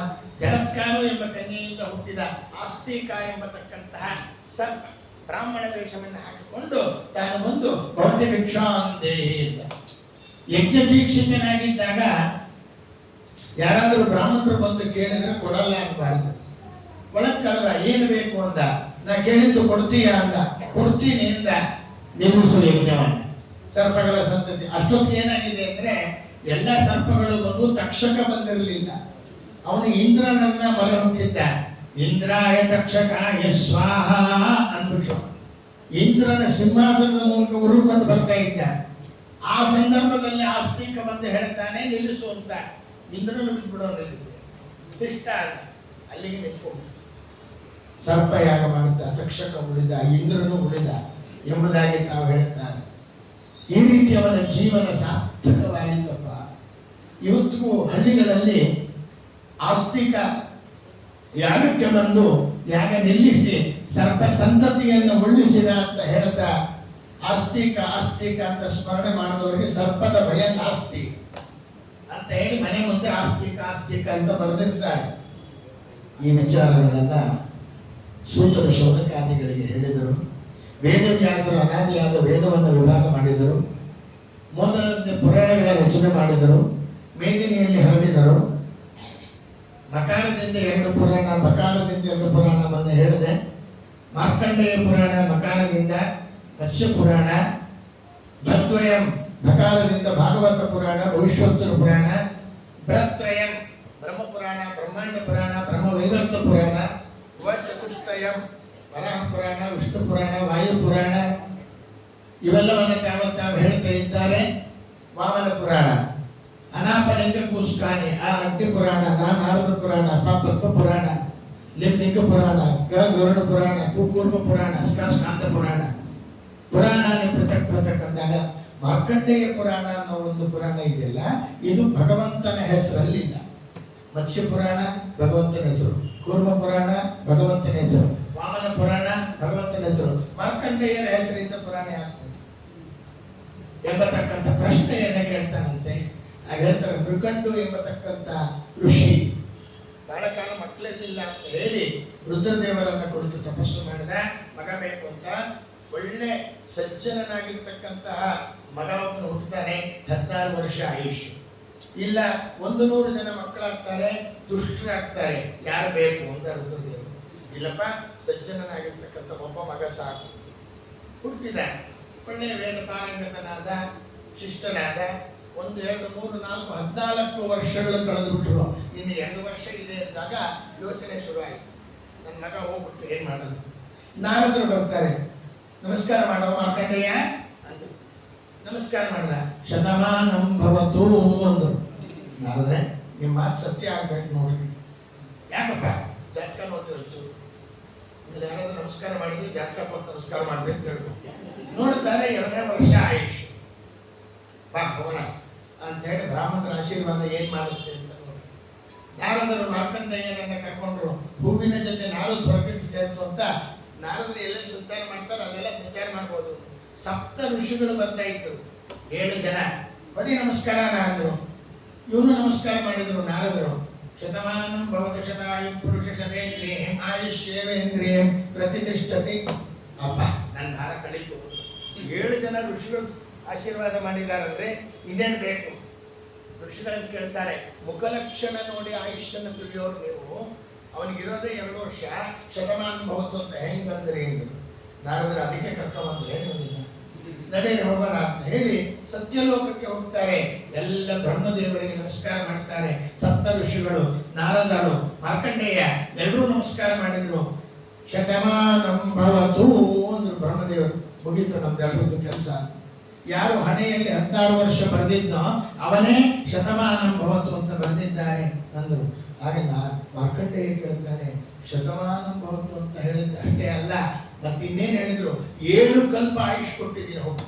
ಎಂಬ ಕನ್ಯೆಯಿಂದ ಹುಟ್ಟಿದ ಆಸ್ತಿಕ ಎಂಬತಕ್ಕಂತಹ ಸರ್ಪ ಬ್ರಾಹ್ಮಣ ವೇಷವನ್ನು ಹಾಕಿಕೊಂಡು ತಾನು ಬಂದು ಭೌತಿ ಭಿಕ್ಷಾಂದೇ ಅಂತ. ಯಜ್ಞ ದೀಕ್ಷಿತನಾಗಿದ್ದಾಗ ಯಾರಾದರೂ ಬ್ರಾಹ್ಮಣರು ಬಂದು ಕೇಳಿದ್ರೆ ಕೊಡಲ್ಲ ಅನ್ಬಾರ್ದು. ಒಳಗ್ ಕರೆದ, ಏನು ಬೇಕು ಅಂದ. ನಾ ಕೇಳಿದ್ದು ಕೊಡ್ತೀಯ ಅಂದ. ಕೊಡ್ತೀನಿ ಅಂದ. ನಿಲ್ಲಿಸು ಯಜ್ಞವನ್ನ. ಸರ್ಪಗಳ ಸಂತತಿ ಅಷ್ಟೊತ್ತಿಗೆ ಏನಾಗಿದೆ ಅಂದ್ರೆ ಎಲ್ಲ ಸರ್ಪಗಳು ಬಂದು ತಕ್ಷಕ ಬಂದಿರಲಿಲ್ಲ. ಅವನು ಇಂದ್ರನನ್ನ ಮೊರೆ ಹೊಕ್ಕಿದ್ದ. ಇಂದ್ರಾಯ ತಕ್ಷಕಾಯ ಸ್ವಾಹ ಅಂದ್ಬಿಟ್ಟು ಇಂದ್ರನ ಸಿಂಹಾಸನದ ಮೂಲಕ ಉರುಕೊಂಡು ಬರ್ತಾ ಇದ್ದ. ಆ ಸಂದರ್ಭದಲ್ಲಿ ಆಸ್ತಿಕ ಬಂದು ಹೇಳ್ತಾನೆ, ನಿಲ್ಲಿಸು ಅಂತ. ಇಂದ್ರನು ಬಿಟ್ಬಿಡೋನು ಇಷ್ಟ ಅಲ್ಲ, ಅಲ್ಲಿಗೆ ನಿಂತ್ಕೊಂಡು ಸರ್ಪ ಯಾಗ ಮಾಡುತ್ತ ತಕ್ಷಕ ಉಳಿದ, ಇಂದ್ರನು ಉಳಿದ ಎಂಬುದಾಗಿ ತಾವು ಹೇಳ್ತಾರೆ. ಈ ರೀತಿ ಅವನ ಜೀವನ ಸಾರ್ಥಕವಾಯಿತಪ್ಪ. ಇವತ್ತಿಗೂ ಹಳ್ಳಿಗಳಲ್ಲಿ ಆಸ್ತಿಕ ಯಾಗಕ್ಕೆ ಬಂದು ಯಾಗ ನಿಲ್ಲಿಸಿ ಸರ್ಪ ಸಂತತಿಯನ್ನು ಉಳಿಸಿದ ಅಂತ ಹೇಳ್ತಾ ಆಸ್ತಿಕ ಅಂತ ಸ್ಮರಣೆ ಮಾಡಿದವರಿಗೆ ಸರ್ಪದ ಭಯ ನಾಸ್ತಿ ಅಂತ ಹೇಳಿ ಮನೆ ಮುಂದೆ ಆಸ್ತಿಕ ಅಂತ ಬರೆದಿರ್ತಾರೆ. ಈ ವಿಚಾರಗಳನ್ನು ಸೂತ್ರ ಶೌನಕಾದಿಗಳಿಗೆ ಹೇಳಿದರು. ವೇದವ್ಯಾಸರು ಅನಾದಿಯಾದ ವೇದವನ್ನು ವಿಭಾಗ ಮಾಡಿದರು. ಮೊದಲನೇ ಪುರಾಣಗಳ ರಚನೆ ಮಾಡಿದರು. ಮೇದಿನಿಯಲ್ಲಿ ಹರಡಿದರು. ಮಕಾರದಿಂದ 2 ಪುರಾಣ, ಬಕಾರದಿಂದ 2 ಪುರಾಣವನ್ನು ಹೇಳಿದೆ. ಮಾರ್ಕಂಡೇಯ ಪುರಾಣ ಮಕಾರದಿಂದ, ಮತ್ಸ್ಯ ಪುರಾಣ, ಭದ್ವಯಂ ಬಕಾರದಿಂದ ಭಾಗವತ ಪುರಾಣ, ಭವಿಷ್ಯೋತ್ತರ ಪುರಾಣ, ಬೃಹತ್ರಯಂ ಬ್ರಹ್ಮಪುರಾಣ, ಬ್ರಹ್ಮಾಂಡ ಪುರಾಣ, ಬ್ರಹ್ಮವೈವರ್ತ ಪುರಾಣ, ಚತುಷ್ಟಯಂ ವರಾಹ ಪುರಾಣ, ವಿಷ್ಣು ಪುರಾಣ, ವಾಯು ಪುರಾಣ, ಇವೆಲ್ಲವನ್ನು ತಾವು ಹೇಳ್ತಾ ಇದ್ದಾರೆ. ವಾಮನ ಪುರಾಣ, ಅನಾಪಲಿಂಗ ಕೂಸ್ಕಾನಿ, ಆ ಅಗ್ನಿ ಪುರಾಣ, ನಾರದ ಪುರಾಣ, ಪದ್ಮ ಪುರಾಣ, ಲಿಂಗ ಪುರಾಣ, ಗರುಡ ಪುರಾಣ, ಕೂರ್ಮ ಪುರಾಣ, ಸ್ಕಾಂತ ಪುರಾಣ, ಪುರಾಣ ಪೃಥಕ್ ಅಂದಾಗ ಮಾರ್ಕಂಡೇಯ ಪುರಾಣ ಅನ್ನೋ ಒಂದು ಪುರಾಣ ಇದೆಯಲ್ಲ, ಇದು ಭಗವಂತನ ಹೆಸರಲ್ಲಿಲ್ಲ. ಮತ್ಸ್ಯ ಪುರಾಣ ಭಗವಂತನ ಹೆಸರು, ಕೂರ್ಮ ಪುರಾಣ ಭಗವಂತನ ಹೆಸರು, ವಾಮನ ಪುರಾಣ ಭಗವಂತನ ಹೆಸರು, ಮಾರ್ಕಂಡೇಯರ ಹೆಸರಿಂದ ಪುರಾಣ ಆಗ್ತದೆ ಎಂಬತಕ್ಕಂಥ ಪ್ರಶ್ನೆಯನ್ನ ಕೇಳ್ತಾನಂತೆ. ಆಗ ಹೇಳ್ತಾರೆ, ಮೃಕಂಡು ಎಂಬತಕ್ಕಂಥ ಋಷಿ ಬಹಳ ಕಾಲ ಮಕ್ಕಳಿರಲಿಲ್ಲ ಅಂತ ಹೇಳಿ ರುದ್ರದೇವರನ್ನ ಕುರಿತು ತಪಸ್ಸು ಮಾಡಿದ. ಮಗ ಬೇಕು ಅಂತ ಒಳ್ಳೆ ಸಜ್ಜನನಾಗಿರ್ತಕ್ಕಂತಹ ಮಗ ಒಬ್ಬನು ಹುಟ್ಟುತ್ತಾನೆ. 16 ವರ್ಷ ಆಯುಷ್. ಇಲ್ಲ 100 ಜನ ಮಕ್ಕಳಾಗ್ತಾರೆ, ದುಷ್ಟರಾಗ್ತಾರೆ, ಯಾರು ಬೇಕು ಅಂತ ರುದ್ರದೇವರು. ಇಲ್ಲಪ್ಪ, ಸಜ್ಜನನಾಗಿರ್ತಕ್ಕಂಥ ಒಬ್ಬ ಮಗ ಸಾಕು. ಹುಟ್ಟಿದ, ಒಳ್ಳೆಯ ವೇದ ಪಾರಂಗತನಾದ, ಶಿಷ್ಟನಾದ. 1, 2, 3, 4, 14 ವರ್ಷಗಳು ಕಳೆದು ಬಿಟ್ಟರು. ಇನ್ನು 2 ವರ್ಷ ಇದೆ ಅಂದಾಗ ಯೋಚನೆ ಶುರುವಾಯಿತು. ನನ್ನ ಮಗ ಹೋಗ್ಬಿಟ್ಟು ಏನ್ ಮಾಡೋದು? ನಾರದರು ಬರ್ತಾರೆ. ನಮಸ್ಕಾರ ಮಾಡೋ ಮಾರ್ಕಂಡೇಯ ಅಂದ್ರು. ನಮಸ್ಕಾರ ಮಾಡಿದ. ಶತಮಾನಂ ಭವತು ಅಂದರು. ನಾರದ್ರೆ, ನಿಮ್ಮ ಮಾತು ಸತ್ಯ ಆಗ್ಬೇಕು ನೋಡಿ. ಯಾಕಪ್ಪ? ಜಾತಕ ನೋಡ್ತಿರತ್ತು. ಇಲ್ಲಿ ಯಾರಾದ್ರೂ ನಮಸ್ಕಾರ ಮಾಡಿದ್ರೆ ಜಾತಕ ಕೊಟ್ಟು ನಮಸ್ಕಾರ ಮಾಡ್ರಿ ಅಂತ ಹೇಳ್ಬೇಕು. ನೋಡ್ತಾರೆ 2ನೇ ವರ್ಷ ಆಯುಷ್. ಬಾ ಹೋಗೋಣ ಅಂತ ಹೇಳಿ ಬ್ರಾಹ್ಮಣರ ಆಶೀರ್ವಾದ ಏನ್ ಮಾಡುತ್ತೆ ಅಂತ ನೋಡಿ. ನಾರದರು ಮಾರ್ಕಂಡೇಯನನ್ನ ಕರ್ಕೊಂಡ್ರು. ಹೂವಿನ ಜೊತೆ ನಾರದು ಸ್ವರ್ಗಕ್ಕೆ ಸೇರಿತು ಅಂತ. ನಾರದರು ಎಲ್ಲೆಲ್ಲಿ ಸಂಚಾರ ಮಾಡ್ತಾರೆ ಅಲ್ಲೆಲ್ಲ ಸಂಚಾರ ಮಾಡ್ಬೋದು. 7 ಋಷಿಗಳು ಬರ್ತಾ ಇದ್ರು. 7 ಜನ ಬಡಿ ನಮಸ್ಕಾರ ಅಂದ್ರು. ಇವನು ನಮಸ್ಕಾರ ಮಾಡಿದ್ರು ನಾರದರು. ಶತಮಾನಂ ಭವತು ಶತಾಯು ಪುರುಷ ಶತೇಂದ್ರಿಯಂ ಆಯುಷ್ಯೇವೇಂದ್ರಿಯಂ ಪ್ರತಿಷ್ಠತಿ. ಅಪ್ಪ, ನನ್ನ ಭಾರ ಕಳೀತು. 7 ಜನ ಋಷಿಗಳು ಆಶೀರ್ವಾದ ಮಾಡಿದಾರಲ್ರಿ, ಇನ್ನೇನು ಬೇಕು? ಋಷಿಗಳನ್ನು ಕೇಳ್ತಾರೆ, ಮುಖಲಕ್ಷಣ ನೋಡಿ ಆಯುಷ್ಯನ ತಿಳಿಯೋರು ನೀವು. ಅವನಿಗಿರೋದೇ 2 ವರ್ಷ, ಶತಮಾನ ಭವತು ಅಂತ ಹೆಂಗಂದ್ರಿ ಎಂದರು. ನಾರದರು ಅದಕ್ಕೆ ಕರ್ಕೊಂಡ್ಬಂದ್ರೆ ನಡೆಯಲ್ಲಿ ಹೋಗೋಣ ಅಂತ ಹೇಳಿ ಸತ್ಯಲೋಕಕ್ಕೆ ಹೋಗ್ತಾರೆ. ಎಲ್ಲ ಬ್ರಹ್ಮದೇವರಿಗೆ ನಮಸ್ಕಾರ ಮಾಡ್ತಾರೆ. 7 ಋಷಿಗಳು, ನಾರದರು, ಮಾರ್ಕಂಡೇಯ ಎಲ್ಲರೂ ನಮಸ್ಕಾರ ಮಾಡಿದ್ರು. ಶತಮಾನಂ ಭವತು ಅಂದ್ರು ಬ್ರಹ್ಮದೇವರು. ಮುಗೀತು ನಮ್ದೆಲ್ಲರದ್ದು ಕೆಲಸ. ಯಾರು ಹಣೆಯಲ್ಲಿ 16 ವರ್ಷ ಬರೆದಿದ್ದೋ ಅವನೇ ಶತಮಾನಂ ಭವತು ಅಂತ ಬರೆದಿದ್ದಾರೆ ಅಂದರು. ಆಗ ಮಾರ್ಕಂಡೇಯ ಕೇಳ್ತಾನೆ, ಶತಮಾನಂ ಭವತು ಅಂತ ಹೇಳಿದ್ದ ಅಷ್ಟೇ ಅಲ್ಲ, ಮತ್ತೆ ಇನ್ನೇನು ಹೇಳಿದ್ರು? 7 ಕಲ್ಪ ಆಯುಷ್ ಕೊಟ್ಟಿದ್ದೀನಿ. ಹೋಗಿ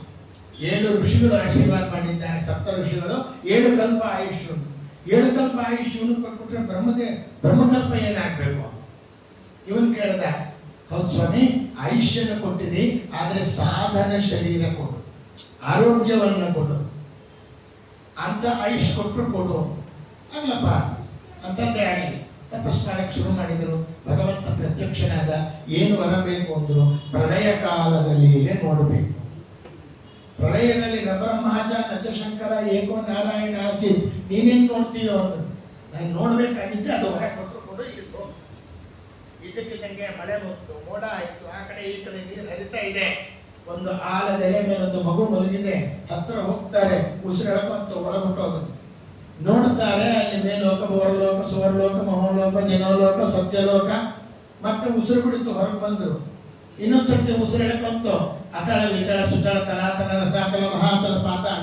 7 ಋಷಿಗಳು ಆಶೀರ್ವಾದ ಮಾಡಿದ್ದಾರೆ. 7 ಋಷಿಗಳು 7 ಕಲ್ಪ ಆಯುಷ್ ಉಂಟು. 7 ಕಲ್ಪ ಆಯುಷ್ ಇವನು ಕೊಟ್ಬಿಟ್ರೆ ಬ್ರಹ್ಮಕಲ್ಪ ಏನಾಗಬೇಕು? ಇವನು ಕೇಳ್ದ, ಹೌದು ಸ್ವಾಮಿ, ಆಯುಷ್ಯನ ಕೊಟ್ಟಿದೆ, ಆದರೆ ಸಾಧನ ಶರೀರ ಕೊಡು, ಆರೋಗ್ಯವನ್ನ ಕೊಡು ಅಂತ. ಆಯುಷ್ ಕೊಟ್ಟರು ಕೊಡು. ಆಗ್ಲಪ್ಪ ಅಂತದ್ದೇ ಆಗಲಿ. ತಪಸ್ ಮಾಡಕ್ಕೆ ಶುರು ಮಾಡಿದರು. ಭಗವಂತ ಪ್ರತ್ಯಕ್ಷನಾದ. ಏನು ಬರಬೇಕು ಅಂದ್ರು? ಪ್ರಳಯ ಕಾಲದಲ್ಲಿ ನೋಡಬೇಕು. ಪ್ರಳಯದಲ್ಲಿ ನ ಬ್ರಹ್ಮಾಚ ನಚ ಶಂಕರ ಏಕೋ ನಾರಾಯಣ ಆಸಿ. ನೀನೇನು ನೋಡ್ತೀಯೋ ಅಂದ್ರು. ನಾನು ನೋಡ್ಬೇಕಾಗಿದ್ದೆ, ಅದು ಹೊರ ಕೊಟ್ಟರು ಕೊಡು, ಇಲ್ಲಿದ್ರು. ಇದಕ್ಕಿದ್ದಂಗೆ ಮಳೆ ಬಂತು, ಮೋಡ ಆಯಿತು, ಆ ಕಡೆ ಈ ಕಡೆ ನೀರು ಹರಿತಾ ಇದೆ. ಒಂದು ಆಲದ ಎಲೆ ಮೇಲೆ ಒಂದು ಮಗು ಮಲಗಿದೆ. ಹತ್ರ ಹೋಗ್ತಾರೆ, ಉಸಿರೆಳಕೊಂತು ಒಳಗುಟ್ಟೋದು. ನೋಡ್ತಾರೆ, ಅಲ್ಲಿ ಮೇಲೋಕ, ಭವರ್ಲೋಕ, ಸುವರ್ಲೋಕ, ಮಹೋಲೋಕ, ಜನೋಲೋಕ, ಸತ್ಯಲೋಕ. ಮತ್ತೆ ಉಸಿರು ಬಿಡಿತು, ಹೊರಗೆ ಬಂದರು. ಇನ್ನೊಂದ್ಸರ್ತಿ ಉಸಿರು ಎಳ್ಕೊಂತು, ಅತಳ ವಿತಳ ಸುತಳ ತಲಾತಲ ರಸಾತಲ ಮಹಾತಲ ಪಾತಾಳ.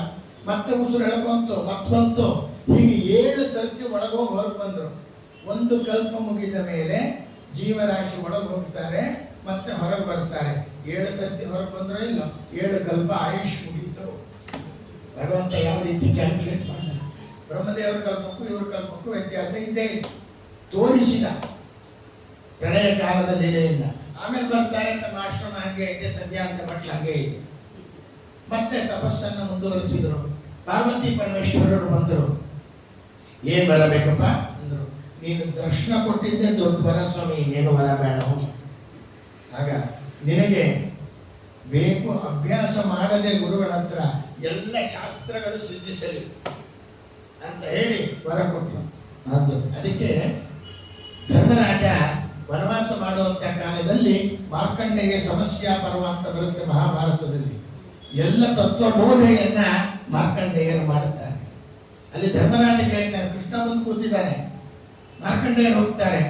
ಮತ್ತೆ ಉಸಿರು ಎಳ್ಕೊಂತು, ಮತ್ತೆ ಬಂತು. ಹೀಗೆ 7 ಸರ್ತಿ ಒಳಗೋಗಿ ಹೊರಗೆ ಬಂದರು. 1 ಕಲ್ಪ ಮುಗಿದ ಮೇಲೆ ಜೀವರಾಶಿ ಒಳಗೆ ಹೋಗ್ತಾರೆ, ಮತ್ತೆ ಹೊರಗೆ ಬರ್ತಾರೆ. 7 ಸರ್ತಿ ಹೊರಗೆ ಬಂದ್ರೆ ಇಲ್ಲ, 7 ಕಲ್ಪ ಆಯುಷ್ ಮುಗೀತು. ಭಗವಂತ ಯಾವ ರೀತಿ ಕ್ಯಾಲ್ಕುಲೇಟ್ ಮಾಡಿದ? ಬ್ರಹ್ಮದೇವರ ಕಲ್ಪಕ್ಕೂ ಇವ್ರ ಕಲ್ಪಕ್ಕೂ ವ್ಯತ್ಯಾಸ ಇದ್ದೇ ತೋರಿಸಿದ ಪ್ರಳಯ ಕಾಲದ ಲೀಲೆಯಿಂದ. ಆಮೇಲೆ ಬರ್ತಾರೆ, ತಮ್ಮ ಆಶ್ರಮ ಹಂಗೆ ಇದೆ, ಸಂಧ್ಯಾ ಅಂತ ಮಟ್ಲು ಹಂಗೆ ಇದೆ. ಮತ್ತೆ ತಪಸ್ಸನ್ನು ಮುಂದುವರಿಸಿದರು. ಪಾರ್ವತಿ ಪರಮೇಶ್ವರರು ಬಂದರು. ಏನ್ ಬರಬೇಕಪ್ಪ ಅಂದರು. ನೀನು ದರ್ಶನ ಕೊಟ್ಟಿದ್ದೆ ದೊಡ್ಡ ವರ ಸ್ವಾಮಿ, ಇನ್ನೇನು ವರ ಬೇಡ. ಆಗ ನಿನಗೆ ಬೇಕು ಅಭ್ಯಾಸ ಮಾಡದೆ ಗುರುಗಳ ಹತ್ರ ಎಲ್ಲ ಶಾಸ್ತ್ರಗಳು ಸಿದ್ಧಿಸಲಿ ಅಂತ ಹೇಳಿ ವರ ಕೊಟ್ಟರು. ಅದಕ್ಕೆ ಧರ್ಮರಾಜ ವನವಾಸ ಮಾಡುವಂತ ಕಾಲದಲ್ಲಿ ಮಾರ್ಕಂಡೆಯ ಸಮಸ್ಯಾ ಪರ್ವ ಅಂತ ಬರುತ್ತೆ ಮಹಾಭಾರತದಲ್ಲಿ. ಎಲ್ಲ ತತ್ವಬೋಧೆಯನ್ನ ಮಾರ್ಕಂಡೇಯರು ಮಾಡುತ್ತಾರೆ. ಅಲ್ಲಿ ಧರ್ಮರಾಜ ಕೇಳ್ತಾನೆ, ಕೃಷ್ಣ ಬಂದು ಕೂತಿದ್ದಾನೆ, ಮಾರ್ಕಂಡೇಯರು ಹೋಗ್ತಾರೆ,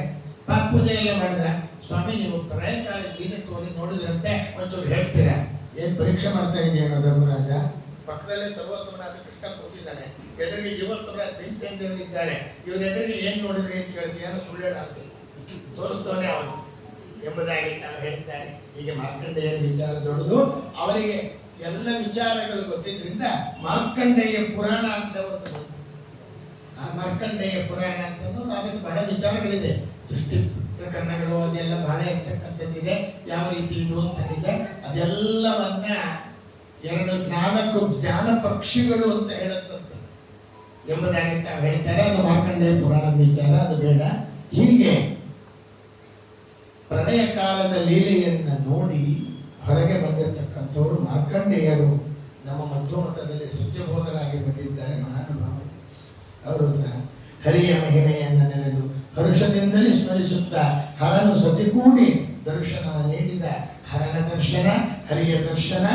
ಪಾಪ ಪೂಜೆ ಎಲ್ಲ ಮಾಡಿದ. ಸ್ವಾಮಿ, ನೀವು ಪ್ರಳಯ ಕಾಲ ಗೀತೆ ತೋರಿ ನೋಡಿದ್ರಂತೆ, ಒಂಚೂರು ಹೇಳ್ತೀರಾ? ಏನ್ ಪರೀಕ್ಷೆ ಮಾಡ್ತಾ ಇದೆಯೇನೋ ಧರ್ಮರಾಜ? ಪಕ್ಕದಲ್ಲೇ ಸರ್ವೋತ್ತಮನಾದ ಕೃಷ್ಣ ಕೂತಿದ್ದಾನೆ, ಎದುರಿಗೆ ಜೀವೋತ್ತಮರಾದ ಭೀಮಸೇನದೇವರಿದ್ದಾರೆ, ಇವ್ರ ಎದುರಿಗೆ ಏನ್ ನೋಡಿದ್ರೆ ಏನ್ ಕೇಳ್ತೀಯನೋ ಸುಳ್ಳು ಹೇಳಾಗ್ತದೆ, ತೋರಿಸ್ತವನೇ ಅವನು ಎಂಬುದಾಗಿ ನಾವು ಹೇಳ್ತಾರೆ. ಹೀಗೆ ಮಾರ್ಕಂಡೇಯರ ವಿಚಾರ ದೊಡ್ಡದು, ಅವರಿಗೆ ಎಲ್ಲ ವಿಚಾರಗಳು ಗೊತ್ತಿದ್ರಿಂದ ಮಾರ್ಕಂಡೇಯ ಪುರಾಣ ಅಂತ ಒಂದು, ಆ ಮಾರ್ಕಂಡೇಯ ಪುರಾಣ ಅಂತ ಅದಕ್ಕೆ ಬಹಳ ವಿಚಾರಗಳಿದೆ, ಸೃಷ್ಟಿ ಪ್ರಕರಣಗಳು ಅದೆಲ್ಲ ಬಹಳ ಇರ್ತಕ್ಕಂಥದ್ದಿದೆ. ಯಾವ ರೀತಿ ಇದು ಅಂತಿದೆ, ಅದೆಲ್ಲವನ್ನ 4 ಜ್ಞಾನ ಪಕ್ಷಿಗಳು ಅಂತ ಹೇಳುತ್ತಂತ ಎಂಬುದಾಗಿ ತಾವು ಹೇಳ್ತಾರೆ. ಅದು ಮಾರ್ಕಂಡೇಯ ಪುರಾಣದ ವಿಚಾರ, ಅದು ಬೇಡ. ಹೀಗೆ ಪ್ರಳಯ ಕಾಲದ ಲೀಲೆಯನ್ನ ನೋಡಿ ಹೊರಗೆ ಬಂದಿರತಕ್ಕಂಥವರು ಮಾರ್ಕಂಡೇಯರು ನಮ್ಮ ಮಧ್ವಮತದಲ್ಲಿ ಸತ್ಯಬೋಧರಾಗಿ ಬಂದಿದ್ದಾರೆ, ಮಹಾನುಭಾವರು. ಅವರು ಸಹ ಹರಿಯ ಮಹಿಮೆಯನ್ನು ನೆನೆದು ಹರುಷದಿಂದಲೇ ಸ್ಮರಿಸುತ್ತಾ ಹರನು ಸತಿಗೂಡಿ ದರ್ಶನವ ನೀಡಿದ ಹರನ ದರ್ಶನ, ಹರಿಯ ದರ್ಶನ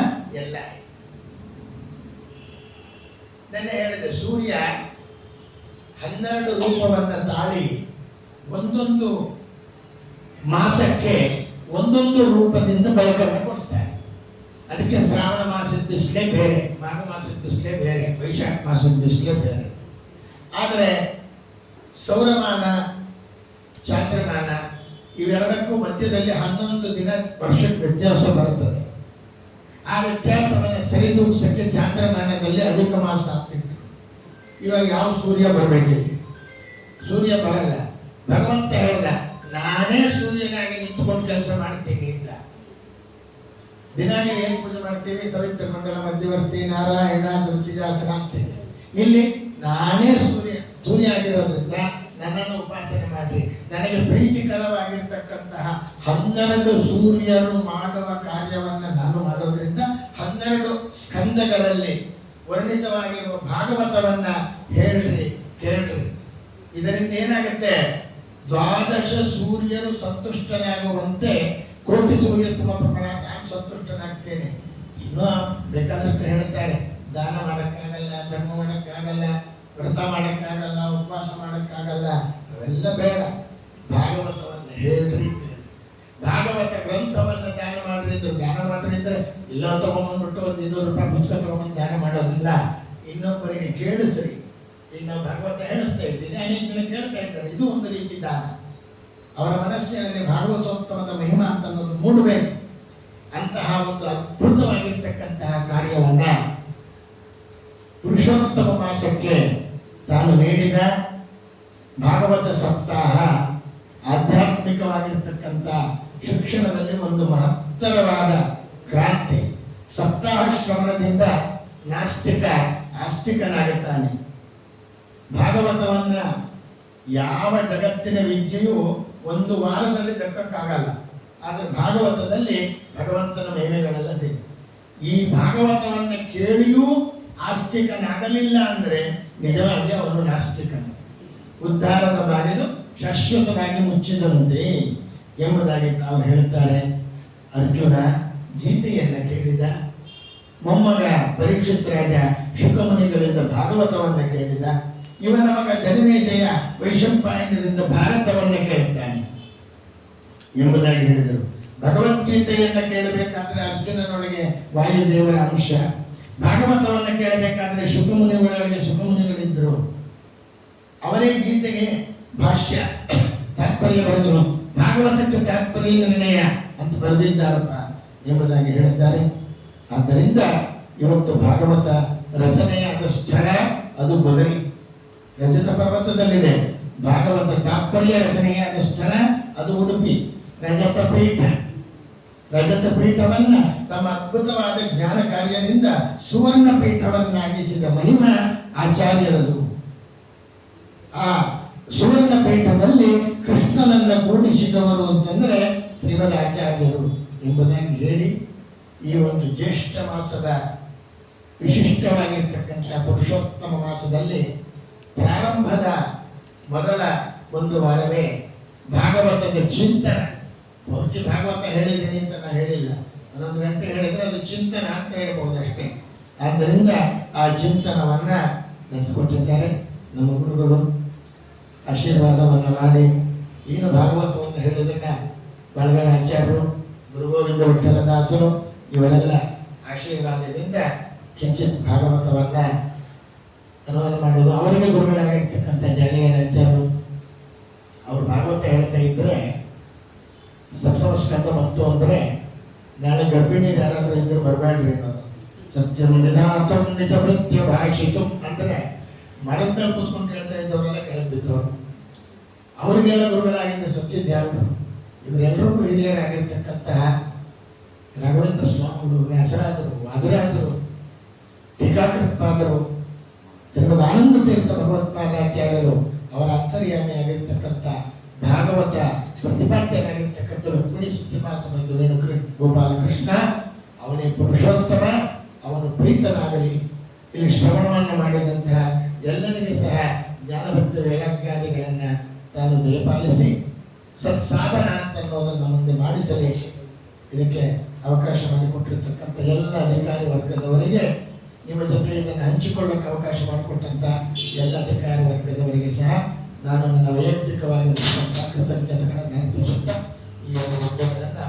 ಎಲ್ಲ. ನೆನ್ನೆ ಹೇಳಿದೆ, ಸೂರ್ಯ 12 ರೂಪವನ್ನು ತಾಳಿ ಒಂದೊಂದು ಮಾಸಕ್ಕೆ ಒಂದೊಂದು ರೂಪದಿಂದ ಬೆಳಕನ್ನು ಕೊಡ್ತಾರೆ. ಅದಕ್ಕೆ ಶ್ರಾವಣ ಮಾಸದ ಬಿಸಿಲೇ ಬೇರೆ, ಮಾಘ ಮಾಸದ ಬಿಸಿಲೇ ಬೇರೆ, ವೈಶಾಖ ಮಾಸದ ಬಿಸಿಲೇ ಬೇರೆ. ಆದರೆ ಸೌರಮಾನ, ಚಾಂದ್ರಮಾನ ಇವೆರಡಕ್ಕೂ ಮಧ್ಯದಲ್ಲಿ 11 ದಿನ ವರ್ಷಕ್ಕೆ ವ್ಯತ್ಯಾಸ ಬರುತ್ತದೆ. ಆ ವ್ಯತ್ಯಾಸವನ್ನು ಸರಿದೂಗಿಸಕ್ಕೆ ಚಾಂದ್ರಮಾನದಲ್ಲಿ ಅಧಿಕ ಮಾಸ ಆಗ್ತಿತ್ತು. ಇವಾಗ ಯಾವ ಸೂರ್ಯ ಬರಬೇಕಿಲ್ಲ, ಸೂರ್ಯ ಬರಲ್ಲ. ಭಗವಂತ ಹೇಳಿದ, ನಾನೇ ಸೂರ್ಯನಾಗಿ ನಿಂತುಕೊಂಡು ಕೆಲಸ ಮಾಡ್ತೀನಿ ಅಂತ. ದಿನಾಗ್ಲೂ ಏನ್ ಪೂಜೆ ಮಾಡ್ತೀವಿ? ಸವಿತ್ರ ಮಂಡಲ ಮಧ್ಯವರ್ತಿ ನಾರಾಯಣ ಆಗ್ತೇನೆ. ಇಲ್ಲಿ ನಾನೇ ಸೂರ್ಯ ಆಗಿರೋದ್ರಿಂದ ನನ್ನನ್ನು ಉಪಾಸನೆ ಮಾಡ್ರಿ. ನನಗೆ ಪ್ರೀತಿಕರವಾಗಿರ್ತಕ್ಕಂತಹ 12 ಸೂರ್ಯರು ಮಾಡುವ ಕಾರ್ಯವನ್ನು ನಾನು ಮಾಡೋದ್ರಿಂದ 12 ಸ್ಕಂದಗಳಲ್ಲಿ ವರ್ಣಿತವಾಗಿರುವ ಭಾಗವತವನ್ನ ಹೇಳ್ರಿ, ಕೇಳ್ರಿ. ಇದರಿಂದ ಏನಾಗುತ್ತೆ? 12 ಸೂರ್ಯರು ಸಂತುಷ್ಟನಾಗುವಂತೆ ಕೋಟಿ ಸೂರ್ಯ ತಮ್ಮ ಪ್ರಕಾರ ನಾನು ಸಂತುಷ್ಟನಾಗ್ತೇನೆ. ಇನ್ನೂ ಬೇಕಾದಷ್ಟು ಹೇಳ್ತಾರೆ, ದಾನ ಮಾಡೋಕ್ಕಾಗಲ್ಲ, ಧರ್ಮ ಮಾಡೋಕ್ಕಾಗಲ್ಲ, ವ್ರತ ಮಾಡೋಕ್ಕಾಗಲ್ಲ, ಉಪವಾಸ ಮಾಡೋಕ್ಕಾಗಲ್ಲ, ಅವೆಲ್ಲ ಬೇಡ. ಭಾಗವತವನ್ನು ಹೇಳ್ರಿ, ಭಾಗವತ ಗ್ರಂಥವನ್ನು ದಾನ ಮಾಡಿದ್ರು. ದಾನ ಮಾಡಿದ್ರೆ ಇಲ್ಲ ತಗೊಂಡ್ಬಿಟ್ಟು ಒಂದು 200 ರೂಪಾಯಿ ಪುಸ್ತಕ ತಗೊಂಡ್ಬಂದು ದಾನ ಮಾಡೋದಿಲ್ಲ, ಇನ್ನೊಬ್ಬರಿಗೆ ಕೇಳಿಸ್ರಿ. ಈಗ ನಾವು ಭಾಗವತ ಹೇಳಿಸ್ತಾ ಇದ್ದೀನಿ, ಅನೇಕ ಜನ ಕೇಳ್ತಾ ಇದ್ದಾರೆ, ಇದು ಒಂದು ರೀತಿ ದಾನ. ಅವರ ಮನಸ್ಸಿನಲ್ಲಿ ಭಾಗವತೋತ್ತಮದ ಮಹಿಮಾ ಅಂತ ಅನ್ನೋದು ಮೂಡಬೇಕು. ಅಂತಹ ಒಂದು ಅದ್ಭುತವಾಗಿರ್ತಕ್ಕಂತಹ ಕಾರ್ಯವನ್ನ ಪುರುಷೋತ್ತಮ ಮಾಸಕ್ಕೆ ತಾನು ನೀಡಿದ ಭಾಗವತ ಸಪ್ತಾಹ ಆಧ್ಯಾತ್ಮಿಕವಾಗಿರ್ತಕ್ಕಂಥ ಶಿಕ್ಷಣದಲ್ಲಿ ಒಂದು ಮಹತ್ತರವಾದ ಕ್ರಾಂತಿ. ಸಪ್ತಾಹ ಶ್ರವಣದಿಂದ ನಾಸ್ತಿಕ ಆಸ್ತಿಕನಾಗುತ್ತಾನೆ. ಭಾಗವತವನ್ನ ಯಾವ ಜಗತ್ತಿನ ವಿದ್ಯೆಯೂ 1 ವಾರದಲ್ಲಿ ದಕ್ಕಕ್ಕಾಗಲ್ಲ. ಆದರೆ ಭಾಗವತದಲ್ಲಿ ಭಗವಂತನ ಮಹಿಮೆಗಳೆಲ್ಲ ಇದೆ. ಈ ಭಾಗವತವನ್ನು ಕೇಳಿಯೂ ಆಸ್ತಿಕನಾಗಲಿಲ್ಲ ಅಂದ್ರೆ ನಿಜವಾಗಿ ಅವನು ನಾಸ್ತಿಕನು. ಉದ್ಧಾರದ ಬಾಗಿಲು ಶಾಶ್ವತವಾಗಿ ಮುಚ್ಚಿದಂತೆ ಎಂಬುದಾಗಿ ತಾವು ಹೇಳುತ್ತಾರೆ. ಅರ್ಜುನ ಗೀತೆಯನ್ನು ಕೇಳಿದ, ಮೊಮ್ಮಗ ಪರೀಕ್ಷಿತ್ ರಾಜ ಶುಕಮುನಿಗಳಿಂದ ಭಾಗವತವನ್ನು ಕೇಳಿದ, ಇವನ ಮಗ ಜನಮೇಜಯ ವೈಶಂಪಾಯನರಿಂದ ಭಾರತವನ್ನು ಕೇಳುತ್ತಾನೆ ಎಂಬುದಾಗಿ ಹೇಳಿದರು. ಭಗವದ್ಗೀತೆಯನ್ನು ಕೇಳಬೇಕಾದ್ರೆ ಅರ್ಜುನನೊಳಗೆ ವಾಯುದೇವರ ಅಂಶ, ಭಾಗವತವನ್ನು ಕೇಳಬೇಕಾದ್ರೆ ಶುಕಮುನಿಗಳೊಳಗೆ ಶುಕಮುನಿಗಳಿದ್ದರು. ಅವರೇ ಗೀತೆಗೆ ಭಾಷ್ಯ ತಾತ್ಪರ್ಯ ಬರೆದರು, ಭಾಗವತಕ್ಕೆ ತಾತ್ಪರ್ಯ ನಿರ್ಣಯ ಅಂತ ಬರೆದಿದ್ದಾರಪ್ಪ ಎಂಬುದಾಗಿ ಹೇಳುತ್ತಾರೆ. ಆದ್ದರಿಂದ ಇವತ್ತು ಭಾಗವತ ರಚನೆಯಾದ ಸ್ಥಳ ಅದು ಬದರಿ, ರಜತ ಪರ್ವತದಲ್ಲಿದೆ. ಭಾಗವತ ತಾತ್ಪರ್ಯ ರಚನೆಯಾದ ಸ್ಥಳ ಅದು ಉಡುಪಿ, ರಜತ ಪೀಠ. ರಜತ ಪೀಠವನ್ನ ತಮ್ಮ ಅದ್ಭುತವಾದ ಜ್ಞಾನ ಕಾರ್ಯದಿಂದ ಸುವರ್ಣ ಪೀಠವನ್ನಾಗಿಸಿದ ಮಹಿಮಾ ಆಚಾರ್ಯರದು. ಆ ಸುವರ್ಣಪೀಠದಲ್ಲಿ ಕೃಷ್ಣನನ್ನ ಕೂಡಿಸಿದವರು ಅಂತಂದ್ರೆ ಶ್ರೀಮದ್ ಆಚಾರ್ಯರು ಎಂಬುದಾಗಿ ಹೇಳಿ ಈ ಒಂದು ಜ್ಯೇಷ್ಠ ಮಾಸದ ವಿಶಿಷ್ಟವಾಗಿರ್ತಕ್ಕಂಥ ಪುರುಷೋತ್ತಮ ಮಾಸದಲ್ಲಿ ಪ್ರಾರಂಭದ ಮೊದಲ ಒಂದು ವಾರವೇ ಭಾಗವತದ ಚಿಂತನ. ಪೂರ್ತಿ ಭಾಗವತ ಹೇಳಿದ್ದೀನಿ ಅಂತ ನಾನು ಹೇಳಿಲ್ಲ, 11 ಗಂಟೆ ಹೇಳಿದ್ರೆ ಅದು ಚಿಂತನ ಅಂತ ಹೇಳ್ಬಹುದಷ್ಟೇ. ಆದ್ದರಿಂದ ಆ ಚಿಂತನವನ್ನ ನಡೆಸಿಕೊಟ್ಟಿದ್ದಾರೆ ನಮ್ಮ ಗುರುಗಳು. ಆಶೀರ್ವಾದವನ್ನು ಮಾಡಿ ಏನು ಭಾಗವತವನ್ನು ಹೇಳಿದನ್ನ ಬಳಗರಾಚಾರ್ಯರು, ಗುರುಗೋವಿಂದ ವಿಠಲದಾಸರು ಇವರೆಲ್ಲ ಆಶೀರ್ವಾದದಿಂದ ಕಿಂಚಿತ್ ಭಾಗವತವನ್ನ ಅನುವಾದ ಮಾಡೋದು. ಅವರಿಗೆ ಗುರುಗಳಾಗಿರ್ತಕ್ಕಂಥ ಜಯರಾಚಾರ್ಯರು ಅವರು ಭಾಗವತ ಹೇಳ್ತಾ ಇದ್ರೆ ಸಪ್ತಮಸ್ಕಂದ ಬಂತು ಅಂದರೆ ನಾಳೆ ಗರ್ಭಿಣಿ ಯಾರಾದರೂ ಇದ್ದರೆ ಬರಬೇಡ್ರಿ ಅನ್ನೋದು. ಸತ್ಯಂ ನಿಧಾತಂ ನಿಜ ವೃತ್ಯ ಭಾಷಿತು ಅಂದರೆ ಮರದ ಮೇಲೆ ಕೂತ್ಕೊಂಡು ಹೇಳ್ತಾ ಇದ್ದವರೆಲ್ಲ ಕೆಳಗೆ ಬಿದ್ದವರು. ಅವರಿಗೆಲ್ಲ ಗುರುಗಳಾಗಿದ್ದ ಸತ್ಯದ್ಯಾರು ಇವರೆಲ್ಲರಿಗೂ ಹಿರಿಯರಾಗಿರ್ತಕ್ಕಂತಹ ರಾಘವೇಂದ್ರ ಸ್ವಾಮಿಗಳು, ವ್ಯಾಸರಾದರು, ವಾದರಾದರು, ಟೀಕಾಕೃತ್ಪಾದರು, ಶ್ರೀಮದ್ ಆನಂದ ತೀರ್ಥ ಭಗವತ್ಪಾದಾಚಾರ್ಯರು, ಅವರ ಅಂತರ್ಯಾಮಿಯಾಗಿರ್ತಕ್ಕಂಥ ಭಾಗವತ ಪ್ರತಿಪಾದ್ಯನಾಗಿರ್ತಕ್ಕಂಥ ರುಕ್ಮಿಣಿ ಶ್ರೀನಿವಾಸ ಬಂಧು ಗೋಪಾಲಕೃಷ್ಣ, ಅವನೇ ಪುರುಷೋತ್ತಮ, ಅವನು ಪ್ರೀತನಾಗಲಿ. ಇಲ್ಲಿ ಶ್ರವಣವನ್ನು ಮಾಡಿದಂತಹ ಎಲ್ಲರಿಗೂ ಸಹ ಜ್ಞಾನಭಕ್ತ ವೈರಾಗ್ಯಾದಿಗಳನ್ನು ತಾನು ದಯಪಾಲಿಸಿ ಸತ್ಸಾಧನ ಅಂತ ಅನ್ನೋದನ್ನು ಮುಂದೆ ಮಾಡಿಸಲಿ. ಇದಕ್ಕೆ ಅವಕಾಶ ಮಾಡಿಕೊಟ್ಟಿರ್ತಕ್ಕಂಥ ಎಲ್ಲ ಅಧಿಕಾರಿ ವರ್ಗದವರಿಗೆ, ನಿಮ್ಮ ಜೊತೆ ಇದನ್ನು ಹಂಚಿಕೊಳ್ಳಕ್ಕೆ ಅವಕಾಶ ಮಾಡಿಕೊಟ್ಟಂಥ ಎಲ್ಲ ಅಧಿಕಾರಿ ವರ್ಗದವರಿಗೆ ಸಹ ನಾನು ನನ್ನ ವೈಯಕ್ತಿಕವಾಗಿರ್ತಕ್ಕಂಥ ಕೃತಜ್ಞತೆಗಳನ್ನು ಅರ್ಪಿಸುತ್ತಾ ಈ ಒಂದು ಉದ್ಯಮವನ್ನು